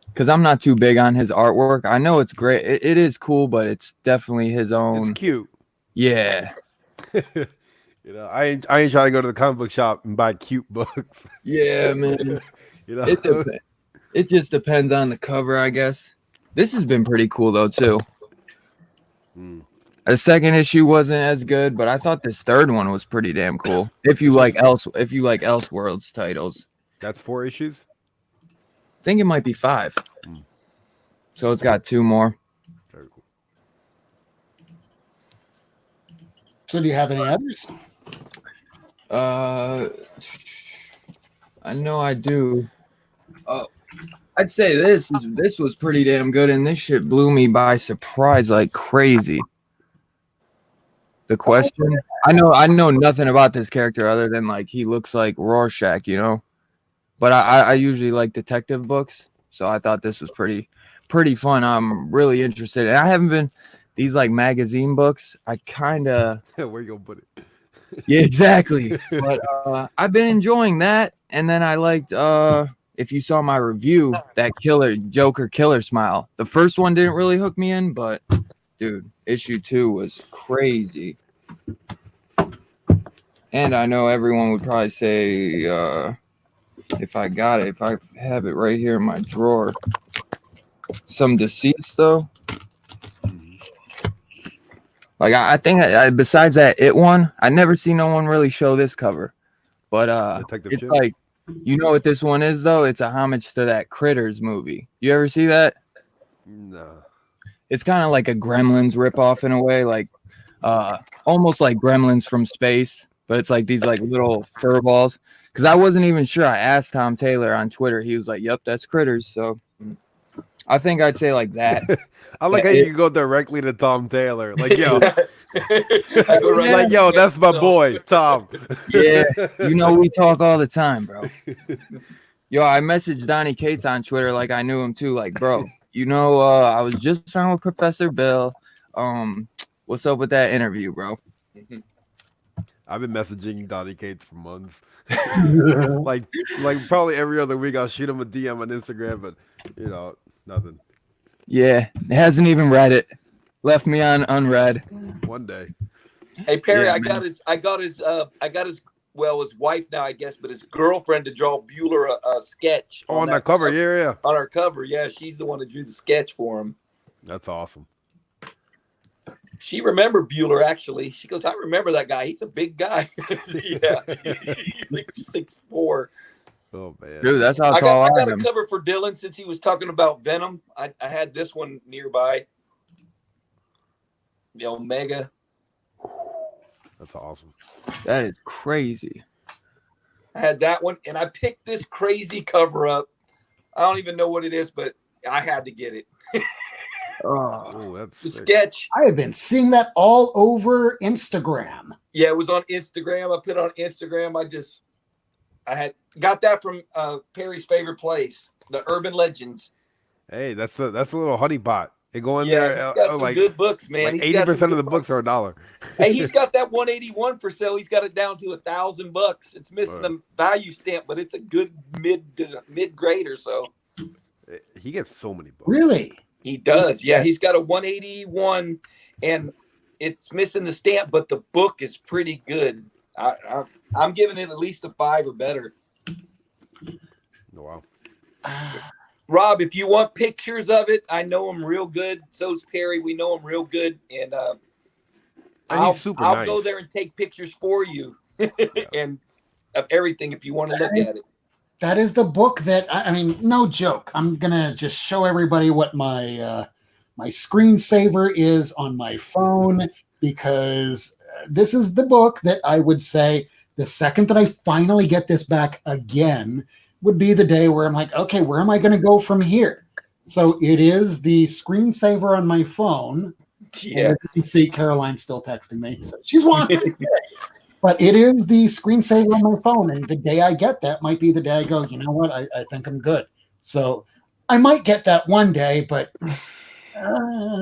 Because I'm not too big on his artwork. I know it's great. It is cool, but it's definitely his own. It's cute. Yeah. You know, I ain't trying to go to the comic book shop and buy cute books. Yeah, man. You know, It just depends on the cover, I guess. This has been pretty cool though too. The second issue wasn't as good, but I thought this third one was pretty damn cool. If you like Elseworlds titles. That's 4 issues? I think it might be 5. So it's got 2 more. Very cool. So do you have any others? I know I do. I'd say this was pretty damn good, and this shit blew me by surprise like crazy. The Question. I know nothing about this character other than like he looks like Rorschach, you know. But I usually like detective books, so I thought this was pretty fun. I'm really interested, and I haven't been these like magazine books. I kind of where you gonna put it? Yeah, exactly. But I've been enjoying that, and then I liked if you saw my review, that Joker Killer Smile. The first one didn't really hook me in, but dude, issue 2 was crazy. And I know everyone would probably say if I have it right here in my drawer. Some Deceits though. Like I think besides that one, I never seen no one really show this cover. But it's Chip? Like, you know what this one is though? It's a homage to that Critters movie. You ever see that? No. It's kind of like a Gremlins ripoff in a way, like almost like Gremlins from space, but it's like these like little fur balls. Because I wasn't even sure. I asked Tom Taylor on Twitter. He was like, "Yep, that's Critters." So I think I'd say like that. I like how you can go directly to Tom Taylor. Like, yo, like, yo, that's my boy, Tom. Yeah, you know we talk all the time, bro. Yo, I messaged Donnie Cates on Twitter like I knew him too. Like, bro, you know, I was just on with Professor Bill. What's up with that interview, bro? I've been messaging Donnie Cates for months. like probably every other week I'll shoot him a DM on Instagram, but you know, nothing. Yeah, it hasn't even read it. Left me on unread. One day. Hey Perry, Yeah, I got his well, his wife now, I guess, but his girlfriend to draw Bueller a sketch. Oh, on that cover, yeah. On our cover, yeah. She's the one that drew the sketch for him. That's awesome. She remembered Bueller, actually. She goes, I remember that guy. He's a big guy. Yeah. He's like 6'4". Oh, man. Dude, that's how tall I I got a am. cover for Dylan since he was talking about Venom. I had this one nearby. The Omega. That's awesome. That is crazy. I had that one, and I picked this crazy cover up. I don't even know what it is, but I had to get it. Oh, that's the sick. sketch. I have been seeing that all over Instagram. Yeah, it was on Instagram. I put it on Instagram. I got that from Perry's favorite place, the Urban Legends. Hey, that's a little honey pot. They go in Yeah, there he's got some like good books, man. Like 80% of the books are $1. Hey, he's got that 181 for sale. He's got it down to $1,000. It's missing the value stamp, but it's a good mid grade or so. He gets so many books. Really? He does. Yeah, he's got a 181, and it's missing the stamp, but the book is pretty good. I'm giving it at least a 5 or better. Oh, wow. Rob, if you want pictures of it, I know him real good. So's Perry. We know him real good, and And he's super I'll nice. go there and take pictures for you and of everything if you want to look at it. That is the book that I mean, no joke. I'm gonna just show everybody what my my screensaver is on my phone, because this is the book that I would say the second that I finally get this back again would be the day where I'm like, okay, where am I going to go from here? So it is the screensaver on my phone. Yeah. You can see Caroline's still texting me. So she's watching. But it is the screensaver on my phone. And the day I get that might be the day I go, you know what? I think I'm good. So I might get that one day, but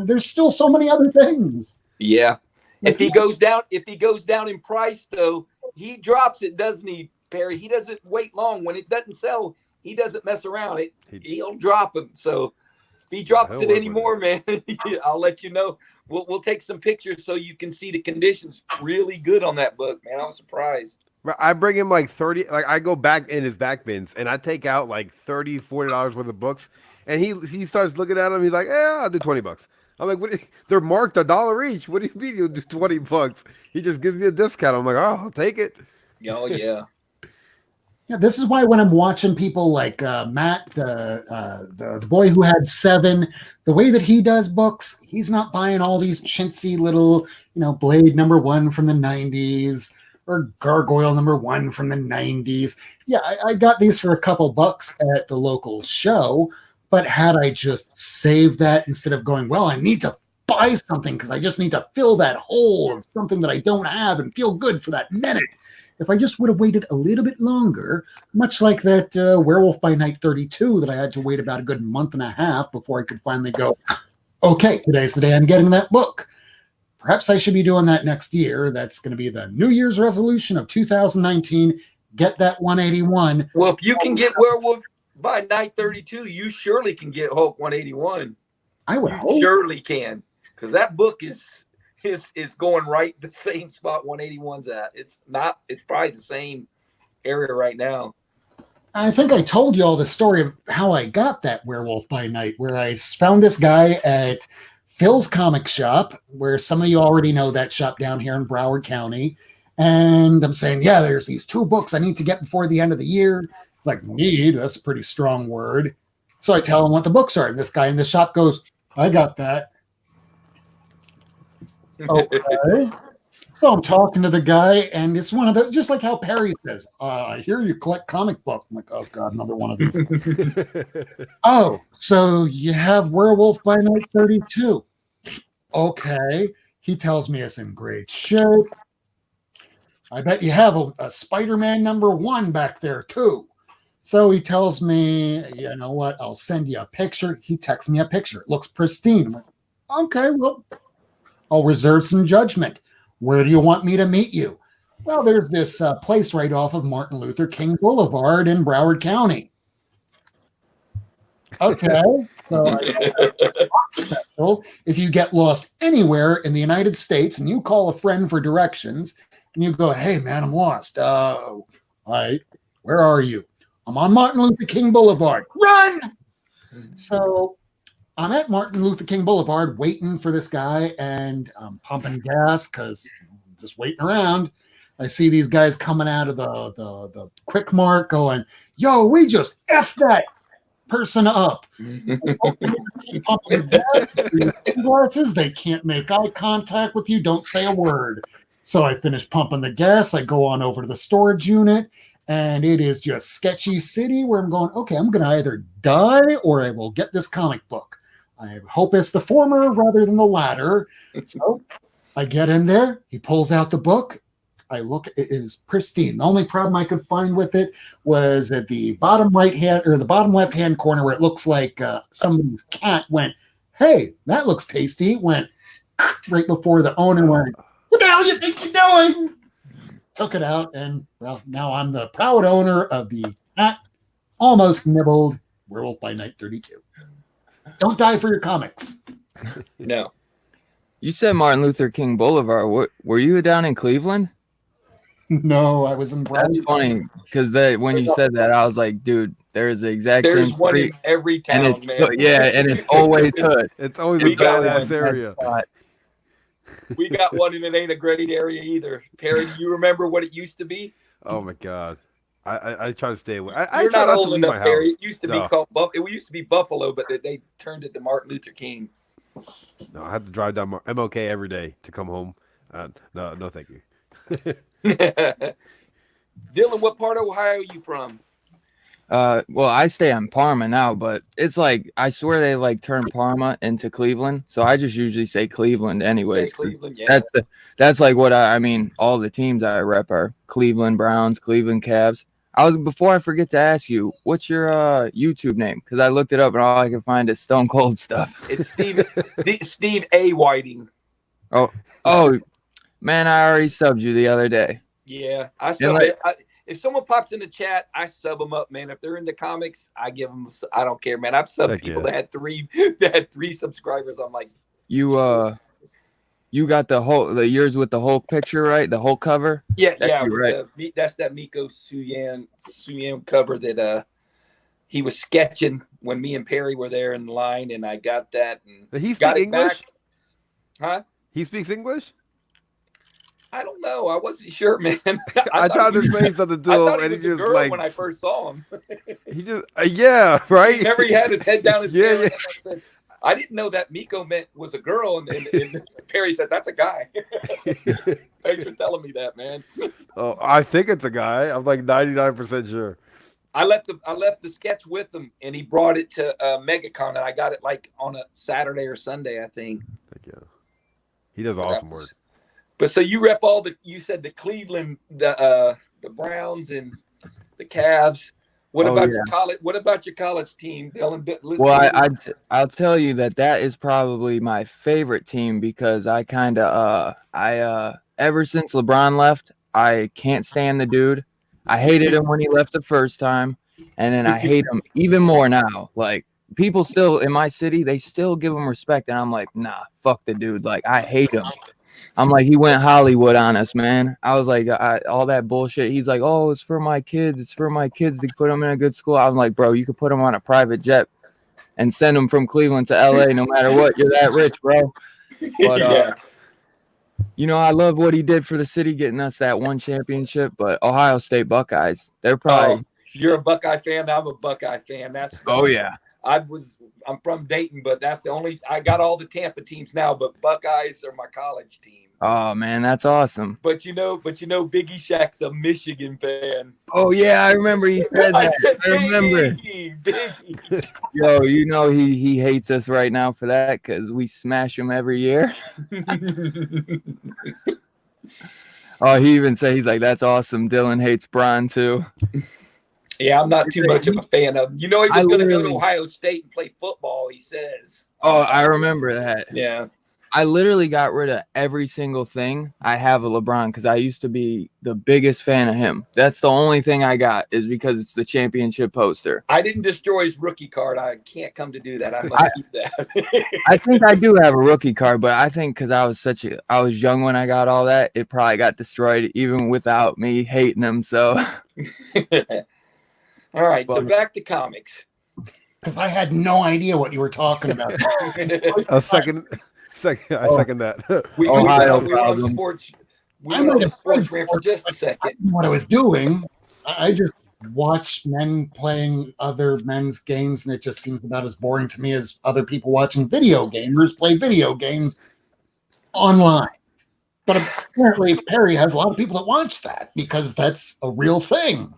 there's still so many other things. Yeah. If he goes down in price, though, he drops it, doesn't he, Perry? He doesn't wait long. When it doesn't sell, he doesn't mess around. He'll drop them. So if he drops it anymore, man, I'll let you know. We'll take some pictures so you can see the conditions really good on that book, man. I was surprised. I bring him like 30, like I go back in his back bins and I take out like $30, $40 worth of books, and he starts looking at them. He's like, "Yeah, I'll do $20." I'm like, "What? They're marked $1 each. What do you mean you'll do $20?" He just gives me a discount. I'm like, "Oh, I'll take it." Oh yeah. Yeah, this is why when I'm watching people like Matt, the boy who had 7, the way that he does books, he's not buying all these chintzy little, Blade #1 from the 90s or Gargoyle #1 from the 90s. Yeah, I got these for a couple bucks at the local show, but had I just saved that instead of going, well, I need to buy something because I just need to fill that hole of something that I don't have and feel good for that minute. If I just would have waited a little bit longer, much like that Werewolf by Night 32 that I had to wait about a good month and a half before I could finally go, okay, today's the day I'm getting that book. Perhaps I should be doing that next year. That's going to be the New Year's resolution of 2019. Get that 181. Well, if you can get Werewolf by Night 32, you surely can get Hulk 181. I would hope. Surely can, because that book is going right the same spot 181's at. It's probably the same area right now. I think I told you all the story of how I got that Werewolf by Night, where I found this guy at Phil's comic shop, where some of you already know that shop down here in Broward County. And I'm saying, yeah, there's these 2 books I need to get before the end of the year. It's like, need, that's a pretty strong word. So I tell him what the books are. And this guy in the shop goes, I got that. Okay. So I'm talking to the guy, and it's one of the, just like how Perry says, I hear you collect comic books. I'm like, oh God, another one of these. Oh, so you have Werewolf by Night 32. Okay. He tells me it's in great shape. I bet you have a Spider-Man #1 back there too. So he tells me, you know what, I'll send you a picture. He texts me a picture. It looks pristine. I'm like, okay, well, I'll reserve some judgment. Where do you want me to meet you? Well, there's this place right off of Martin Luther King Boulevard in Broward County. Okay, so I got a box special. If you get lost anywhere in the United States and you call a friend for directions and you go, hey, man, I'm lost. All right, where are you? I'm on Martin Luther King Boulevard. Run! So I'm at Martin Luther King Boulevard waiting for this guy, and I'm pumping gas because I'm just waiting around. I see these guys coming out of the Quick Mart going, yo, we just F that person up. Pumping gas, sunglasses, they can't make eye contact with you, don't say a word. So I finish pumping the gas. I go on over to the storage unit, and it is just sketchy city where I'm going, okay, I'm going to either die or I will get this comic book. I hope it's the former rather than the latter. So I get in there. He pulls out the book. I look, it is pristine. The only problem I could find with it was at the bottom right hand or the bottom left hand corner where it looks like somebody's cat went, hey, that looks tasty. Went right before the owner went, what the hell you think you're doing? Took it out, and well, now I'm the proud owner of the cat almost nibbled Werewolf by Night 32. Don't die for your comics. No. You said Martin Luther King Boulevard. Were you down in Cleveland? No, I was in Broward. That's funny because when you said that, I was like, dude, there's the exact There's same one in street, every town, and it's man. Yeah, and it's always hood. It's always We a got badass area. We got one, and it ain't a great area either. Perry, do you remember what it used to be? Oh my God. I try to stay away. You're try not not to old leave enough, my Perry. house. It used to No. be called it used to be Buffalo, but they turned it to Martin Luther King. No, I have to drive down MLK every day to come home. No, thank you. Dylan, what part of Ohio are you from? Well, I stay in Parma now, but it's like I swear they like turned Parma into Cleveland, so I just usually say Cleveland anyways. Say Cleveland, yeah. That's like what I mean. All the teams I rep are Cleveland Browns, Cleveland Cavs. Before I forget to ask you, what's your YouTube name? Because I looked it up and all I can find is Stone Cold stuff. It's Steve A. Whiting. Oh, man, I already subbed you the other day. Yeah, I sub it. If someone pops in the chat, I sub them up, man. If they're into comics, I give them. I don't care, man. I've subbed people that had three subscribers. I'm like, you got the yours with the whole picture, right? The whole cover. Yeah, right. That's that Miko Suyan cover that he was sketching when me and Perry were there in the line, and I got that. And Did he speak English? Huh? He speaks English? I don't know. I wasn't sure, man. I tried to say something to him, and he just like when I first saw him. He just yeah, right. Remember, he had his head down his yeah. I didn't know that Miko was a girl, and Perry says that's a guy. Thanks for telling me that, man. Oh, I think it's a guy. I'm like 99% sure. I left the sketch with him, and he brought it to MegaCon, and I got it like on a Saturday or Sunday, I think. Thank you. He does awesome work. But so you rep you said the Cleveland, the Browns, and the Cavs. What about your college? What about your college team, Dylan? Well, I'll tell you that is probably my favorite team because I kind of ever since LeBron left, I can't stand the dude. I hated him when he left the first time, and then I hate him even more now. Like people still in my city, they still give him respect, and I'm like, nah, fuck the dude. Like I hate him. I'm like, he went Hollywood on us, man. I was like, all that bullshit. He's like, oh, it's for my kids. It's for my kids to put them in a good school. I'm like, bro, you could put them on a private jet and send them from Cleveland to LA no matter what. You're that rich, bro. But, you know, I love what he did for the city, getting us that one championship. But Ohio State Buckeyes, they're probably. Oh, you're a Buckeye fan. I'm a Buckeye fan. Yeah. I'm from Dayton, but that's the only. I got all the Tampa teams now, but Buckeyes are my college team. Oh man, that's awesome. But you know, Biggie Shaq's a Michigan fan. Oh yeah, I remember he said that. I remember. Biggie. Yo, you know he hates us right now for that because we smash him every year. Oh, he even said he's like, that's awesome. Dylan hates Bron too. Yeah, I'm not too much of a fan of. You know, he was going to go to Ohio State and play football. He says. Oh, I remember that. Yeah. I literally got rid of every single thing I have of LeBron because I used to be the biggest fan of him. That's the only thing I got is because it's the championship poster. I didn't destroy his rookie card. I can't come to do that. I must keep that. I think I do have a rookie card, but I think because I was young when I got all that, it probably got destroyed even without me hating him. So. All right, so back to comics. Because I had no idea what you were talking about. I second that. We on sports. We went on sports rant for just a second. What I was doing, I just watch men playing other men's games, and it just seems about as boring to me as other people watching video gamers play video games online. But apparently, Perry has a lot of people that watch that because that's a real thing.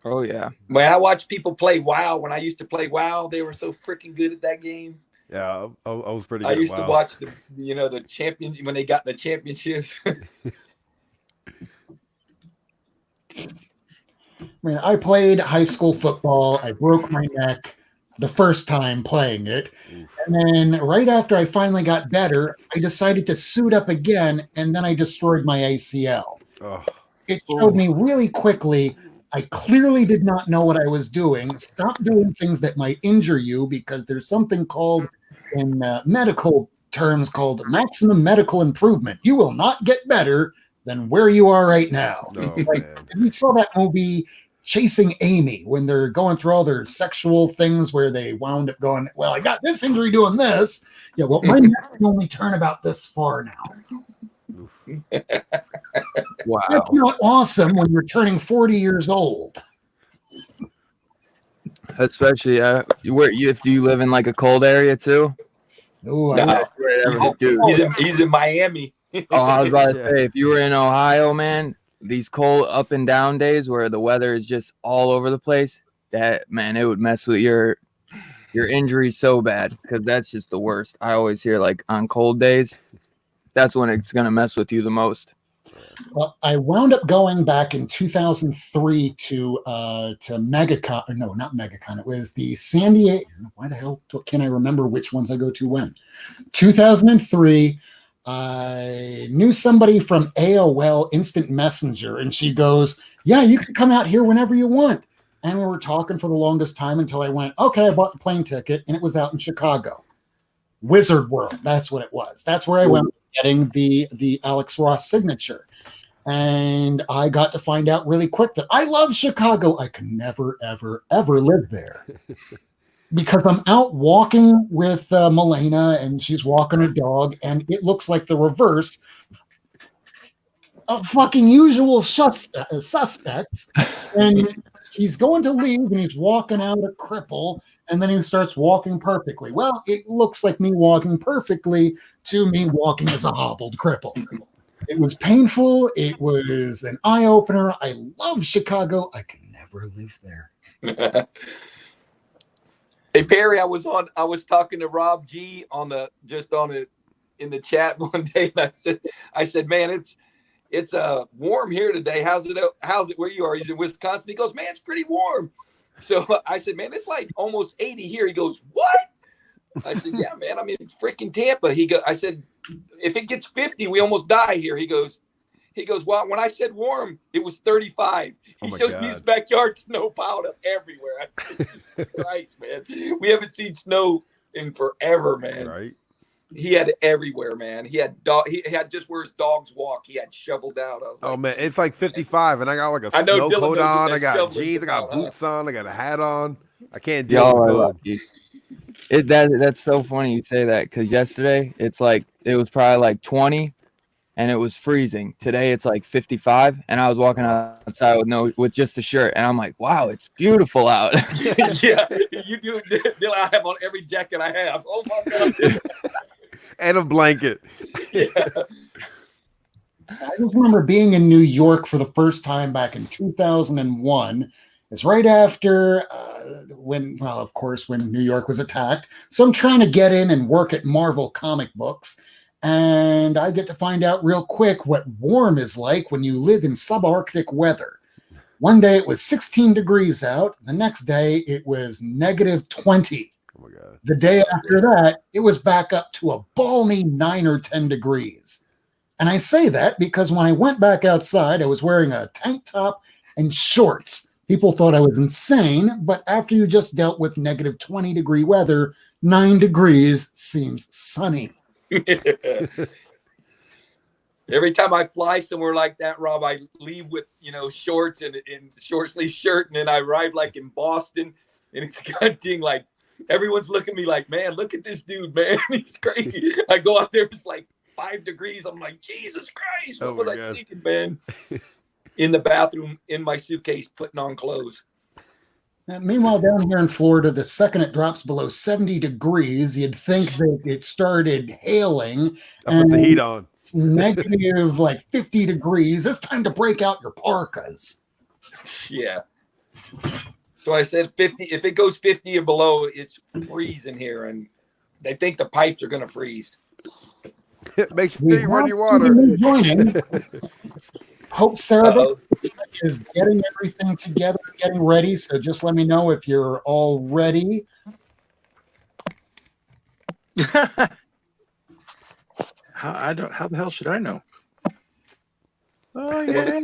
Oh yeah. When I watch people play WoW, when I used to play WoW, they were so freaking good at that game. Yeah, I was pretty good. I used to watch the champion when they got the championships. I played high school football. I broke my neck the first time playing it. And then right after I finally got better, I decided to suit up again, and then I destroyed my ACL. Oh. It showed me really quickly I clearly did not know what I was doing. Stop doing things that might injure you because there's something called, in medical terms, called maximum medical improvement. You will not get better than where you are right now. Oh, we saw that movie Chasing Amy when they're going through all their sexual things where they wound up going, well, I got this injury doing this. Yeah, well, my neck can only turn about this far now. Wow. That's not awesome when you're turning 40 years old. Especially if you live in like a cold area too. Ooh, No. Dude. He's in Miami. Oh, I was about to say, if you were in Ohio, man, these cold up and down days where the weather is just all over the place, that, man, it would mess with your injury so bad, because that's just the worst. I always hear, like, on cold days, that's when it's going to mess with you the most. Well, I wound up going back in 2003 to MegaCon. No, not MegaCon. It was the San Diego. Why the hell can I remember which ones I go to when? 2003. I knew somebody from AOL Instant Messenger, and she goes, yeah, you can come out here whenever you want. And we were talking for the longest time until I went, okay, I bought the plane ticket, and it was out in Chicago. Wizard World, that's what it was. That's where I went getting the Alex Ross signature. And I got to find out really quick that I love Chicago. I can never, ever, ever live there. Because I'm out walking with Milena, and she's walking her dog, and it looks like the reverse of fucking Usual Suspects. And he's going to leave, and he's walking out a cripple, and then he starts walking perfectly. Well, it looks like me walking perfectly to me walking as a hobbled cripple. It was painful. It was an eye-opener. I love Chicago. I can never live there. Hey Perry, I was talking to Rob G in the chat one day, and I said, man, it's warm here today. How's it where you are? He's in Wisconsin. He goes, man, it's pretty warm. So I said, man, it's like almost 80 here. He goes, what? I said, yeah, man, I'm in freaking Tampa. I said, if it gets 50, we almost die here. He goes, well, when I said warm, it was 35. He shows me his backyard, snow piled up everywhere. I said, Christ, man. We haven't seen snow in forever, man. Right. He had it everywhere, man. He had just where his dogs walk. He had shoveled out. Oh man, it's like 55, and I got like a snow coat on. I got jeans. I got boots on. I got a hat on. I can't deal with the cold. That's so funny you say that, because yesterday it was probably like 20. And it was freezing. Today it's like 55, and I was walking outside with just a shirt, and I'm like, "Wow, it's beautiful out." Yeah, you do. I have on every jacket I have. Oh my god! And a blanket. Yeah. I just remember being in New York for the first time back in 2001. It's right after when New York was attacked. So I'm trying to get in and work at Marvel Comic Books. And I get to find out real quick what warm is like when you live in subarctic weather. One day it was 16 degrees out. The next day it was negative 20. Oh my God. The day after that, it was back up to a balmy 9 or 10 degrees. And I say that because when I went back outside, I was wearing a tank top and shorts. People thought I was insane, but after you just dealt with negative 20 degree weather, 9 degrees seems sunny. Every time I fly somewhere like that, Rob, I leave with shorts and short sleeve shirt, and then I arrive like in Boston, and it's kind of thing like everyone's looking at me like, man, look at this dude, man, he's crazy. I go out there, it's like 5 degrees. I'm like, Jesus Christ, what was I thinking, man? In the bathroom, in my suitcase, putting on clothes. Meanwhile, down here in Florida, the second it drops below 70 degrees, you'd think that it started hailing. I put the heat on. It's negative like 50 degrees. It's time to break out your parkas. Yeah. So I said 50. If it goes 50 or below, it's freezing here, and they think the pipes are going to freeze. Make sure you run your water. Hope Sarah is getting everything together, getting ready. So just let me know if you're all ready. How the hell should I know? Oh yeah.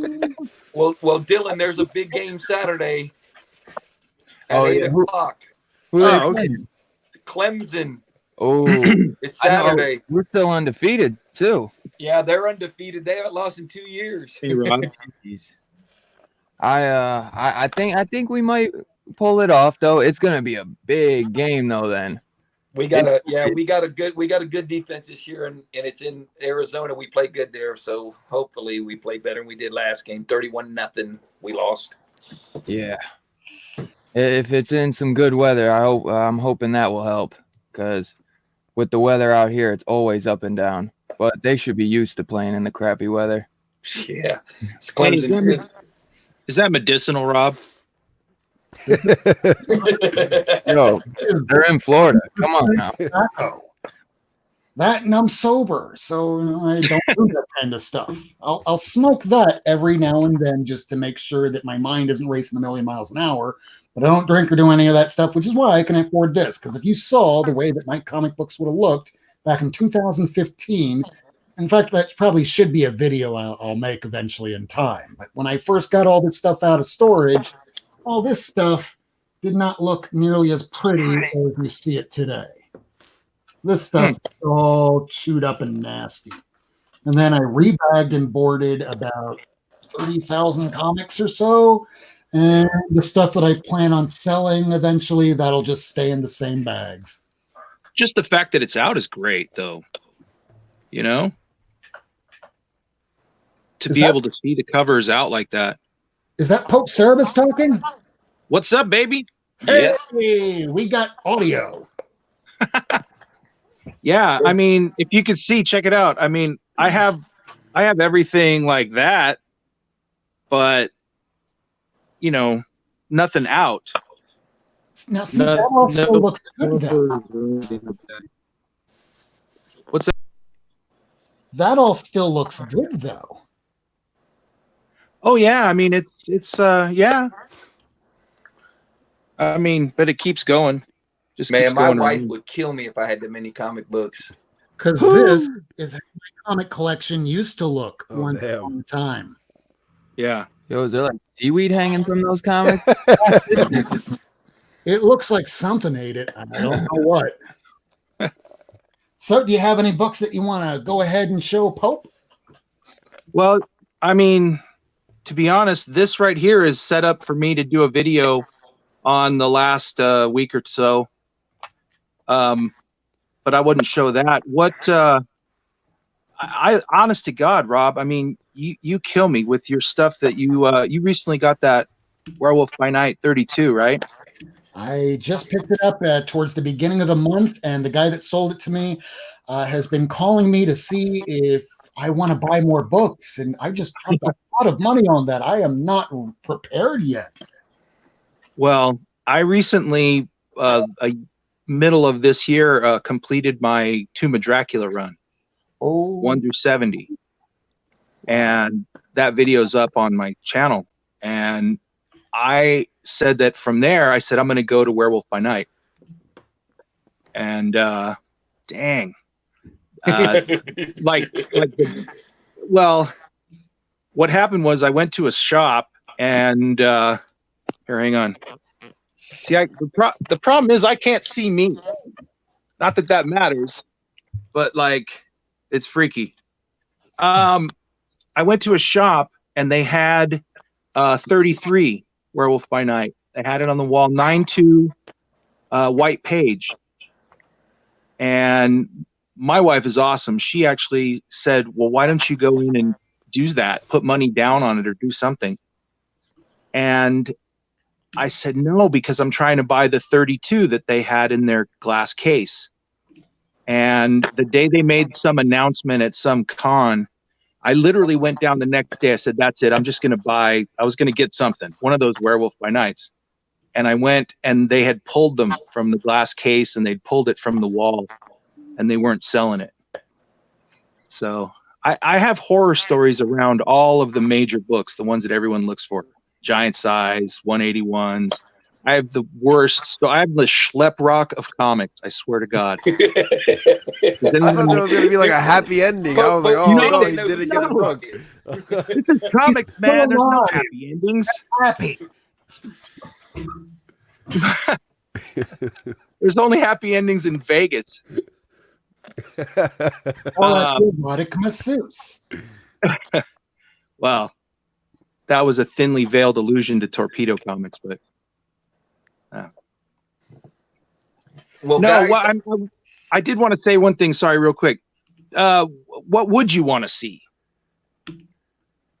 Well, Dylan, there's a big game Saturday at 8 o'clock. Okay. Clemson. Oh, It's Saturday. We're still undefeated too. Yeah, they're undefeated. They haven't lost in 2 years. Hey, Rob. I think we might pull it off though. It's gonna be a big game though. Then we got a good defense this year, and it's in Arizona. We play good there, so hopefully we play better than we did last game. 31-0. We lost. yeah, if it's in some good weather, I'm hoping that will help because with the weather out here, it's always up and down. But they should be used to playing in the crappy weather. Yeah, it's Clemson. Is that medicinal, Rob? Yo, they're in Florida. Come on now. That and I'm sober, so I don't do that kind of stuff. I'll smoke that every now and then just to make sure that my mind isn't racing a million miles an hour. But I don't drink or do any of that stuff, which is why I can afford this. Because if you saw the way that my comic books would have looked back in 2015, in fact, that probably should be a video I'll make eventually in time. But when I first got all this stuff out of storage, all this stuff did not look nearly as pretty as you see it today. This stuff is all chewed up and nasty. And then I rebagged and boarded about 30,000 comics or so. And the stuff that I plan on selling eventually, that'll just stay in the same bags. Just the fact that it's out is great, though. You know? To be able to see the covers out like that. Is that Pope Cerebus talking? What's up, baby? Hey, we got audio. Yeah, I mean, if you could see, check it out. I mean, I have everything like that, but you know, nothing out. Now, see, that also looks good though. What's that? That all still looks good though. Oh yeah, I mean it's yeah. I mean, but it keeps going. Just Man, keeps my going wife around. would kill me if I had that many comic books. Because this is how my comic collection used to look once damn. upon a time. Yeah. Yo, is there like seaweed hanging from those comics? It looks like something ate it. I don't know what. So, do you have any books that you want to go ahead and show Pope? Well, I mean, to be honest, this right here is set up for me to do a video on the last week or so. But I wouldn't show that. What I honest to God, Rob, I mean, you kill me with your stuff that you recently got that Werewolf by Night 32, right? I just picked it up towards the beginning of the month, and the guy that sold it to me has been calling me to see if I want to buy more books, and I just dropped a lot of money on that. I am not prepared yet. Well, I recently, middle of this year, completed my Tomb of Dracula run, 1 through 70, and that video's up on my channel. And I said that from there, I said I'm going to go to Werewolf by Night, and dang, well, what happened was I went to a shop and here, hang on. See, the problem is I can't see me. Not that that matters, but like it's freaky. I went to a shop and they had 33 Werewolf by Night. They had it on the wall, 9/2 white page. And my wife is awesome. She actually said, well, why don't you go in and do that? Put money down on it or do something. And I said, no, because I'm trying to buy the 32 that they had in their glass case. And the day they made some announcement at some con, I literally went down the next day. I said, that's it. I'm just going to buy, I was going to get something, one of those Werewolf by Nights. And I went and they had pulled them from the glass case and they'd pulled it from the wall and they weren't selling it. So I have horror stories around all of the major books, the ones that everyone looks for. Giant size, 181s. I have the worst. So I have the schlep rock of comics. I swear to God. I thought there was gonna be like a happy ending. I was like, oh no, he didn't get a book. This is comics, man. There's no happy endings. Happy. There's only happy endings in Vegas. Erotic masseuse. Well, that was a thinly veiled allusion to Torpedo Comics, but Well, no. guys, I did want to say one thing. Sorry, real quick. What would you want to see?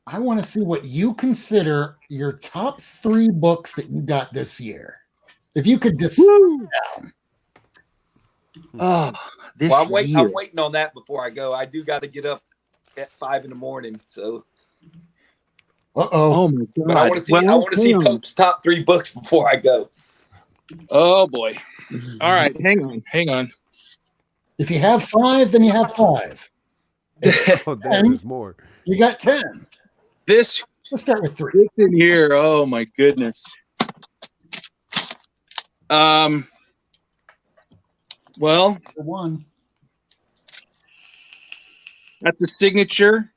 I want to see what you consider your top 3 books that you got this year. If you could distill down. Oh, this well, I'm year. waiting on that before I go. I do got to get up at 5 in the morning, so. Oh my God! But I want to see Pope's top 3 books before I go. Oh boy! All right, hang on. If you have 5, then you have 5. Oh, damn, there's more. You got 10. This. Let's start with 3. This in here. Oh my goodness. Well, one. That's a signature.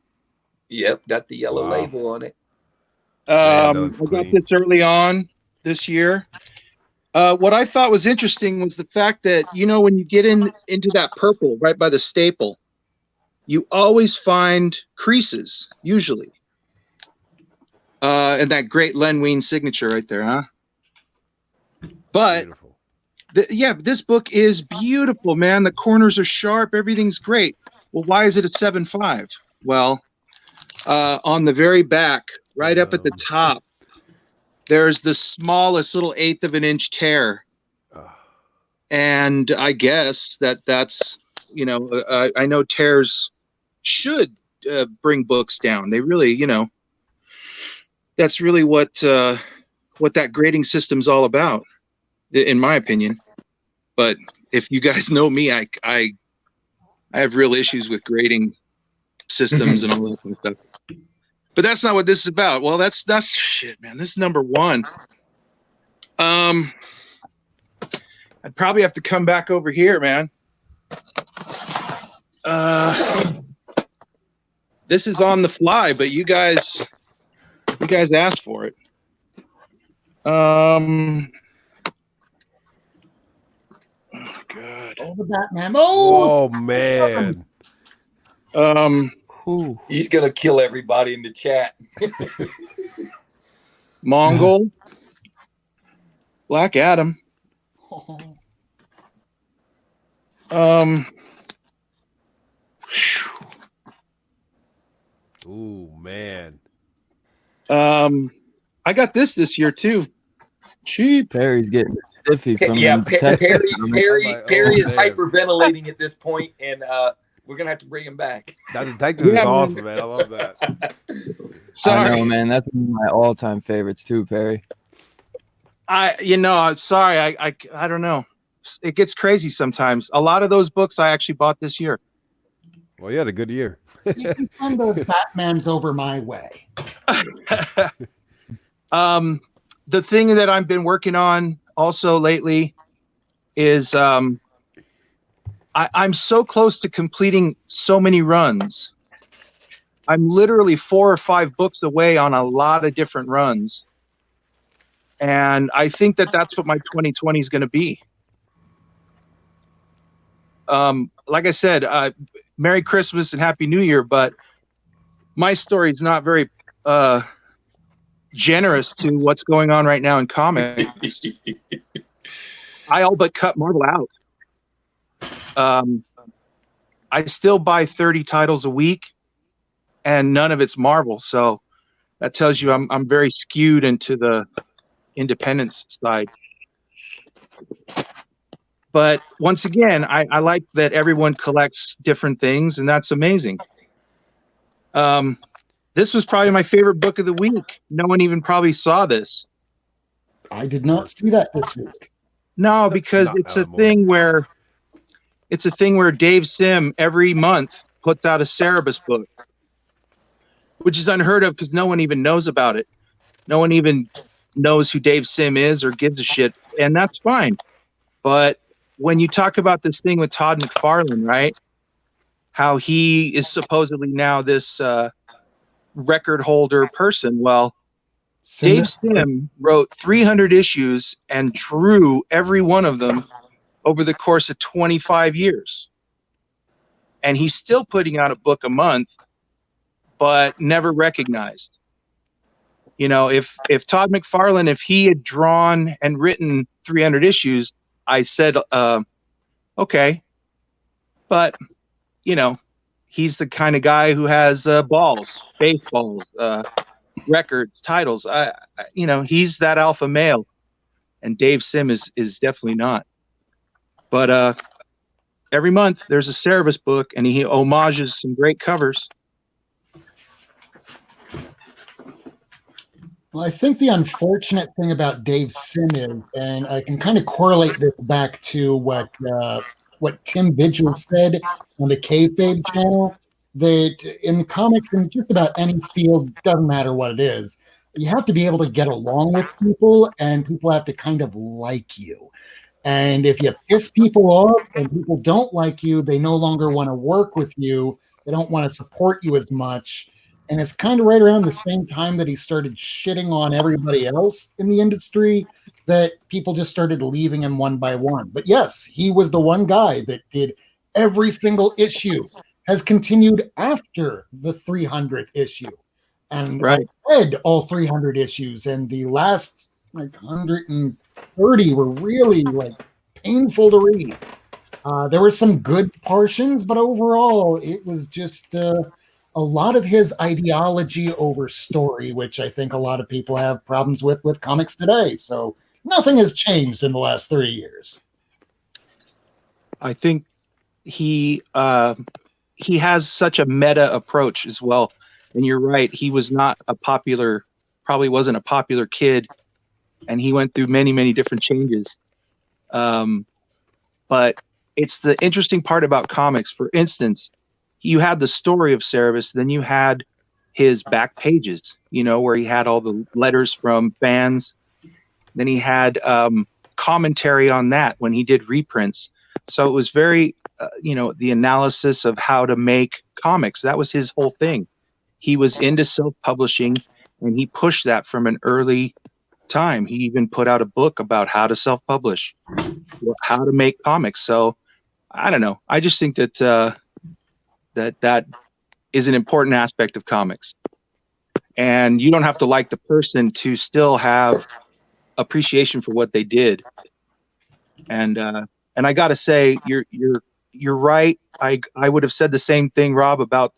Yep, got the yellow label on it. I got this early on this year. What I thought was interesting was the fact that, when you get into that purple right by the staple, you always find creases, usually. And that great Len Wein signature right there, huh? But, this book is beautiful, man. The corners are sharp. Everything's great. Well, why is it a 7.5? Well, on the very back, right up at the top, there's the smallest little 1/8 of an inch tear. And I guess that's, I know tears should bring books down. They really, that's really what that grading system's all about, in my opinion. But if you guys know me, I have real issues with grading systems and all that kind of stuff. But that's not what this is about. Well, that's shit, man. This is number 1. I'd probably have to come back over here, man. This is on the fly, but you guys asked for it. Oh God. Oh, the Batman. Oh, man. He's gonna kill everybody in the chat. Mongol, Black Adam. Ooh, man. I got this year too. Cheap. Perry's getting stiffy from Perry is hyperventilating at this point, and we're gonna have to bring him back. That detective is awesome, man. I love that. Sorry. I know, man. That's one of my all-time favorites too, Perry. I'm sorry. I don't know. It gets crazy sometimes. A lot of those books I actually bought this year. Well, you had a good year. You can send those Batmans over my way. The thing that I've been working on also lately is I'm so close to completing so many runs. I'm literally 4 or 5 books away on a lot of different runs. And I think that's what my 2020 is going to be. Like I said, Merry Christmas and Happy New Year, but my story is not very generous to what's going on right now in comics. I all but cut Marvel out. I still buy 30 titles a week, and none of it's Marvel. So that tells you I'm very skewed into the independence side. But once again, I like that everyone collects different things, and that's amazing. This was probably my favorite book of the week. No one even probably saw this. I did not see that this week. No, because it's a thing where Dave Sim every month puts out a Cerebus book, which is unheard of because no one even knows about it. No one even knows who Dave Sim is or gives a shit, and that's fine. But when you talk about this thing with Todd McFarlane, right? How he is supposedly now this record holder person. Well, Dave Sim wrote 300 issues and drew every one of them over the course of 25 years. And he's still putting out a book a month, but never recognized. You know, if Todd McFarlane, if he had drawn and written 300 issues, I said, okay, but you know, he's the kind of guy who has balls, baseballs, records, titles. You know, he's that alpha male, and Dave Sim is definitely not. But every month there's a Cerebus book, and he homages some great covers. Well, I think the unfortunate thing about Dave Sim is, and I can kind of correlate this back to what Tim Vigil said on the Kayfabe channel, that in comics, in just about any field, doesn't matter what it is, you have to be able to get along with people, and people have to kind of like you. And if you piss people off and people don't like you, they no longer want to work with you. They don't want to support you as much. And it's kind of right around the same time that he started shitting on everybody else in the industry that people just started leaving him one by one. But yes, he was the one guy that did every single issue, has continued after the 300th issue. And I read all 300 issues, and the last like 130 were really like painful to read. There were some good portions, but overall it was just a lot of his ideology over story, which I think a lot of people have problems with comics today. So nothing has changed in the last 30 years. I think he has such a meta approach as well. And you're right, he was not probably wasn't a popular kid, and he went through many, many different changes. But it's the interesting part about comics. For instance, you had the story of Cerebus, then you had his back pages, you know, where he had all the letters from fans. Then he had commentary on that when he did reprints. So it was very, you know, the analysis of how to make comics. That was his whole thing. He was into self-publishing, and he pushed that from an early time. He even put out a book about how to self-publish, how to make comics. So I don't know. I just think that that is an important aspect of comics. And you don't have to like the person to still have appreciation for what they did. And I got to say, you're right. I would have said the same thing, Rob, about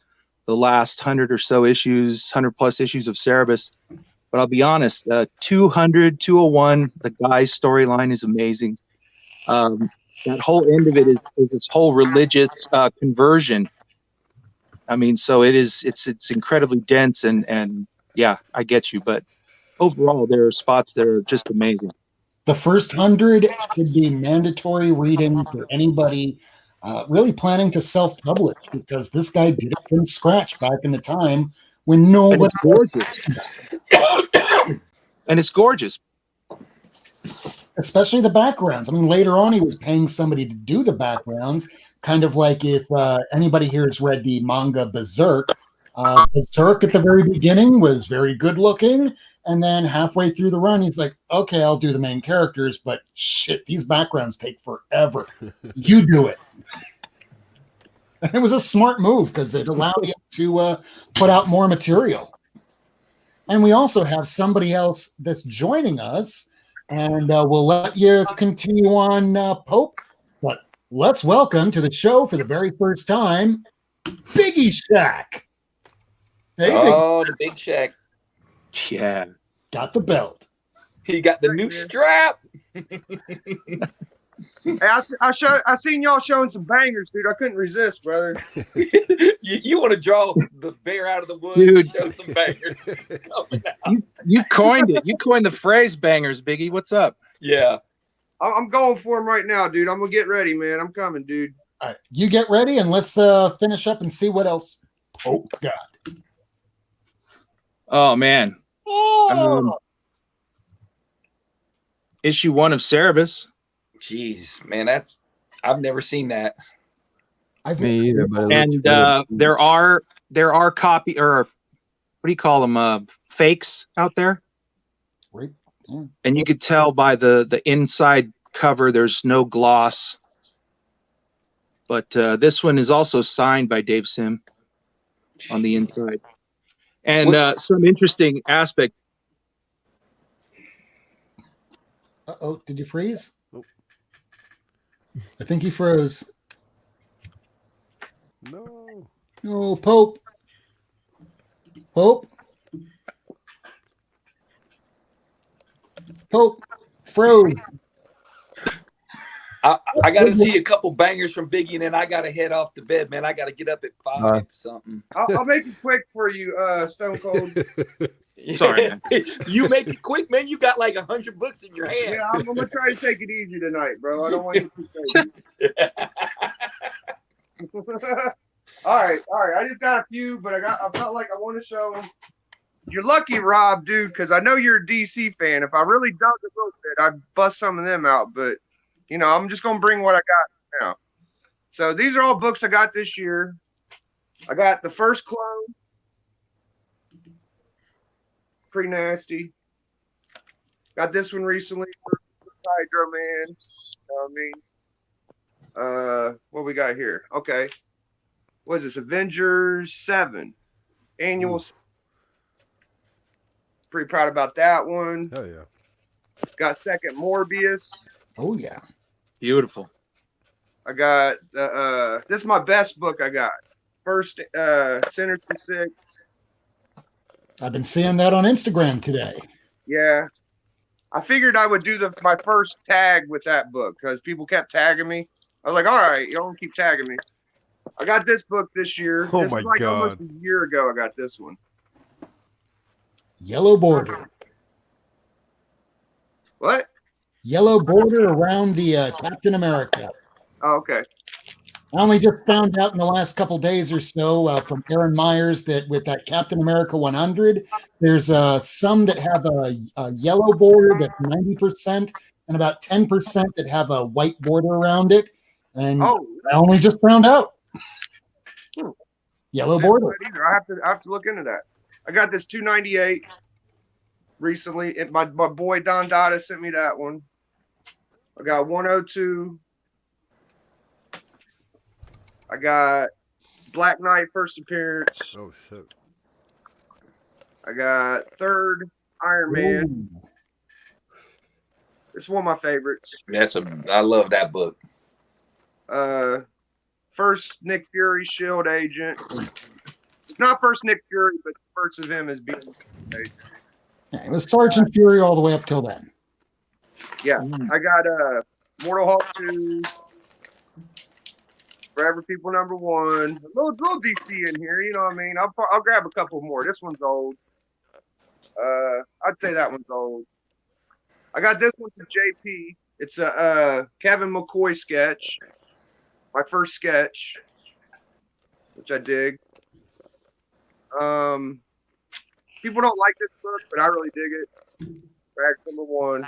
the last 100 or so issues, 100 plus issues of Cerebus. But I'll be honest, 200, 201, the guy's storyline is amazing. That whole end of it is this whole religious conversion. I mean, so it's incredibly dense, and yeah, I get you. But overall, there are spots that are just amazing. The first 100 should be mandatory reading for anybody really planning to self-publish, because this guy did it from scratch back in the time when nobody. And it's gorgeous. And it's gorgeous. Especially the backgrounds. I mean, later on, he was paying somebody to do the backgrounds, kind of like if anybody here has read the manga Berserk. Berserk at the very beginning was very good looking, and then halfway through the run, he's like, okay, I'll do the main characters, but shit, these backgrounds take forever. You do it. And it was a smart move because it allowed you to put out more material. And we also have somebody else that's joining us, and we'll let you continue on, Pope. But let's welcome to the show for the very first time, Biggie Shack. Hey, the Big Shack. Yeah. Got the belt. He got the new strap. Hey, I seen y'all showing some bangers, dude. I couldn't resist, brother. you want to draw the bear out of the woods, dude, and show some bangers. You coined it. You coined the phrase bangers, Biggie. What's up? Yeah. I'm going for him right now, dude. I'm going to get ready, man. I'm coming, dude. All right, you get ready, and let's finish up and see what else Pope's got. Oh, man. Issue 1 of Cerebus. Jeez, man, I've never seen that. Me either, but and there are copy, or what do you call them, fakes out there. Right. Yeah. And you could tell by the inside cover there's no gloss. But this one is also signed by Dave Sim on the inside. And some interesting aspect, Uh-oh, did you freeze? Nope. I think he froze. No. Oh, Pope. Pope. Pope. Froze. I got to see a couple bangers from Biggie, and then I got to head off to bed, man. I got to get up at 5 something. I'll make it quick for you, Stone Cold. Sorry, man. You make it quick, man. You got like 100 books in your hand. Yeah, I'm gonna try to take it easy tonight, bro. I don't want you to All right. I just got a few, but I felt like I want to show them. You're lucky, Rob, dude, because I know you're a DC fan. If I really dug a little bit, I'd bust some of them out. But I'm just gonna bring what I got now. So these are all books I got this year. I got the first clone. Pretty nasty. Got this one recently. Hydro Man. You know what I mean? What we got here? Okay. What is this? Avengers 7. Annual. Pretty proud about that one. Hell yeah. Got second Morbius. Oh, yeah. Beautiful. I got this is my best book I got. First Sinister Six. I've been seeing that on Instagram today. Yeah. I figured I would do my first tag with that book because people kept tagging me. I was like, all right, you don't keep tagging me. I got this book this year. Oh this my is like God. almost a year ago I got this one. Yellow border. What? Yellow border around the Captain America. Oh, okay. I only just found out in the last couple days or so from Aaron Myers that with that Captain America 100, there's some that have a yellow border that's 90% and about 10% that have a white border around it. And I only just found out. Yellow border. I have to look into that. I got this 298 recently. My boy Don Dada sent me that one. I got 102. I got Black Knight first appearance. Oh shit. I got third Iron Man. Ooh. It's one of my favorites. I love that book. First Nick Fury Shield agent. Not first Nick Fury, but first of him as being agent. Yeah, it was Sergeant Fury all the way up till then. Yeah, I got Mortal Hulk 2. Forever People number 1. A little DC in here, you know what I mean? I'll grab a couple more. This one's old. I'd say that one's old. I got this one from JP. It's a Kevin McCoy sketch. My first sketch, which I dig. People don't like this book, but I really dig it. Rags number 1.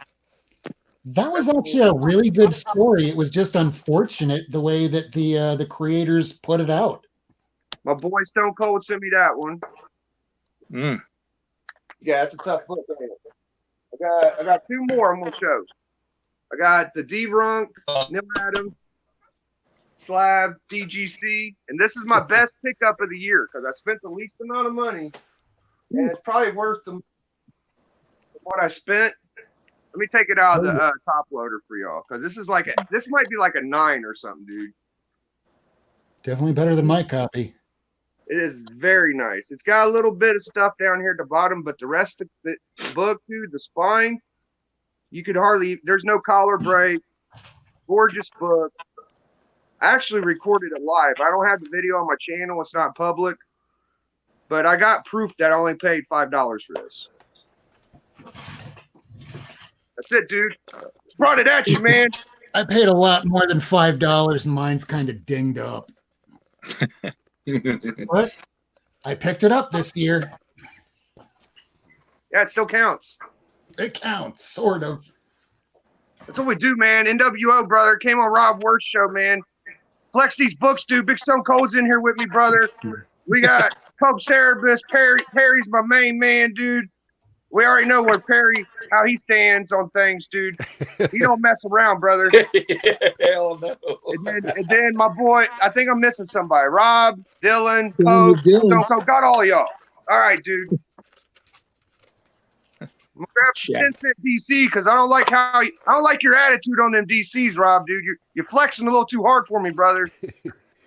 That was actually a really good story. It was just unfortunate the way that the creators put it out. My boy Stone Cold sent me that one. Yeah, it's a tough book. I got two more I'm gonna show. I got the D-Runk, Neil Adams, Slab, DGC, and this is my best pickup of the year because I spent the least amount of money, and it's probably worth what I spent. Let me take it out of the top loader for y'all because this might be like a 9 or something, dude. Definitely better than my copy. It is very nice. It's got a little bit of stuff down here at the bottom, but the rest of the book, dude, the spine, you could hardly. There's no collar break. Gorgeous book. I actually recorded it live. I don't have the video on my channel. It's not public, but I got proof that I only paid $5 for this. That's it, dude. Just brought it at you, man. I paid a lot more than $5 and mine's kind of dinged up. But I picked it up this year. Yeah, it still counts. It counts, sort of. That's what we do, man. NWO, brother. Came on Rob Worth's show, man. Flex these books, dude. Big Stone Cold's in here with me, brother. We got Pope Cerebus. Perry's my main man, dude. We already know where Perry, how he stands on things, dude. He don't mess around, brother. Hell no. And then my boy, I think I'm missing somebody. Rob, Dylan, Pope, Stone Cold. Got all y'all. All right, dude. I'm gonna grab some 10-cent DC because I don't like your attitude on them DCs, Rob, dude. You're flexing a little too hard for me, brother.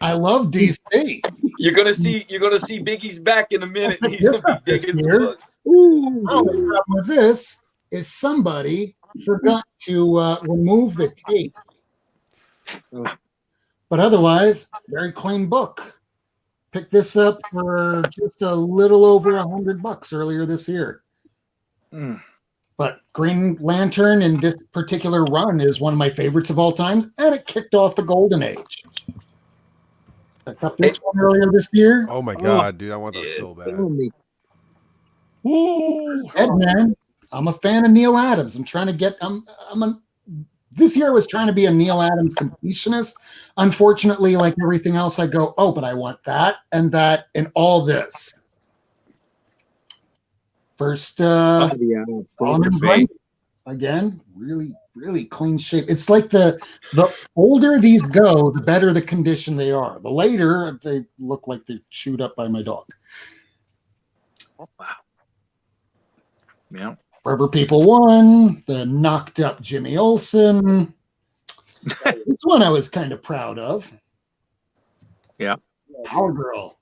I love DC. You're gonna see Biggie's back in a minute. And he's gonna be digging some Here. books. Oh, the problem with this is somebody forgot to remove the tape. But otherwise, very clean book. Picked this up for just a little over $100 earlier this year. But Green Lantern in this particular run is one of my favorites of all time, and it kicked off the golden age. Picked up this one earlier this year. Oh my god, dude, I want that so bad. Ed, man, I'm a fan of Neil Adams. I'm trying to get. This year I was trying to be a Neil Adams completionist. Unfortunately, like everything else, I go, oh, but I want that and all this. First, again, really, really clean shape. It's like the older these go, the better the condition they are. The later, they look like they're chewed up by my dog. Wow. Yeah. Forever People 1, the knocked up Jimmy Olsen. This one I was kind of proud of. Yeah. Power Girl.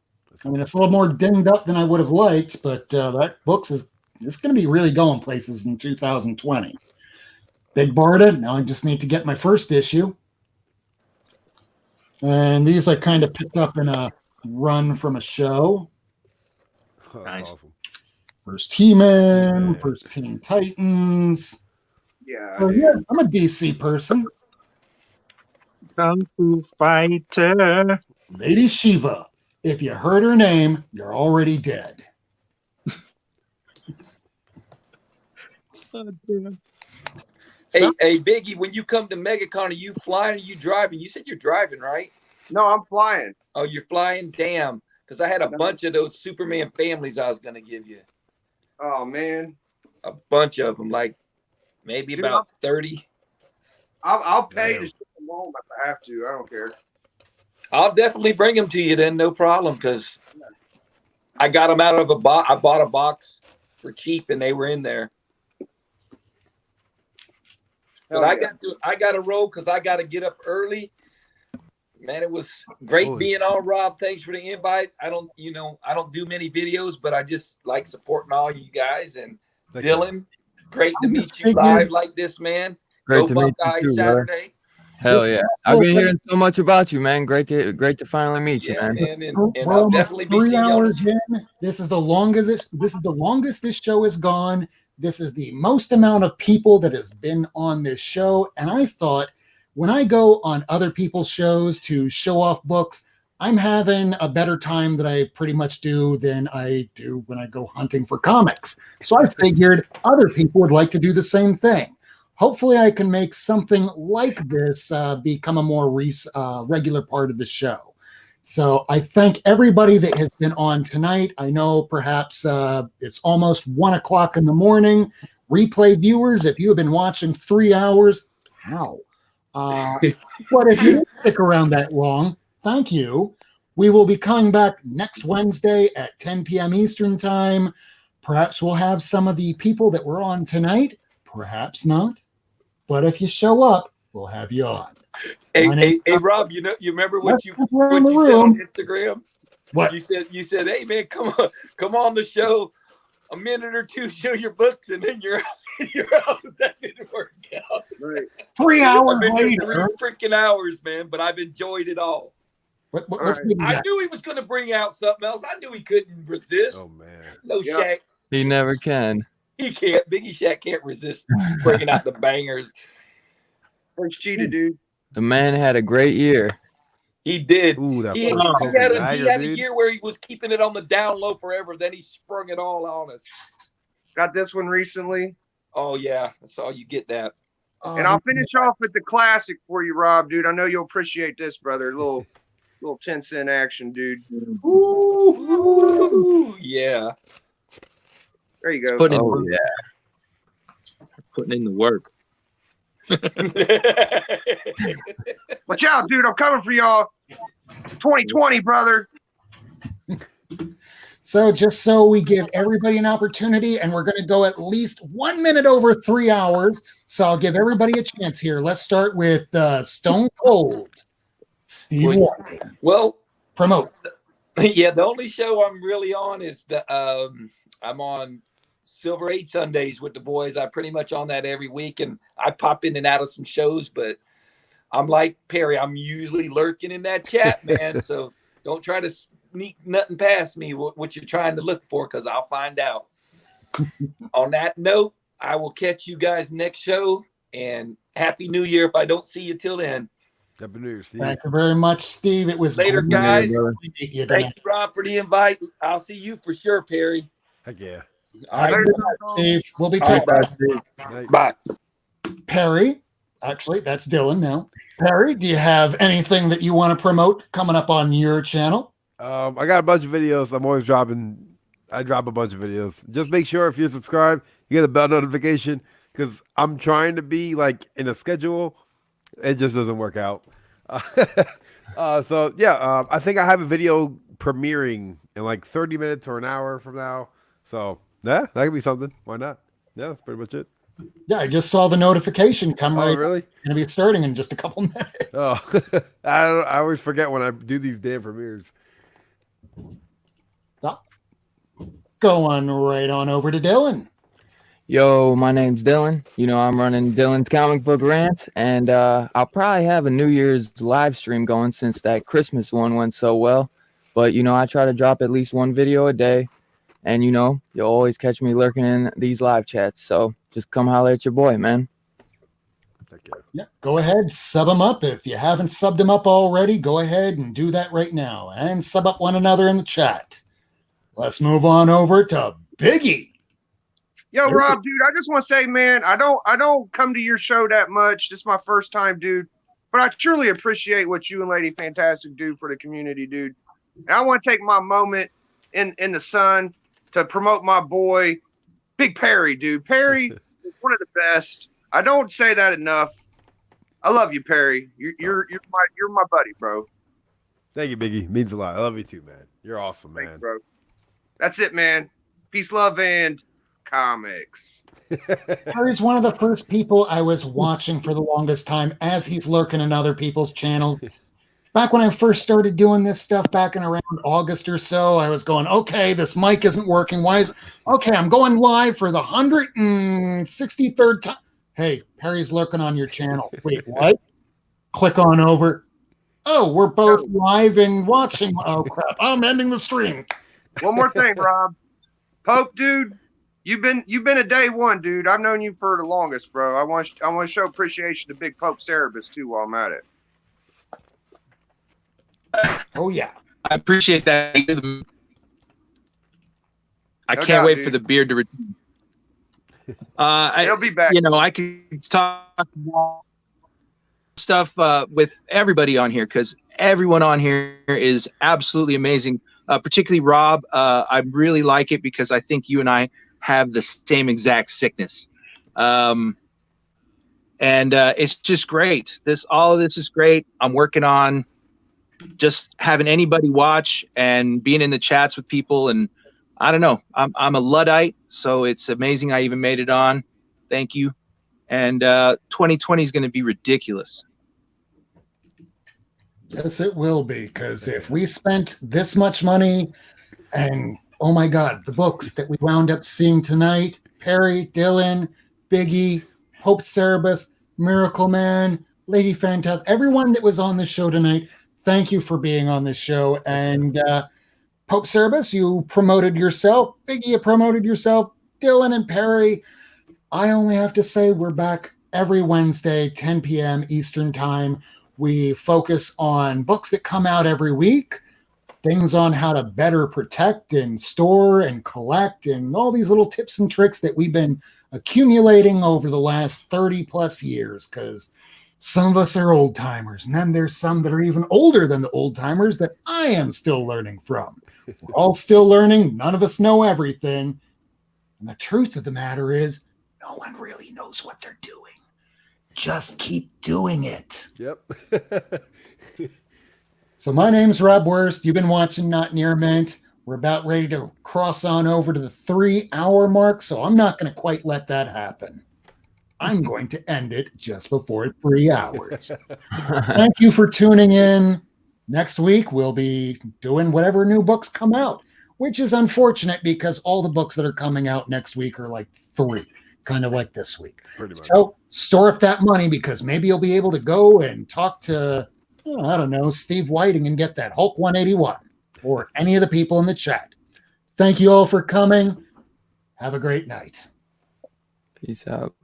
I mean, it's a little more dinged up than I would have liked, but that book is going to be really going places in 2020. Big Barda. Now I just need to get my first issue. And these I kind of picked up in a run from a show. Oh, Nice. Awesome. First He-Man, first Teen Titans. Yeah. So, yeah, I'm a DC person. Kung Fu Fighter. Lady Shiva. If you heard her name, you're already dead. Hey, Biggie, when you come to MegaCon, are you flying or you driving? You said you're driving, right? No, I'm flying. Oh, you're flying? Damn. Because I had a bunch of those Superman families I was going to give you. Oh man, A bunch of them, like maybe Dude, about 30. I'll pay to ship them home if I have to. I don't care. I'll definitely bring them to you then, no problem, because I got them out of a box. I bought a box for cheap, and they were in there. But I got to roll because I got to get up early. Man, it was great being on, Rob. Thanks for the invite. I don't do many videos, but I just like supporting all you guys. And Dylan, great to meet you live like this, man. Great to meet you too, Saturday. Hell yeah! I've been hearing so much about you, man. Great to finally meet you, man. And I'll definitely be 3 seeing hours you. in. This is the longest. This is the longest this show has gone. This is the most amount of people that has been on this show. And I thought, when I go on other people's shows to show off books, I'm having a better time than I pretty much do than I do when I go hunting for comics. So I figured other people would like to do the same thing. Hopefully I can make something like this become a more regular part of the show. So I thank everybody that has been on tonight. I know perhaps it's almost 1 o'clock in the morning. Replay viewers, if you have been watching 3 hours, how? But if you didn't stick around that long, thank you. We will be coming back next Wednesday at 10 p.m. Eastern Time. Perhaps we'll have some of the people that were on tonight. Perhaps not. Said if you show up, we'll have you on. Hey, Rob, you remember what you said on Instagram? What? You said, hey man, come on the show a minute or two, show your books, and then you're out. That didn't work out. Right. 3 hours I've been later. here 3 freaking hours, man, but I've enjoyed it all. What's I knew he was going to bring out something else. I knew he couldn't resist. Oh man. No, Shaq. He never can. He can't. Biggie Shaq can't resist bringing out the bangers. First cheetah, dude. The man had a great year. He did. Ooh, that He had a year where he was keeping it on the down low forever. Then he sprung it all on us. Got this one recently. Oh yeah, that's all you get that. And I'll finish off with the classic for you, Rob, dude. I know you'll appreciate this, brother. Little 10-cent action, dude. Ooh, yeah. There you go. Putting in the work. Watch out, dude. I'm coming for y'all. 2020, brother. So just so we give everybody an opportunity, and we're going to go at least 1 minute over 3 hours. So I'll give everybody a chance here. Let's start with Stone Cold. Steve White. Well, promote. Yeah, the only show I'm really on is I'm on Silver 8 Sundays with the boys. I'm pretty much on that every week, and I pop in and out of some shows, but I'm like Perry. I'm usually lurking in that chat, man. So don't try to sneak nothing past me, what you're trying to look for, because I'll find out. On that note, I will catch you guys next show, and Happy New Year if I don't see you till then. Happy New Year, Steve. Thank you very much, Steve. It was later, guys. Thank you, Rob, for the invite. I'll see you for sure, Perry. Heck yeah. All right, Steve. We'll be talking. Bye. Perry, actually, that's Dylan now. Perry, do you have anything that you want to promote coming up on your channel? I got a bunch of videos. I'm always dropping. I drop a bunch of videos. Just make sure if you're subscribed, you get a bell notification, because I'm trying to be like in a schedule. It just doesn't work out. So yeah, I think I have a video premiering in like 30 minutes or an hour from now. So yeah, that could be something. Why not? Yeah, that's pretty much it. Yeah, I just saw the notification come right. Really? Going to be starting in just a couple minutes. Oh, I always forget when I do these damn premieres. Going right on over to Dylan. Yo, my name's Dylan. You know, I'm running Dylan's Comic Book Rant, and I'll probably have a New Year's live stream going since that Christmas one went so well. But, you know, I try to drop at least one video a day, and, you know, you'll always catch me lurking in these live chats. So just come holler at your boy, man. Yeah, go ahead, sub them up. If you haven't subbed them up already, go ahead and do that right now, and sub up one another in the chat. Let's move on over to Biggie. Yo, Rob, dude, I just want to say, man, I don't come to your show that much. This is my first time, dude. But I truly appreciate what you and Lady Fantastic do for the community, dude. And I want to take my moment in the sun to promote my boy, Big Perry, dude. Perry is one of the best. I don't say that enough. I love you, Perry. You're my buddy, bro. Thank you, Biggie. Means a lot. I love you too, man. You're awesome, man. Thanks, bro. That's it, man. Peace, love, and comics. Perry's one of the first people I was watching for the longest time as he's lurking in other people's channels. Back when I first started doing this stuff back in around August or so, I was going, okay, this mic isn't working. Why is okay? I'm going live for the 163rd time. Hey, Perry's lurking on your channel. Wait, what? Click on over. Oh, we're both live and watching. Oh crap! I'm ending the stream. One more thing, Rob. Pope, dude, you've been a day one, dude. I've known you for the longest, bro. I want to show appreciation to Big Pope Cerebus too while I'm at it. Oh yeah, I appreciate that. I can't wait for the beard to return. It'll be back. You know, I could talk about stuff with everybody on here, because everyone on here is absolutely amazing. Particularly Rob, I really like it because I think you and I have the same exact sickness, and it's just great. All of this is great. I'm working on just having anybody watch and being in the chats with people, and I don't know. I'm a Luddite, so it's amazing I even made it on. Thank you. And 2020 is going to be ridiculous. Yes, it will be, because if we spent this much money, and oh my God, the books that we wound up seeing tonight, Perry, Dylan, Biggie, Hope Cerebus, Miracle Man, Lady Fantastic, everyone that was on this show tonight, thank you for being on this show. And Pope Cerebus, you promoted yourself. Biggie, you promoted yourself. Dylan and Perry, I only have to say we're back every Wednesday, 10 p.m. Eastern Time. We focus on books that come out every week, things on how to better protect and store and collect, and all these little tips and tricks that we've been accumulating over the last 30 plus years, because some of us are old timers, and then there's some that are even older than the old timers that I am still learning from. We're all still learning. None of us know everything. And the truth of the matter is, no one really knows what they're doing. Just keep doing it. Yep. So my name's Rob Wurst. You've been watching Not Near Mint. We're about ready to cross on over to the 3-hour mark, so I'm not going to quite let that happen. I'm going to end it just before 3 hours. Thank you for tuning in. Next week, we'll be doing whatever new books come out, which is unfortunate because all the books that are coming out next week are like 3, kind of like this week. So store up that money because maybe you'll be able to go and talk to, I don't know, Steve Whiting and get that Hulk 181 or any of the people in the chat. Thank you all for coming. Have a great night. Peace out.